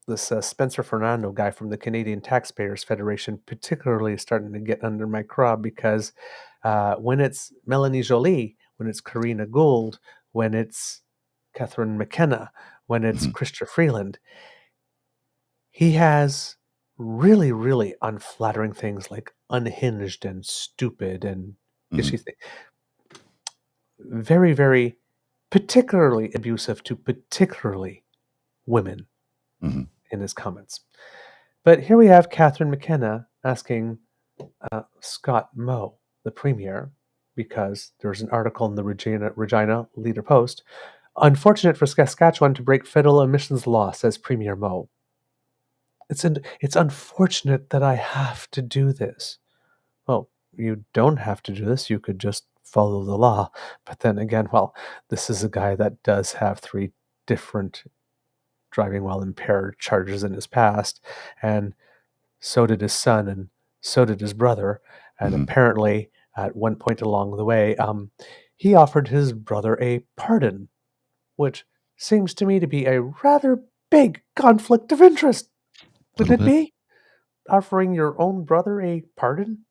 this Spencer Fernando guy from the Canadian Taxpayers Federation particularly is starting to get under my craw because when it's Melanie Joly, when it's Karina Gould, when it's Catherine McKenna, when it's Chrystia Freeland, he has really, really unflattering things like unhinged and stupid and very, very particularly abusive to particularly women in his comments. But here we have Catherine McKenna asking Scott Moe, the Premier, because there's an article in the Regina Leader Post, unfortunate for Saskatchewan to break federal emissions law, says Premier Moe. It's unfortunate that I have to do this. Well, you don't have to do this. You could just follow the law. But then again, well, this is a guy that does have 3 different driving while impaired charges in his past, and so did his son, and so did his brother. And apparently, at one point along the way, he offered his brother a pardon, which seems to me to be a rather big conflict of interest. Wouldn't it be? Offering your own brother a pardon?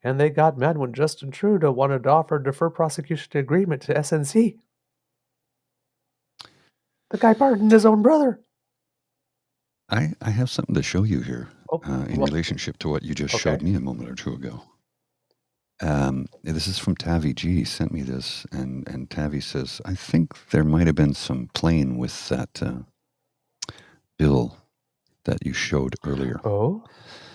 And they got mad when Justin Trudeau wanted to offer a defer prosecution agreement to SNC. The guy pardoned his own brother. I have something to show you here Oh, in what? relationship to what you just Okay. showed me a moment or two ago. This is from Tavi G. He sent me this, and Tavi says, I think there might have been some playing with that bill that you showed earlier. Oh,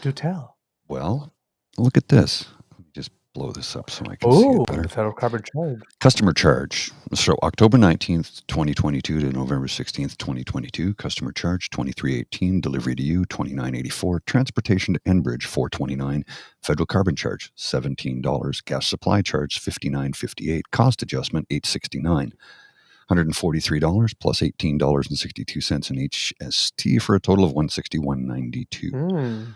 do tell. Well, look at this. Let me just blow this up so I can see Oh, it better. the federal carbon charge. Customer charge. So October 19th, 2022 to November 16th, 2022. Customer charge 23.18. Delivery to you 29.84. Transportation to Enbridge 4.29. Federal carbon charge $17. Gas supply charge $59.58. Cost adjustment $8.69. $143 plus $18.62 in HST for a total of $161.92.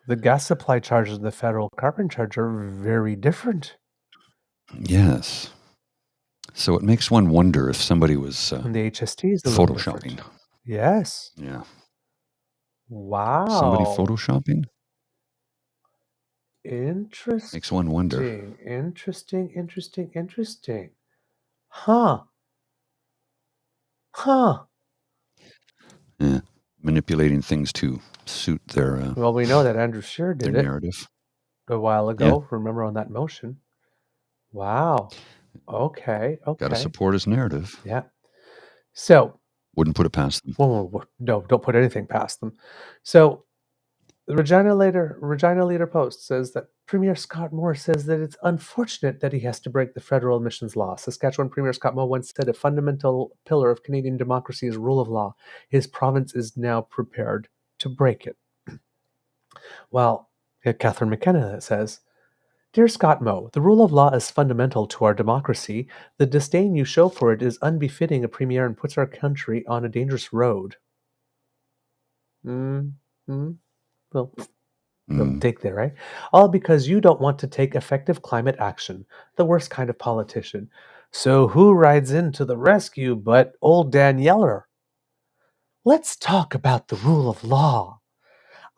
The gas supply charges and the federal carbon charge are very different. Yes. So it makes one wonder if somebody was And the HST is a little photoshopping. different. Yes. Yeah. Wow. Somebody photoshopping? Interesting. Makes one wonder. Interesting. Huh. Yeah. Manipulating things to suit their Well, we know that Andrew Scheer did it narrative. a while ago. Remember on that motion? Wow. Okay. Got to support his narrative. Yeah. So, Wouldn't put it past them. well, no, don't put anything past them. So, the Regina Leader Post says that Premier Scott Moore says that it's unfortunate that he has to break the federal emissions law. Saskatchewan Premier Scott Moore once said a fundamental pillar of Canadian democracy is rule of law. His province is now prepared to break it. Well, Catherine McKenna says, Dear Scott Moe, the rule of law is fundamental to our democracy. The disdain you show for it is unbefitting a premier and puts our country on a dangerous road. Well, take there, right? All because you don't want to take effective climate action, the worst kind of politician. So who rides in to the rescue but old Danyeller? Let's talk about the rule of law.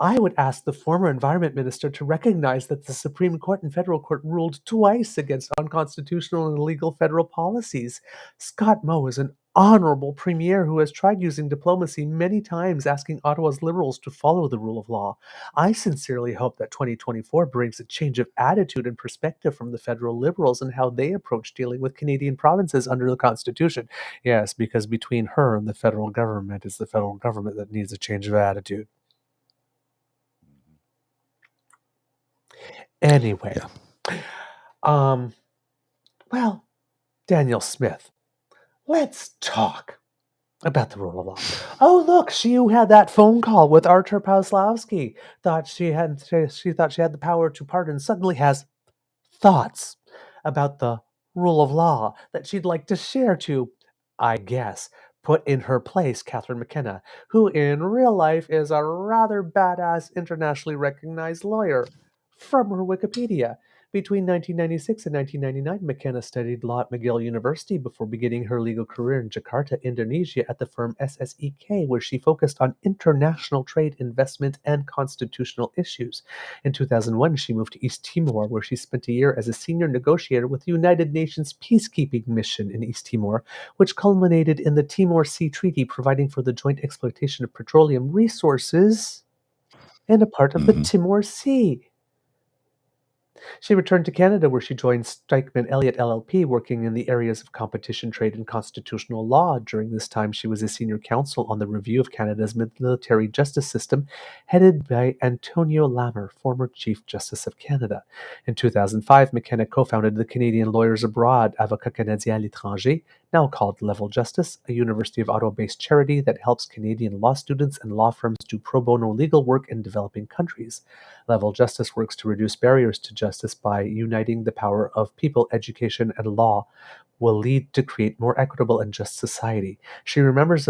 I would ask the former Environment Minister to recognize that the Supreme Court and Federal Court ruled twice against unconstitutional and illegal federal policies. Scott Moe is an honorable premier who has tried using diplomacy many times, asking Ottawa's Liberals to follow the rule of law. I sincerely hope that 2024 brings a change of attitude and perspective from the federal Liberals and how they approach dealing with Canadian provinces under the Constitution. Yes, because between her and the federal government, it's the federal government that needs a change of attitude. Anyway, well, Daniel Smith, let's talk about the rule of law. Oh, look, she who had that phone call with Artur Pawlowski thought she thought she had the power to pardon, suddenly has thoughts about the rule of law that she'd like to share to, I guess, put in her place Catherine McKenna, who in real life is a rather badass internationally recognized lawyer. From her Wikipedia. Between 1996 and 1999, McKenna studied law at McGill University before beginning her legal career in Jakarta, Indonesia at the firm SSEK, where she focused on international trade, investment, and constitutional issues. In 2001, she moved to East Timor, where she spent a year as a senior negotiator with the United Nations peacekeeping mission in East Timor, which culminated in the Timor Sea Treaty, providing for the joint exploitation of petroleum resources in a part of the Timor Sea. She returned to Canada, where she joined Stikeman Elliott LLP, working in the areas of competition, trade, and constitutional law. During this time, she was a senior counsel on the review of Canada's military justice system, headed by Antonio Lamer, former Chief Justice of Canada. In 2005, McKenna co-founded the Canadian Lawyers Abroad, Avocats Canadiens à l'étranger, now called Level Justice, a University of Ottawa-based charity that helps Canadian law students and law firms do pro bono legal work in developing countries. Level Justice works to reduce barriers to justice by uniting the power of people, education, and law will lead to create more equitable and just society. She remains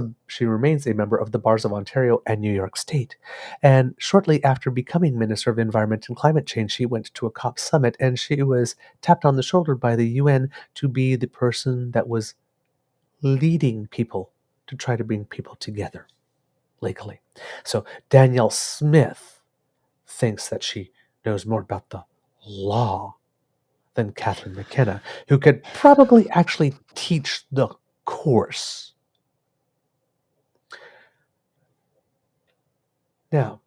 a member of the Bars of Ontario and New York State. And shortly after becoming Minister of Environment and Climate Change, she went to a COP summit and she was tapped on the shoulder by the UN to be the person that was leading people to try to bring people together legally. So Danielle Smith thinks that she knows more about the law than Catherine McKenna, who could probably actually teach the course. Now,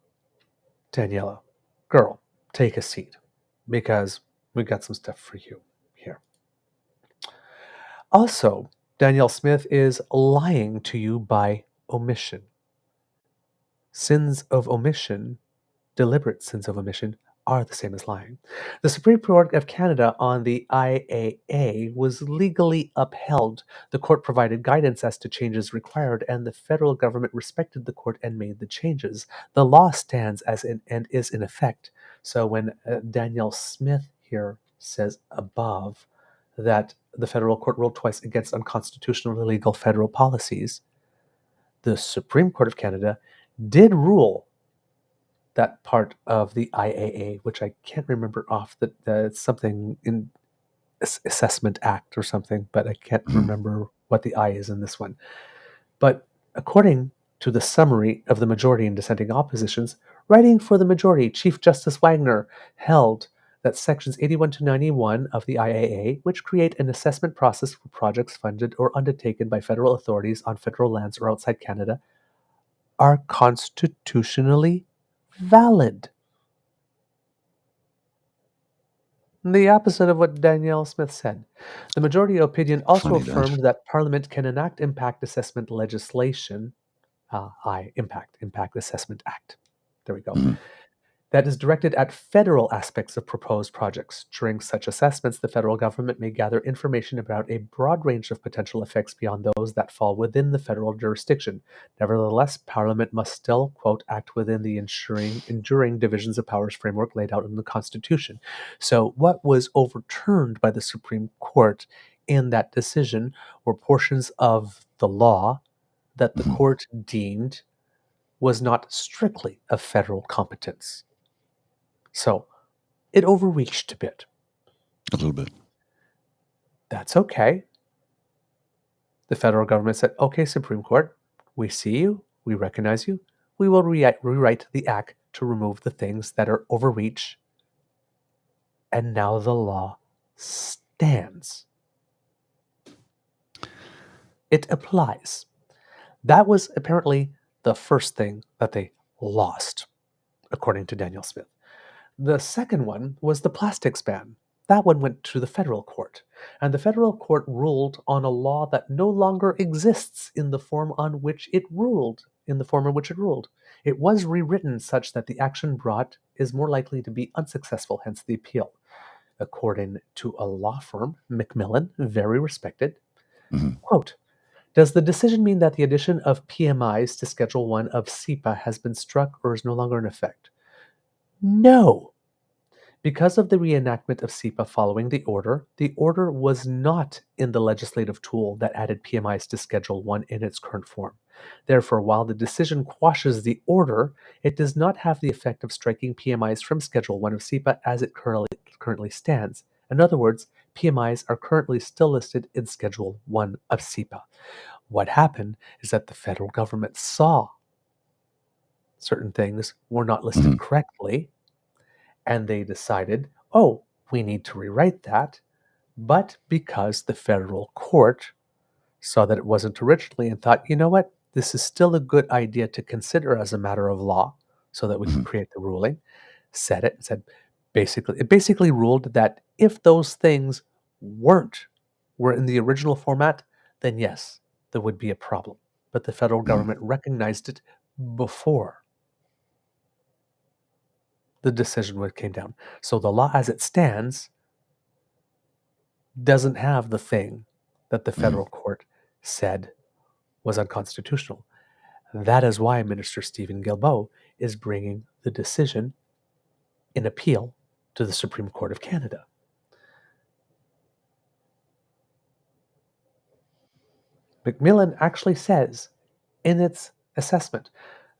Danyeller, girl, take a seat, because we got some stuff for you here. Also, Danielle Smith is lying to you by omission. Sins of omission, deliberate sins of omission, are the same as lying. The Supreme Court of Canada on the IAA was legally upheld. The court provided guidance as to changes required, and the federal government respected the court and made the changes. The law stands as and is in effect. So when Danielle Smith here says above that the federal court ruled twice against unconstitutional illegal federal policies, the Supreme Court of Canada did rule that part of the IAA, which I can't remember off, that it's something in Assessment Act or something, but I can't remember what the I is in this one. But according to the summary of the majority and dissenting oppositions, writing for the majority, Chief Justice Wagner held that sections 81 to 91 of the IAA, which create an assessment process for projects funded or undertaken by federal authorities on federal lands or outside Canada, are constitutionally valid. The opposite of what Danielle Smith said. The majority opinion also Funny that. affirmed that Parliament can enact impact assessment legislation, Impact Assessment Act. There we go. That is directed at federal aspects of proposed projects. During such assessments, the federal government may gather information about a broad range of potential effects beyond those that fall within the federal jurisdiction. Nevertheless, Parliament must still, quote, act within the enduring divisions of powers framework laid out in the Constitution. So what was overturned by the Supreme Court in that decision were portions of the law that the court deemed was not strictly of federal competence. So it overreached a bit. A little bit. That's okay. The federal government said, okay, Supreme Court, we see you, we recognize you, we will rewrite the act to remove the things that are overreach. And now the law stands. It applies. That was apparently the first thing that they lost, according to Danielle Smith. The second one was the plastics ban. That one went to the federal court, and the federal court ruled on a law that no longer exists in the form in which it ruled. It was rewritten such that the action brought is more likely to be unsuccessful, hence the appeal. According to a law firm, Macmillan, very respected, quote, does the decision mean that the addition of PMIs to Schedule 1 of CEPA has been struck or is no longer in effect? No. Because of the reenactment of CEPA following the order was not in the legislative tool that added PMIs to Schedule 1 in its current form. Therefore, while the decision quashes the order, it does not have the effect of striking PMIs from Schedule 1 of CEPA as it currently stands. In other words, PMIs are currently still listed in Schedule 1 of CEPA. What happened is that the federal government saw certain things were not listed correctly, and they decided, oh, we need to rewrite that. But because the federal court saw that it wasn't originally and thought, you know what, this is still a good idea to consider as a matter of law so that we can create the ruling, it basically ruled that if those things were in the original format, then yes, there would be a problem. But the federal government recognized it before the decision came down. So the law as it stands doesn't have the thing that the federal court said was unconstitutional. That is why Minister Stephen Guilbeault is bringing the decision in appeal to the Supreme Court of Canada. Macmillan actually says in its assessment,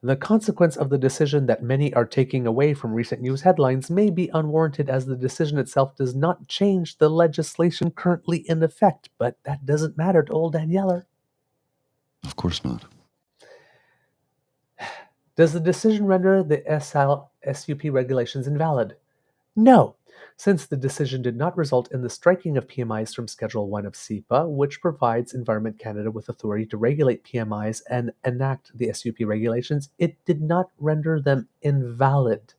the consequence of the decision that many are taking away from recent news headlines may be unwarranted, as the decision itself does not change the legislation currently in effect. But that doesn't matter to old Danyeller. Of course not. Does the decision render the SUP regulations invalid? No. Since the decision did not result in the striking of PMIs from Schedule 1 of SEPA, which provides Environment Canada with authority to regulate PMIs and enact the SUP regulations, it did not render them invalid.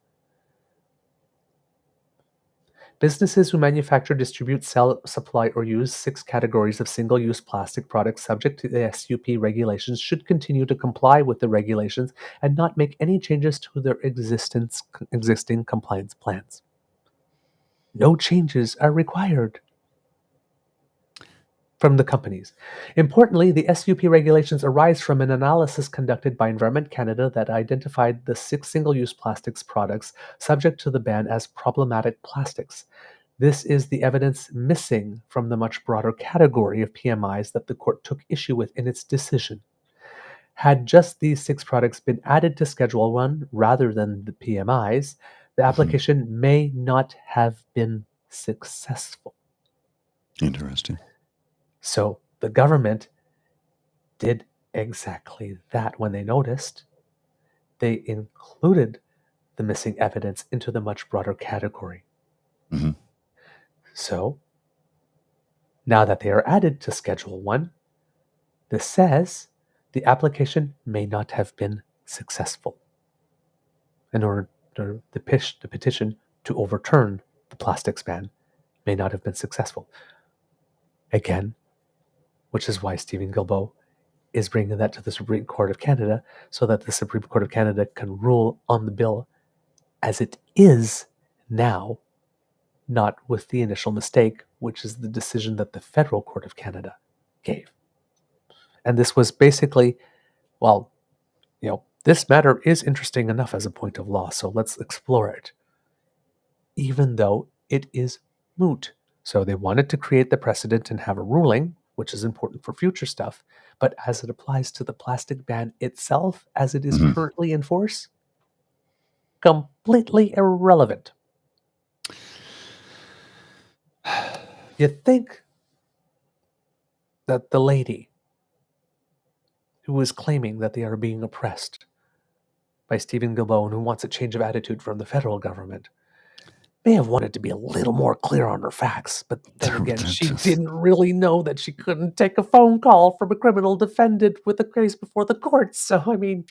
Businesses who manufacture, distribute, sell, supply, or use 6 categories of single-use plastic products subject to the SUP regulations should continue to comply with the regulations and not make any changes to their existing compliance plans. No changes are required from the companies. Importantly, the SUP regulations arise from an analysis conducted by Environment Canada that identified the 6 single-use plastics products subject to the ban as problematic plastics. This is the evidence missing from the much broader category of PMIs that the court took issue with in its decision. Had just these 6 products been added to Schedule 1 rather than the PMIs, the application may not have been successful. Interesting. So the government did exactly that when they noticed. They included the missing evidence into the much broader category. Mm-hmm. So now that they are added to Schedule 1, this says the application may not have been successful. In order the petition to overturn the plastics ban may not have been successful. Again, which is why Stephen Guilbeault is bringing that to the Supreme Court of Canada so that the Supreme Court of Canada can rule on the bill as it is now, not with the initial mistake, which is the decision that the Federal Court of Canada gave. And this was basically, well, this matter is interesting enough as a point of law, so let's explore it. Even though it is moot. So they wanted to create the precedent and have a ruling, which is important for future stuff, but as it applies to the plastic ban itself, as it is currently in force, completely irrelevant. You'd think that the lady who is claiming that they are being oppressed by Stephen Guilbeault and who wants a change of attitude from the federal government may have wanted to be a little more clear on her facts, but then again, she didn't really know that she couldn't take a phone call from a criminal defendant with a case before the courts. So, I mean...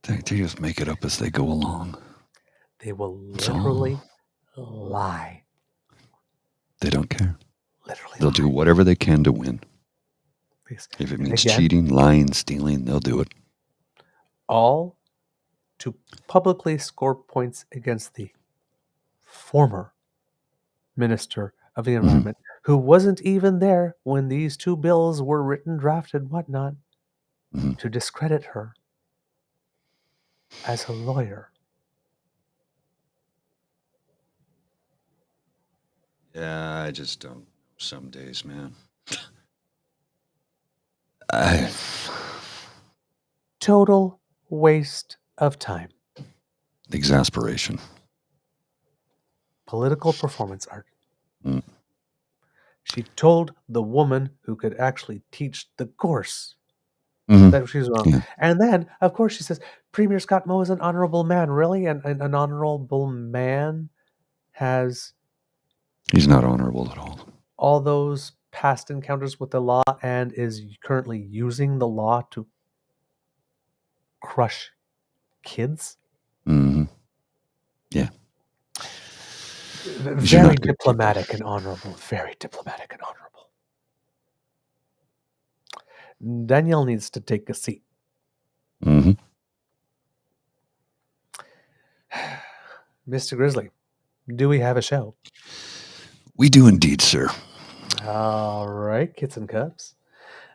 They just make it up as they go along. They will literally lie. They don't care. Literally They'll do whatever they can to win. Please. If it means cheating, lying, stealing, they'll do it. All to publicly score points against the former Minister of the Environment, who wasn't even there when these 2 bills were written, drafted, whatnot, to discredit her as a lawyer. Yeah, I just don't. Some days, man. Total waste of time. Exasperation. Political performance art. She told the woman who could actually teach the course that she was wrong. Yeah. And then, of course, she says, Premier Scott Moe is an honorable man. Really? And an honorable man has... He's not honorable at all. All those past encounters with the law and is currently using the law to crush kids. Yeah. Very diplomatic and honorable. Very diplomatic and honorable. Danielle needs to take a seat. Mr. Grizzly, do we have a show? We do indeed, sir. All right, kits and cubs.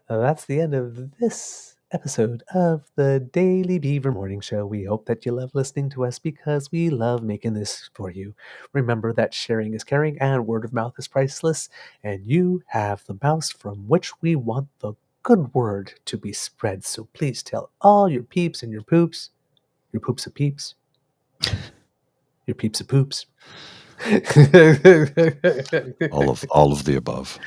That's the end of this episode of the Daily Beaver Morning Show. We hope that you love listening to us because we love making this for you. Remember that sharing is caring and word of mouth is priceless, and you have the mouth from which we want the good word to be spread. So please tell all your peeps and your poops of peeps, your peeps of poops, All of the above.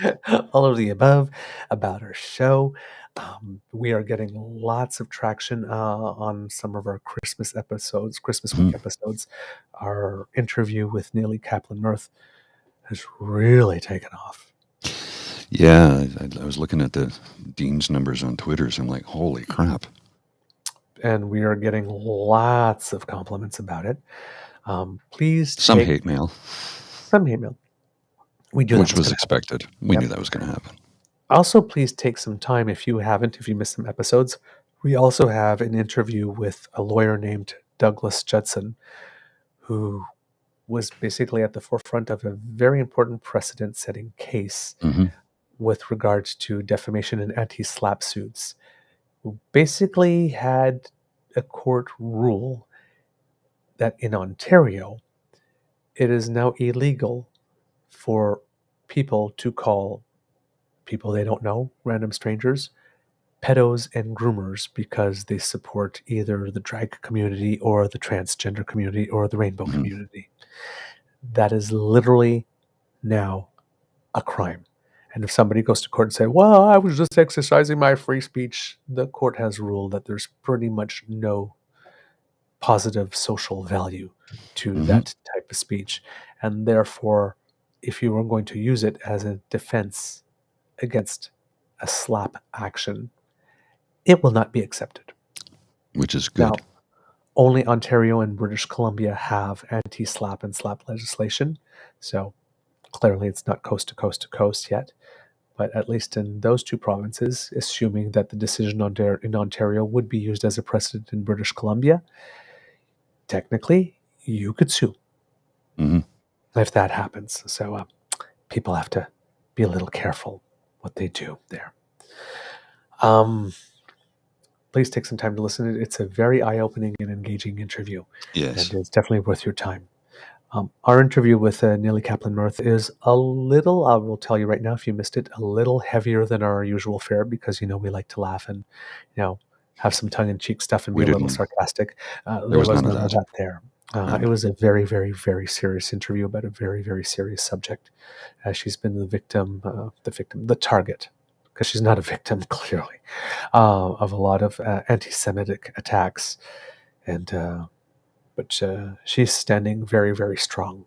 All of the above about our show. We are getting lots of traction on some of our Christmas episodes, Christmas week episodes. Our interview with Neely Kaplan-Mirth has really taken off. Yeah, I was looking at the Dean's numbers on Twitter, so I'm like, holy crap. And we are getting lots of compliments about it. Please Some take hate mail, some hate mail. We knew that which was gonna happen. expected. We knew that was going to happen. Also, please take some time if you missed some episodes. We also have an interview with a lawyer named Douglas Judson, who was basically at the forefront of a very important precedent-setting case with regards to defamation and anti-SLAPP suits. Who basically had a court rule that in Ontario, it is now illegal for people to call people they don't know, random strangers, pedos and groomers because they support either the drag community or the transgender community or the rainbow community. That is literally now a crime. And if somebody goes to court and say, well, I was just exercising my free speech, the court has ruled that there's pretty much no positive social value to that type of speech. And therefore, if you are going to use it as a defense against a SLAPP action, it will not be accepted. Which is good. Now, only Ontario and British Columbia have anti-SLAPP and SLAPP legislation. So clearly it's not coast to coast to coast yet. But at least in those two provinces, assuming that the decision in Ontario would be used as a precedent in British Columbia, technically you could sue if that happens. So people have to be a little careful what they do there. Please take some time to listen to it. It's a very eye-opening and engaging interview. Yes. And it's definitely worth your time. Our interview with Neely Kaplan-Mirth is a little, I will tell you right now, if you missed it, a little heavier than our usual fare because, we like to laugh and, have some tongue-in-cheek stuff and be a little sarcastic. There was none of that there. It was a very, very, very serious interview about a very, very serious subject. She's been the target, because she's not a victim, clearly, of a lot of anti-Semitic attacks. But she's standing very, very strong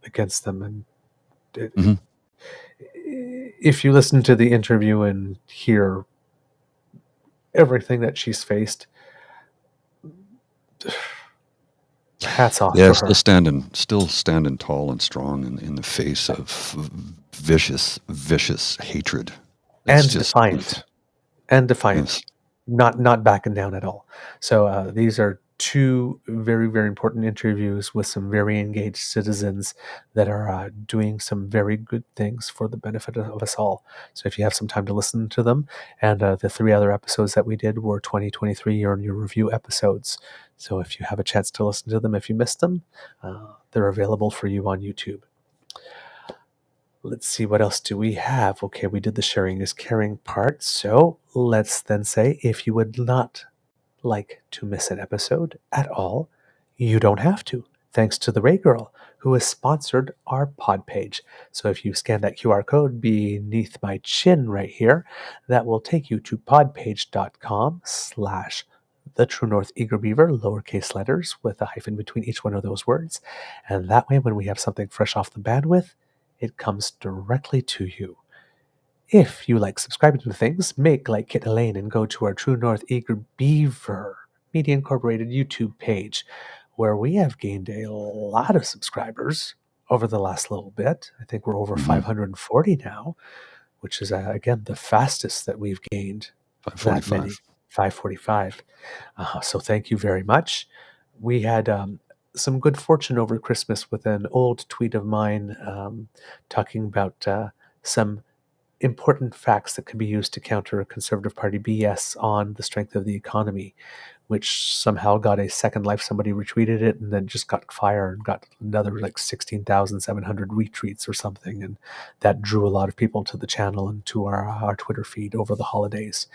against them. And if you listen to the interview and hear everything that she's faced, hats off Yeah, to her. still standing tall and strong in the face of vicious hatred. And defiant. Yes. Not backing down at all. So these are two very, very important interviews with some very engaged citizens that are doing some very good things for the benefit of us all. So if you have some time to listen to them, and the 3 other episodes that we did were 2023 year-on-year review episodes. So if you have a chance to listen to them, if you missed them, they're available for you on YouTube. Let's see, what else do we have? Okay, we did the sharing is caring part. So let's then say, if you would not like to miss an episode at all, you don't have to, thanks to the Ray Girl, who has sponsored our pod page. So if you scan that QR code beneath my chin right here, that will take you to podpage.com/The True North Eager Beaver, lowercase letters with a hyphen between each one of those words. And that way, when we have something fresh off the bandwidth, it comes directly to you. If you like subscribing to things, make like Kit Elaine and go to our True North Eager Beaver Media Incorporated YouTube page, where we have gained a lot of subscribers over the last little bit. I think we're over 540 now, which is, again, the fastest that we've gained. 545. 545. So thank you very much. We had some good fortune over Christmas with an old tweet of mine talking about some important facts that could be used to counter a Conservative Party BS on the strength of the economy, which somehow got a second life. Somebody retweeted it and then just got fire and got another like 16,700 retweets or something. And that drew a lot of people to the channel and to our Twitter feed over the holidays.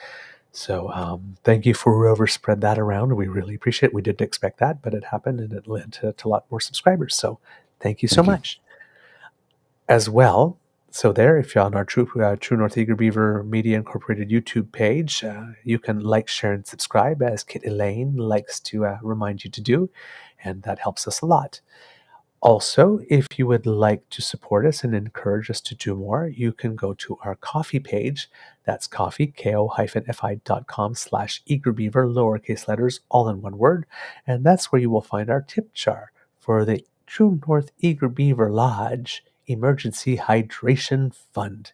So thank you for whoever spread that around. We really appreciate it. We didn't expect that, but it happened and it led to a lot more subscribers. So Thank you so Thank you. much. As well, so there, if you're on our True North Eager Beaver Media Incorporated YouTube page, you can like, share, and subscribe, as Kit Elaine likes to remind you to do, and that helps us a lot. Also, if you would like to support us and encourage us to do more, you can go to our coffee page. That's coffee, ko-fi.com/eagerbeaver, lowercase letters, all in one word. And that's where you will find our tip jar for the True North Eager Beaver Lodge Emergency Hydration Fund.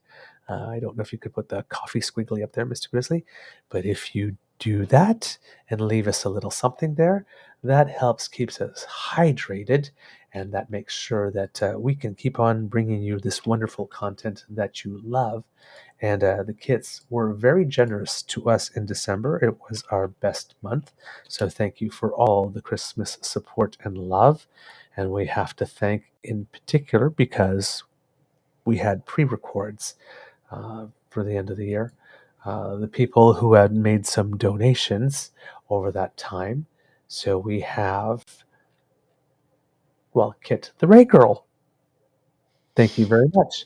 I don't know if you could put the coffee squiggly up there, Mr. Grizzly, but if you do that and leave us a little something there, that helps keeps us hydrated, and that makes sure that we can keep on bringing you this wonderful content that you love. And the kids were very generous to us in December. It was our best month. So thank you for all the Christmas support and love. And we have to thank in particular because we had pre-records for the end of the year. The people who had made some donations over that time. So we have, well, Kit the Ray Girl. Thank you very much.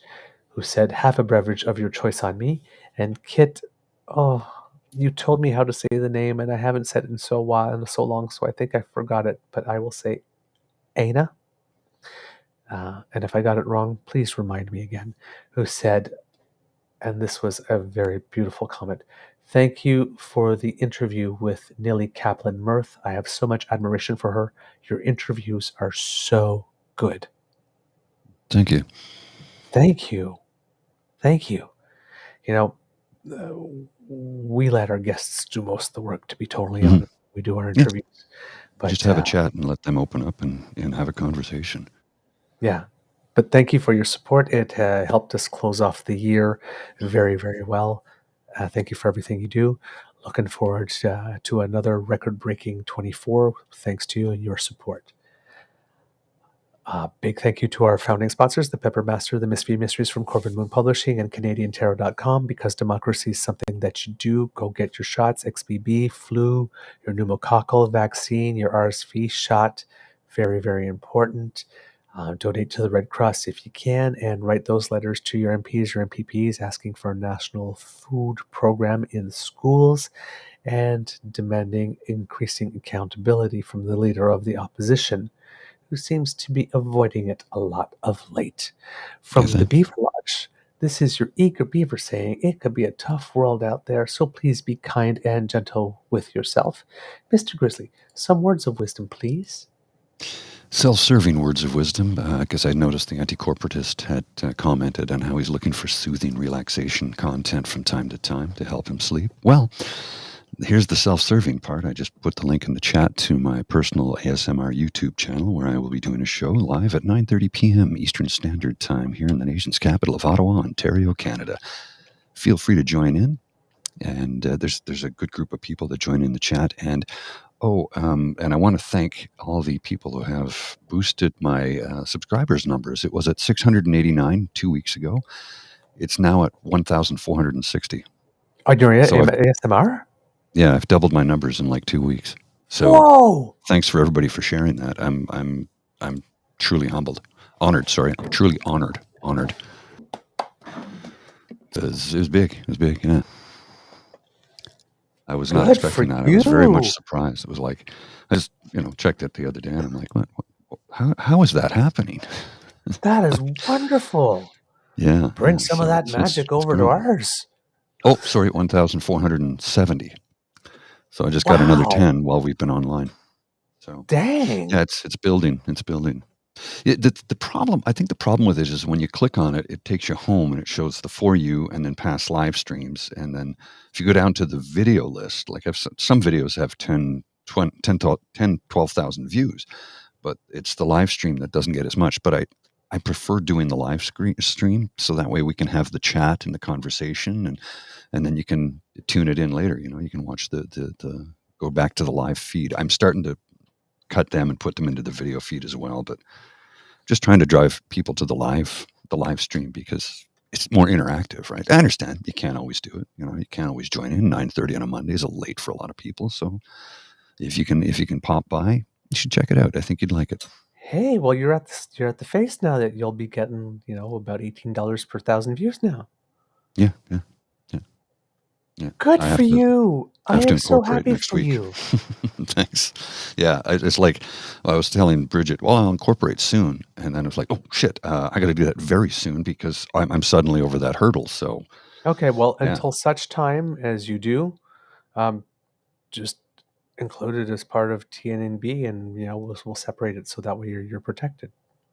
Who said, have a beverage of your choice on me. And Kit, oh, you told me how to say the name, and I haven't said it in so long, so I think I forgot it, but I will say Aina. And if I got it wrong, please remind me again. Who said, and this was a very beautiful comment, thank you for the interview with Nilly Kaplan-Mirth. I have so much admiration for her. Your interviews are so good. Thank you. Thank you. Thank you. You know, we let our guests do most of the work, to be totally honest. We do our interviews. But just have a chat and let them open up and have a conversation. Yeah. But thank you for your support. It helped us close off the year very, very well. Thank you for everything you do. Looking forward to another record-breaking 24, thanks to you and your support. Big thank you to our founding sponsors, the Pepper Master, the Miss V Mysteries from Corbin Moon Publishing, and CanadianTarot.com. Because democracy is something that you do, go get your shots, XBB, flu, your pneumococcal vaccine, your RSV shot. Very, very important. Donate to the Red Cross if you can, and write those letters to your MPs, your MPPs, asking for a national food program in schools and demanding increasing accountability from the leader of the opposition, who seems to be avoiding it a lot of late. From the Beaver Lodge, this is your eager beaver saying, it could be a tough world out there, so please be kind and gentle with yourself. Mr. Grizzly, some words of wisdom, please. Self-serving words of wisdom, because I noticed the anti-corporatist had commented on how he's looking for soothing relaxation content from time to help him sleep. Well, here's the self-serving part. I just put the link in the chat to my personal ASMR YouTube channel, where I will be doing a show live at 9:30 p.m. Eastern Standard Time here in the nation's capital of Ottawa, Ontario, Canada. Feel free to join in, and there's a good group of people that join in the chat. And and I want to thank all the people who have boosted my subscribers numbers. It was at 689 2 weeks ago. It's now at 1,460. On your ASMR? Yeah, I've doubled my numbers in like 2 weeks. So whoa! Thanks for everybody for sharing that. I'm truly humbled, honored. Sorry, I'm truly honored. It was big. It was big. Yeah. I was not expecting that. I was very much surprised. It was like, I just, checked it the other day and I'm like, what how is that happening? That is wonderful. Yeah. Bring some of that magic over to ours. Oh, sorry, 1,470. So I just got another 10 while we've been online. So dang. Yeah, it's building. It's building. The problem, I think the problem with it is when you click on it, it takes you home and it shows the For You and then past live streams. And then if you go down to the video list, like some videos have 12,000 views, but it's the live stream that doesn't get as much. But I prefer doing the live stream so that way we can have the chat and the conversation and then you can tune it in later. You can watch the go back to the live feed. I'm starting to cut them and put them into the video feed as well, but just trying to drive people to the live stream because it's more interactive, right? I understand you can't always do it. You can't always join in. 9:30 on a Monday is late for a lot of people. So if you can pop by, you should check it out. I think you'd like it. Hey, well, you're at the face now that you'll be getting, about $18 per 1,000 views now. Yeah, yeah, yeah, yeah. Good I for you. I have to am so incorporate happy next for week. you. Thanks. Yeah, it's like I was telling Bridget, well, I'll incorporate soon, and then it was like, oh shit, I got to do that very soon because I'm suddenly over that hurdle. So Okay, well, yeah, until such time as you do, um, just include it as part of TNNB, and we'll separate it so that way you're protected.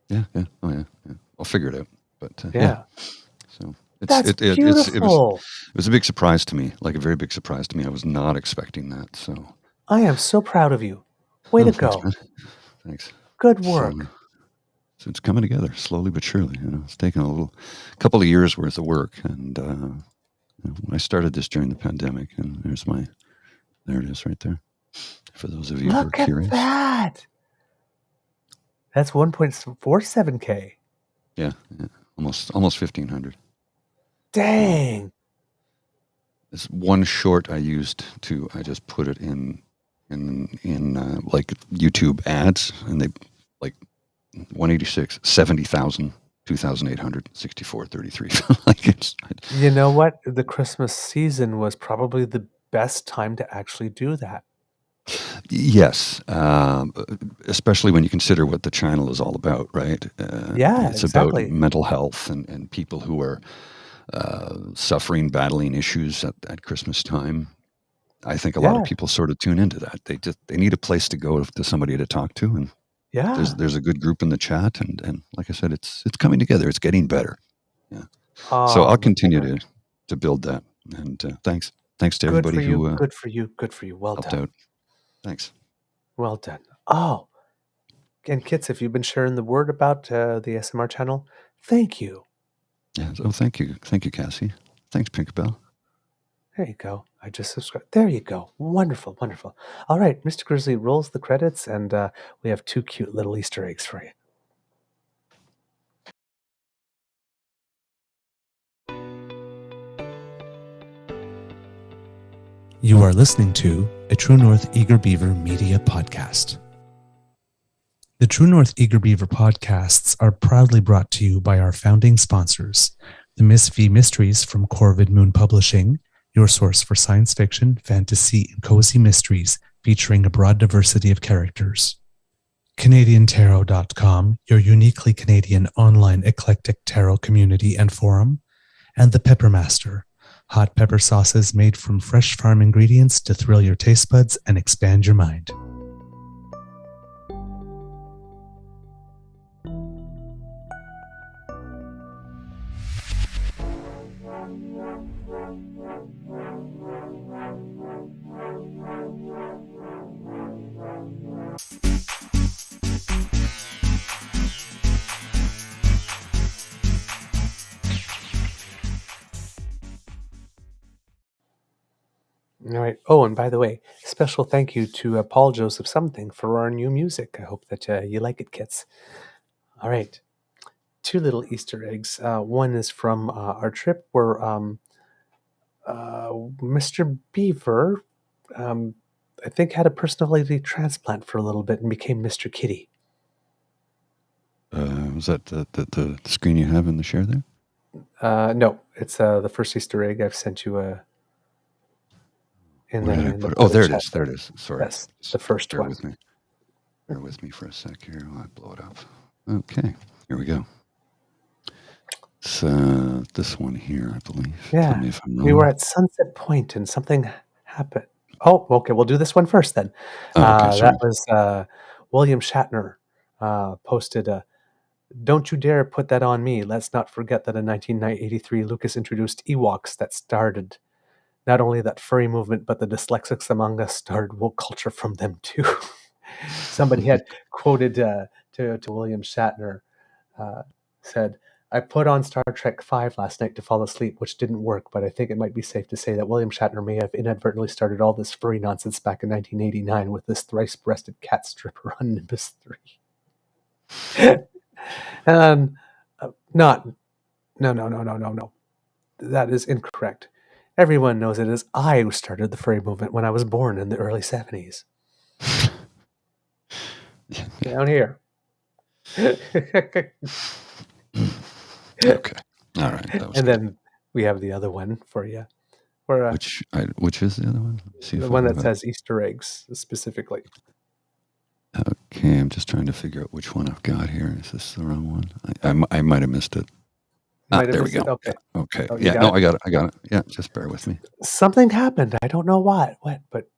yeah, yeah, oh yeah, yeah. I'll figure it out. But yeah, Yeah, so that's beautiful. it was a big surprise to me, like a very big surprise to me. I was not expecting that. So I am so proud of you. Way to thanks, go. man. Thanks. Good So, work. so it's coming together slowly but surely. It's taken a couple of years worth of work, and when I started this during the pandemic, and there it is right there. For those of you who are Look at curious, that. That's 1.47K. yeah, almost 1,500. Dang. This one short I just put it in like YouTube ads, and they like 186, 70,000, 2,864, 33. Like You know what? The Christmas season was probably the best time to actually do that. yes, especially when you consider what the channel is all about, right? Yeah, It's about exactly. mental health and people who are suffering, battling issues at Christmas time. I think a lot of Yeah, people sort of tune into that. They need a place to go to somebody to talk to, and yeah. there's a good group in the chat, and like I said, it's coming together. It's getting better. Yeah. So Oh, I'll continue McKenna. to build that. And thanks to Good for everybody you. who Good for you. Good for you. Well helped done. out. Thanks. Well done. Oh, and Kits, if you've been sharing the word about the SMR channel, thank you. Yeah. So thank you, Cassie. Thanks, Pinkabell. There you go. I just subscribed. There you go. Wonderful, wonderful. All right, Mr. Grizzly rolls the credits, and we have 2 cute little Easter eggs for you. You are listening to a True North Eager Beaver Media Podcast. The True North Eager Beaver podcasts are proudly brought to you by our founding sponsors, the Miss V Mysteries from Corvid Moon Publishing, your source for science fiction, fantasy, and cozy mysteries featuring a broad diversity of characters. CanadianTarot.com, your uniquely Canadian online eclectic tarot community and forum, and the Peppermaster, hot pepper sauces made from fresh farm ingredients to thrill your taste buds and expand your mind. All right. Oh, and by the way, special thank you to Paul Joseph Something for our new music. I hope that you like it, Kits. All right. 2 little Easter eggs. One is from our trip where Mr. Beaver, I think, had a personality transplant for a little bit and became Mr. Kitty. Was that the screen you have in the share there? No, it's the first Easter egg I've sent you in Where did I the put it? Oh, there it chat. is. There it is. Sorry. Yes, the first Bear one. with me. Bear with me for a sec here while I blow it up. Okay, here we go. It's this one here, I believe. Yeah, Tell me if I'm wrong. we were at Sunset Point and something happened. Oh, okay, we'll do this one first then. Oh, okay, sorry. That was William Shatner posted, "Don't you dare put that on me. Let's not forget that in 1983, Lucas introduced Ewoks that started not only that furry movement, but the dyslexics among us started woke culture from them too." Somebody had quoted to William Shatner, said, "I put on Star Trek V last night to fall asleep, which didn't work, but I think it might be safe to say that William Shatner may have inadvertently started all this furry nonsense back in 1989 with this thrice-breasted cat stripper on Nimbus 3. And no. That is incorrect. Everyone knows it is I who started the furry movement when I was born in the early 70s. Down here. Okay. All right. That was And good. then we have the other one for you. For Which is the other one? Let me see if the I one have that it. says Easter eggs specifically. Okay, I'm just trying to figure out which one I've got here. Is this the wrong one? I might have missed it. Might have There we missed it? go. Okay. Yeah, okay. Oh, you Yeah, got no, it? I got it. I got it. Yeah, just bear with me. Something happened. I don't know what, but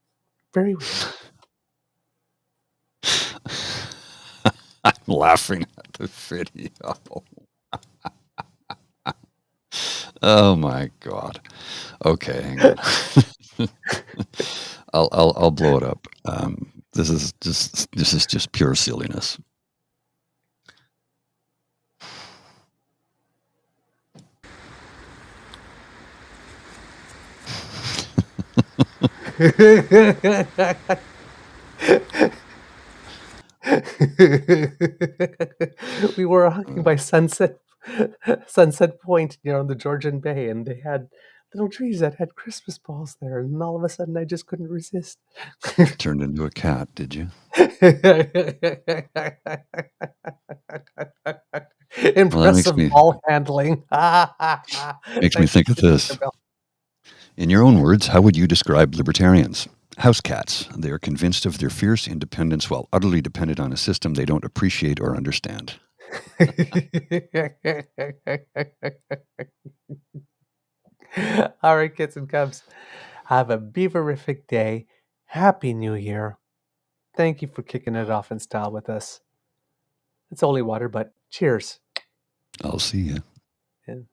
very weird. I'm laughing at the video. Oh my god. Okay, hang on. I'll blow it up. This is just pure silliness. We were walking by Sunset Point near on the Georgian Bay, and they had little trees that had Christmas balls there, and all of a sudden I just couldn't resist. Turned into a cat, did you? Impressive me- ball handling. Makes me think of this. In your own words, how would you describe libertarians? House cats. They are convinced of their fierce independence while utterly dependent on a system they don't appreciate or understand. All right, kids and cubs, have a beaverific day. Happy New Year. Thank you for kicking it off in style with us. It's only water, but cheers. I'll see you. And